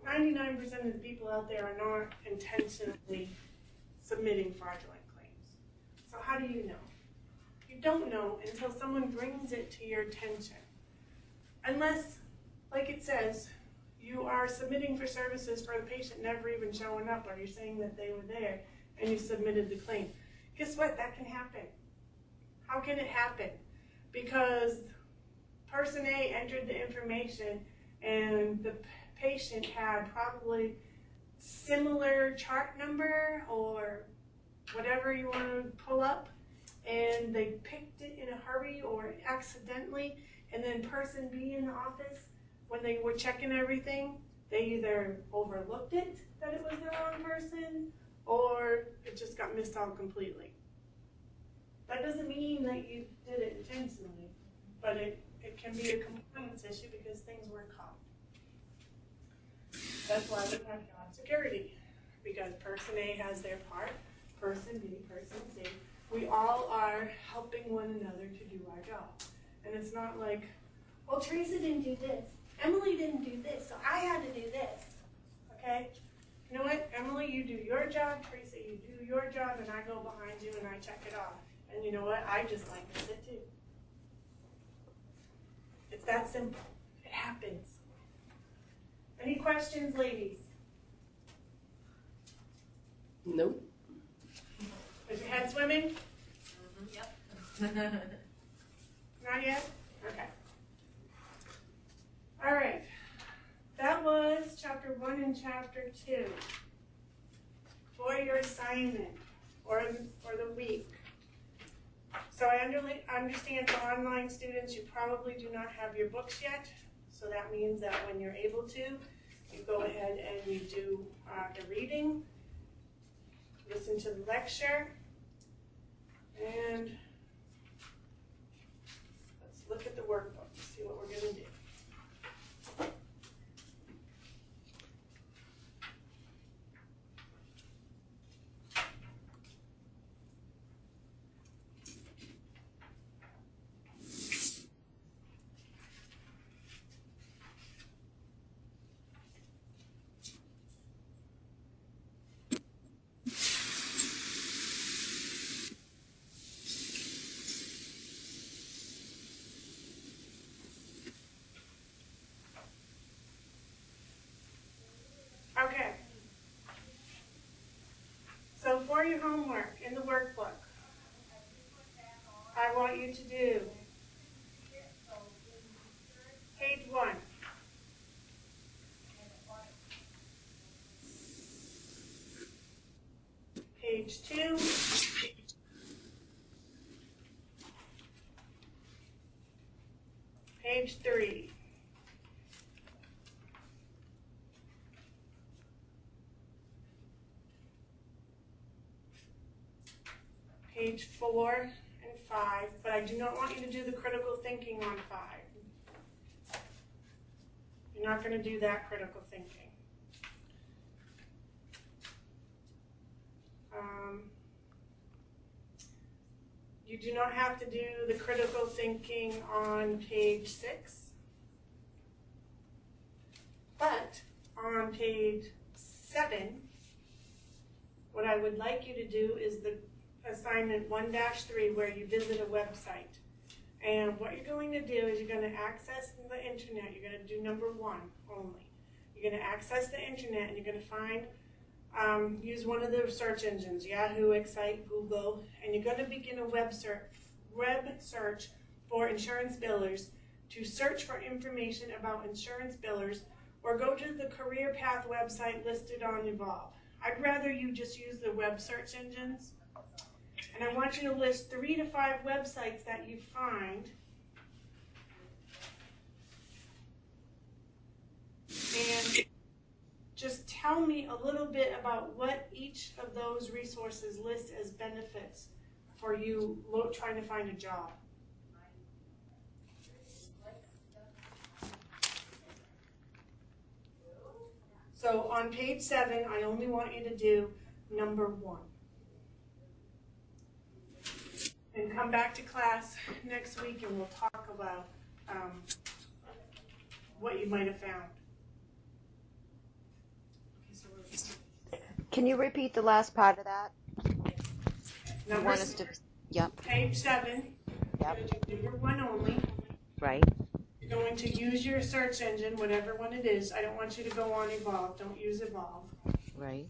99% of the people out there are not intentionally submitting fraudulent claims. So how do you know? You don't know until someone brings it to your attention. Unless, like it says, you are submitting for services for the patient never even showing up, or you're saying that they were there and you submitted the claim. Guess what? That can happen. How can it happen? Because person A entered the information and the patient had probably similar chart number or whatever you want to pull up, and they picked it in a hurry or accidentally, and then person B in the office, when they were checking everything, they either overlooked it, that it was the wrong person, or it just got missed out completely. That doesn't mean that you did it intentionally, but it it can be a compliance issue because things weren't caught. That's why we have job security, because person A has their part, person B, person C. We all are helping one another to do our job. And it's not like, well, Teresa didn't do this, Emily didn't do this, so I had to do this, okay? You know what, Emily, you do your job, Teresa, you do your job, and I go behind you and I check it off. And you know what, I just like to sit too. It's that simple. It happens. Any questions, ladies? Nope. Is your head swimming? Yep. Not yet? Okay. All right. That was chapter 1 and chapter 2 for your assignment or for the week. So I understand for online students, you probably do not have your books yet. So that means that when you're able to, you go ahead and you do the reading, listen to the lecture, and let's look at the workbook, see what we're going to do. Okay. So for your homework in the workbook, I want you to do page 1. Page 2. Page 3. Page 4 and 5, but I do not want you to do the critical thinking on 5. You're not going to do that critical thinking. You do not have to do the critical thinking on page 6. But on page 7, what I would like you to do is the assignment 1-3 where you visit a website. And what you're going to do is you're going to access the internet. You're going to do number 1 only. You're going to access the internet and you're going to find, use one of the search engines, Yahoo, Excite, Google, and you're going to begin a web search for insurance billers to search for information about insurance billers or go to the career path website listed on Evolve. I'd rather you just use the web search engines. And I want you to list 3 to 5 websites that you find. And just tell me a little bit about what each of those resources list as benefits for you trying to find a job. So on page 7, I only want you to do number 1. And come back to class next week and we'll talk about what you might have found. Can you repeat the last part of that? You Number want us to, yep, Page 7, you're Yep. going to do number 1 only. right, You're going to use your search engine, whatever one it is. I don't want you to go on Evolve. Don't use Evolve. right,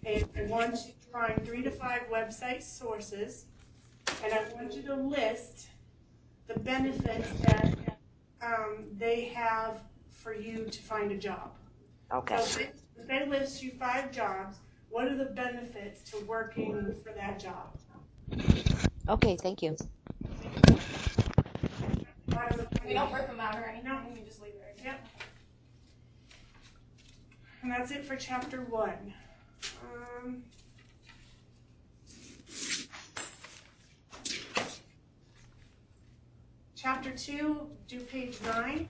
And I want you to find 3 to 5 website sources. And I want you to list the benefits that they have for you to find a job. okay, So if they list you 5 jobs, what are the benefits to working for that job? okay, thank you. We don't rip them out or anything. No. We just leave it right Yep. And that's it for chapter 1. Chapter 2, do page 9.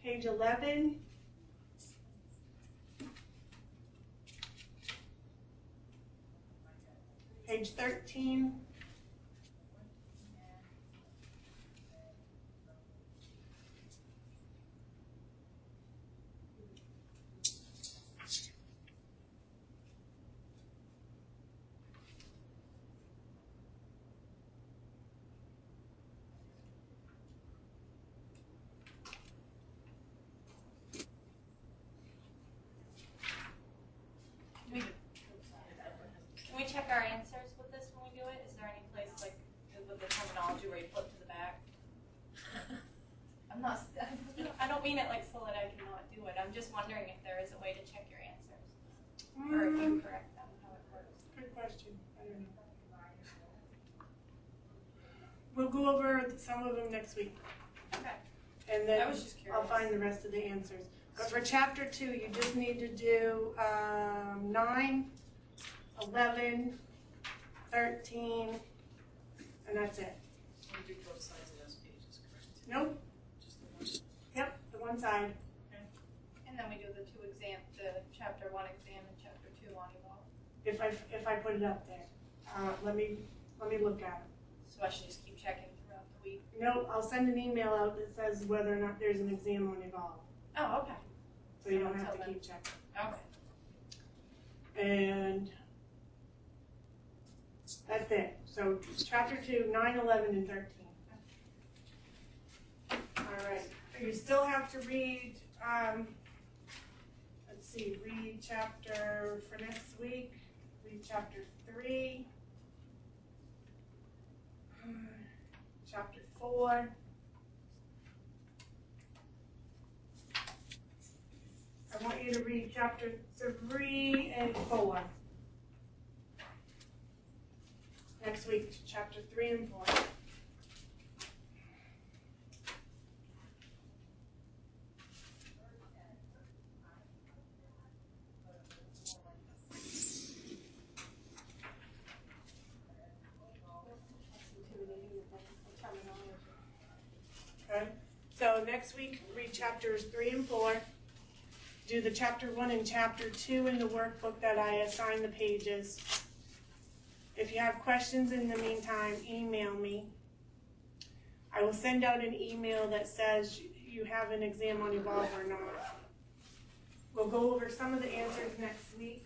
Page 11. Page 13. Can we check our answers with this when we do it? Is there any place like with the terminology where you flip to the back? I'm not. I don't mean it like so that I cannot do it. I'm just wondering if there is a way to check your answers, or if you correct them, how it works. Good question. I don't know. We'll go over some of them next week. Okay. And then I was just curious. I'll find the rest of the answers. But for chapter 2, you just need to do 9, 11, 13, and that's it. We do both sides of those pages, correct? Nope. Just the one. Yep, the one side. And then we do the chapter 1 exam and chapter 2 on evolve. If I put it up there, let me look at it. So I should just keep checking throughout the week. No, I'll send an email out that says whether or not there's an exam on Evolve, Oh, okay. so you don't Until have to then. keep checking. Okay. And that's it. So chapter 2, 9, 11, and 13. All right. You still have to read, read chapter for next week. Read chapter 3. Chapter 4. I want you to read chapter 3 and 4. Next week, chapter 3 and 4. Okay, so next week, read chapters 3 and 4. Do the chapter 1 and chapter 2 in the workbook that I assign the pages. If you have questions in the meantime, email me. I will send out an email that says you have an exam on Evolve or not. We'll go over some of the answers next week.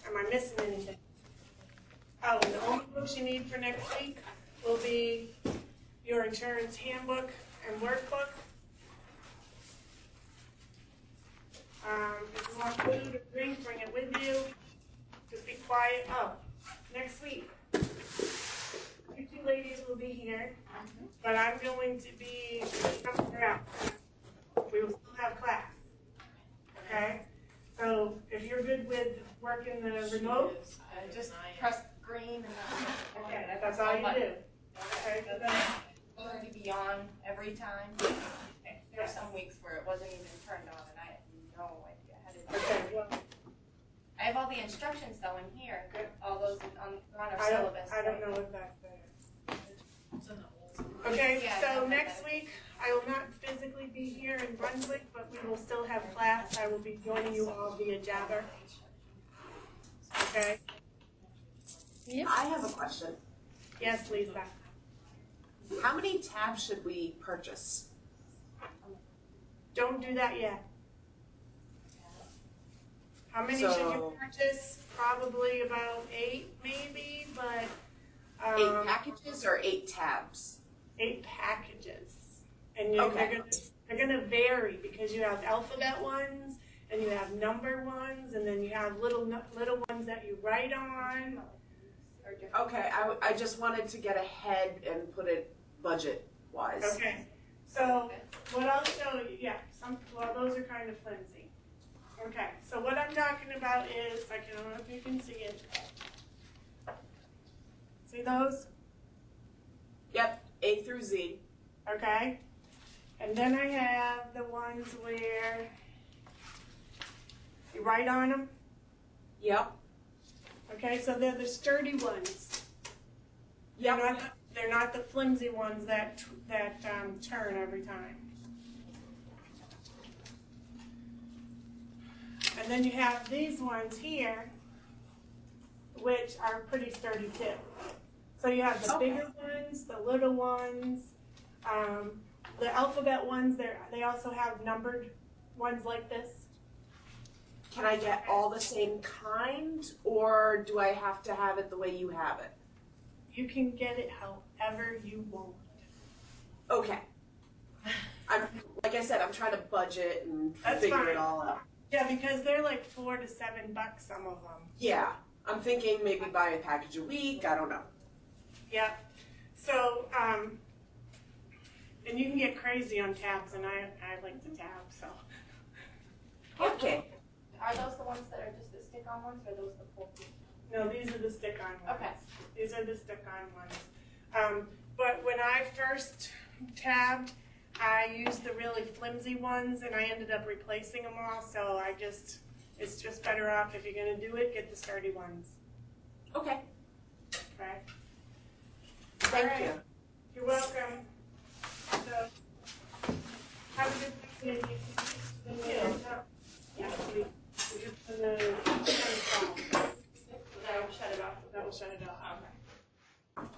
Am I missing anything? Oh, and the only books you need for next week will be your insurance handbook and workbook. If you want food or drink, bring it with you. Just be quiet. Oh, next week, you two ladies will be here, but I'm going to be somewhere else. We will still have class. Okay? So if you're good with working the remote, Just press green and then. okay, that's all you do. Okay? So then, Will it be on every time? There are some weeks where it wasn't even turned on and I had no idea how to do it. okay, well, I have all the instructions though in here, Good. all those on our I syllabus. don't know what that's there. It's in the old. Okay, Yeah, I so know next that. week, I will not physically be here in Brunswick, but we will still have class. I will be joining you all via Jabber. Okay? I have a question. Yes, Lisa. How many tabs should we purchase? Don't do that yet. How many should you So- purchase? Probably about 8, maybe, but 8 packages or 8 tabs? 8 packages. And Okay. they're gonna vary because you have alphabet ones and you have number ones and then you have little ones that you write on. Okay, I just wanted to get ahead and put it budget-wise. Okay. So what I'll show you, those are kind of flimsy. Okay. So what I'm talking about is, I don't know if you can see it. See those? Yep, A through Z. Okay. And then I have the ones where you write on them. Yep. Okay, so they're the sturdy ones. Yep. They're not the flimsy ones that turn every time. And then you have these ones here, which are pretty sturdy too. So you have the bigger ones, the little ones, the alphabet ones. They also have numbered ones like this. Can I get all the same kind, or do I have to have it the way you have it? You can get it however you want. Okay. Like I said, I'm trying to budget and That's figure fine. it all out. Yeah, because they're like $4 to $7, some of them. Yeah. I'm thinking maybe buy a package a week. I don't know. Yeah. So, and you can get crazy on tabs, and I like to tab, so. Okay. Are those the ones that are just the stick-on ones, or are those the full? No, these are the stick-on ones. Okay. These are the stick-on ones. But when I first tabbed, I used the really flimsy ones, and I ended up replacing them all. So it's just better off if you're gonna do it, get the sturdy ones. Okay. Okay. Thank All right. you. You're welcome. So, have a good day. Yeah. We're just gonna That'll shut it off. that will shut it off. Okay.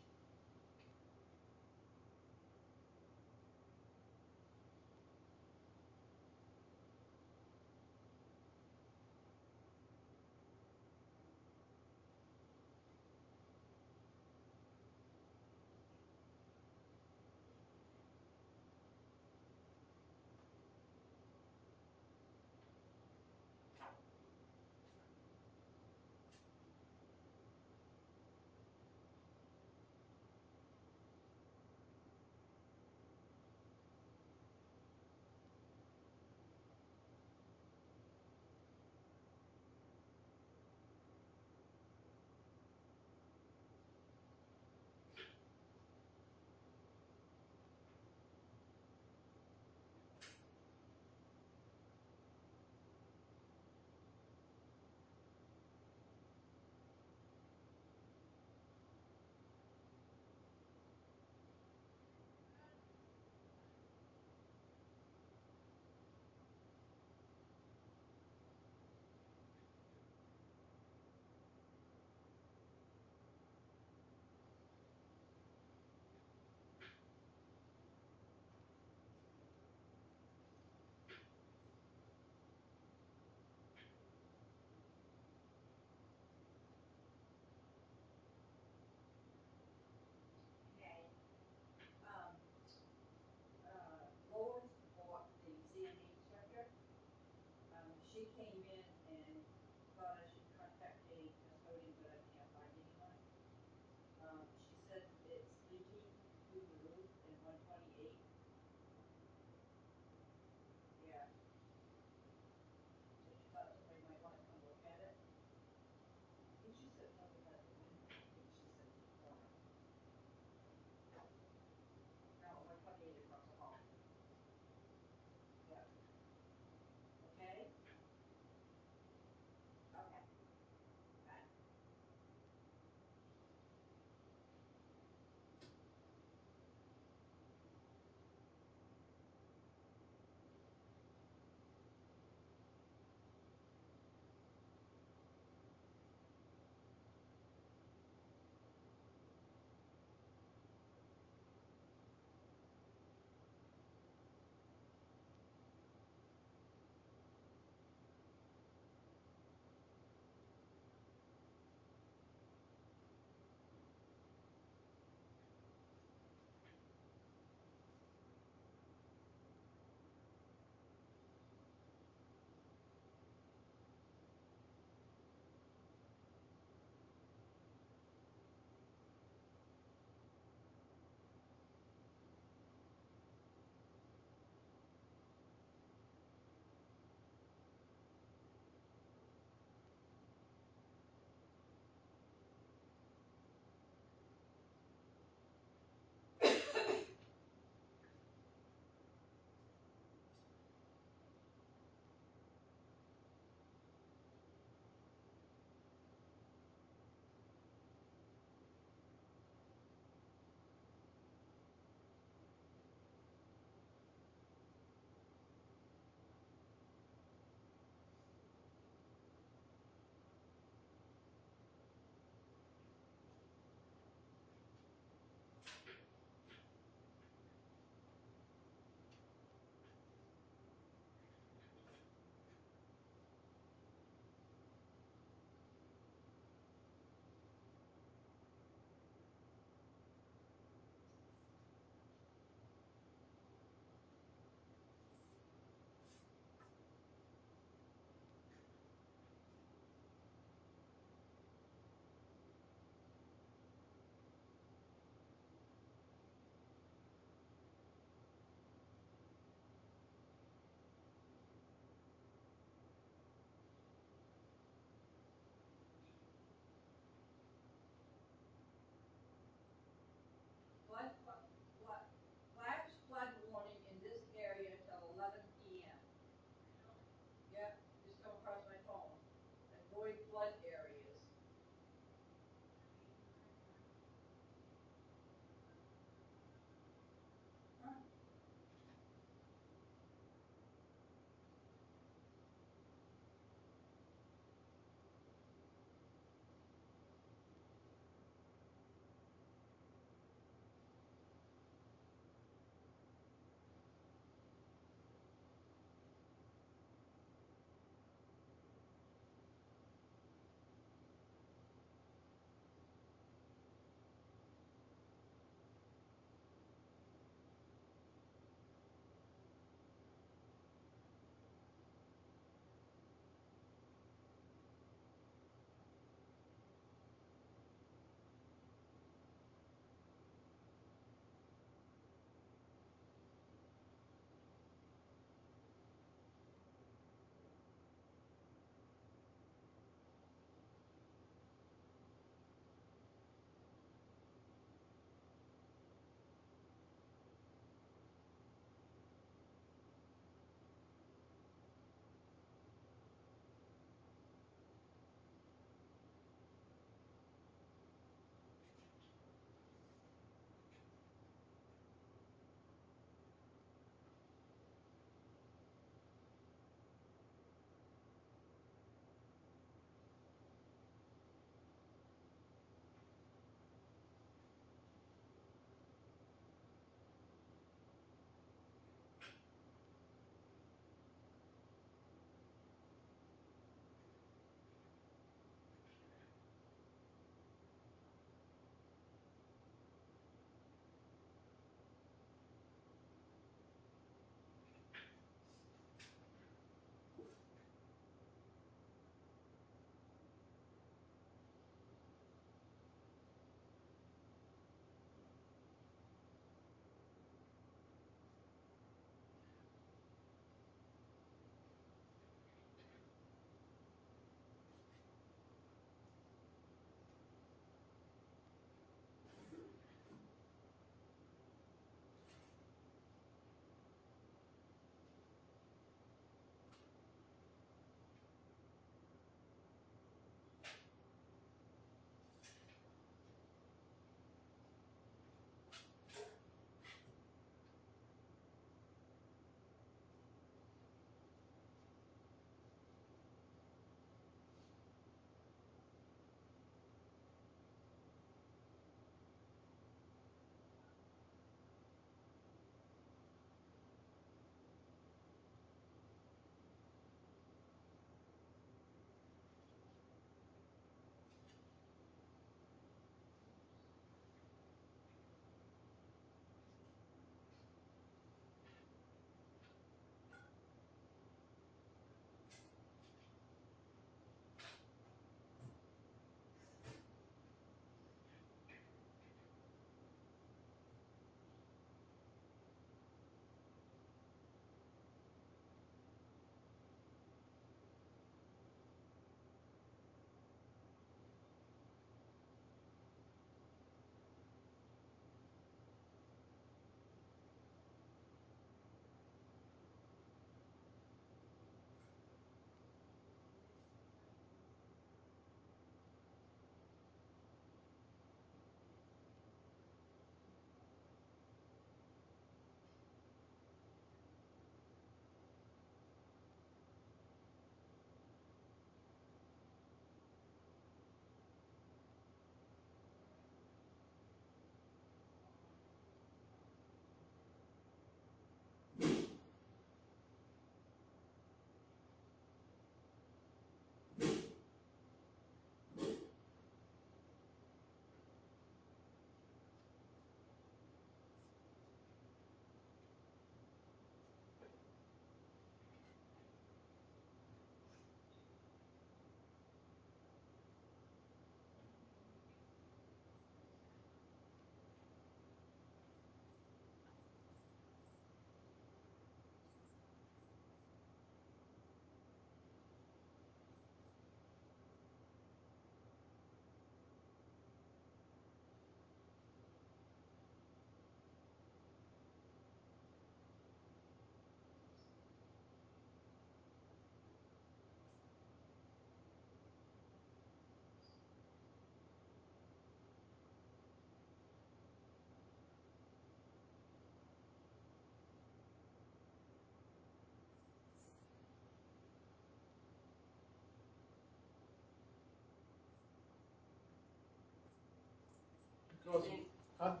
Rosie, huh? What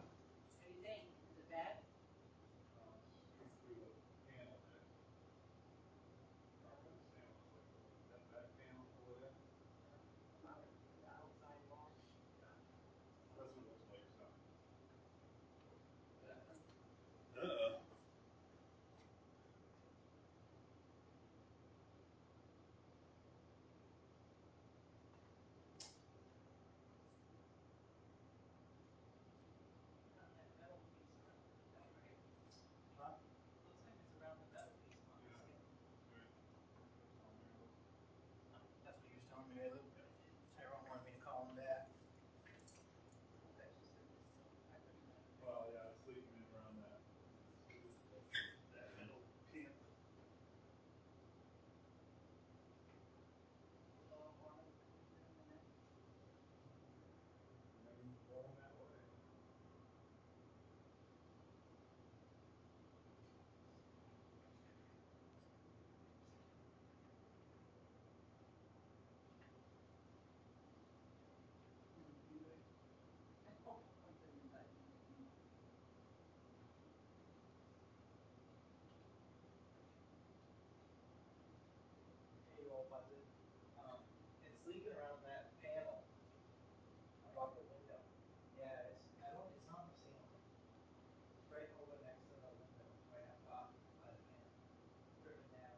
do you think? Is it bad? That's what he was telling me. Tyrone wanted me to call him back. Well, yeah, it's leaking in around that. That middle pin. Maybe going that way. Hey, old buzzard. It's leaking around that panel above the window. Yeah, it's not the ceiling. It's right over next to the window, right up top by the panel. Driven down.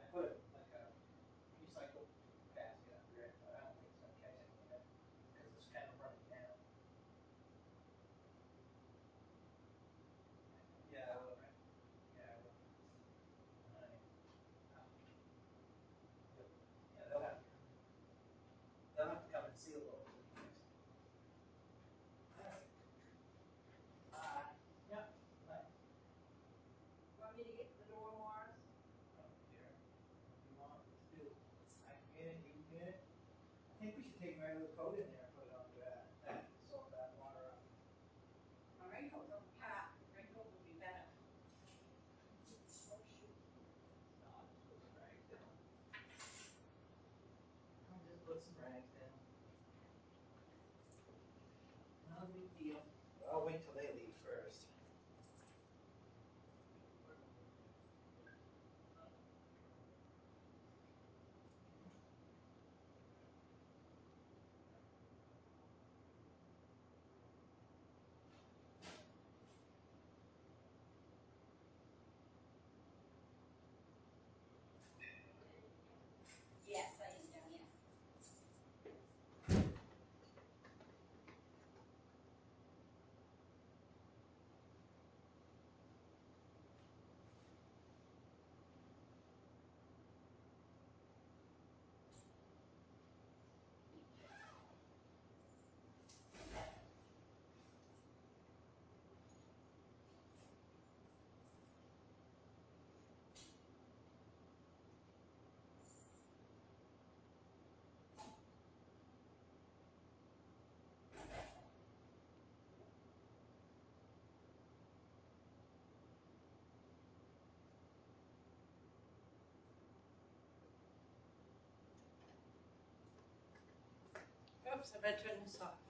I put like a recycle basket under it, but I don't think it's gonna catch any of it because it's kind of running down. Yeah, I will. Yeah, I will. Alright. Yeah, they'll have to come and seal those. Alright. Yeah. Bye. Want me to get the door, Morris? Oh, dear. What do you want to do? I can get it, you can get it. I think we should take my little coat in there and put it under that, soak that water up. My raincoat don't pack. Raincoat would be better. Oh, shoot. No, I'll just put some rags down. I'll just put some rags down. No big deal. I'll wait till they leave first. Yes, I am down here. Oops, I better turn this off.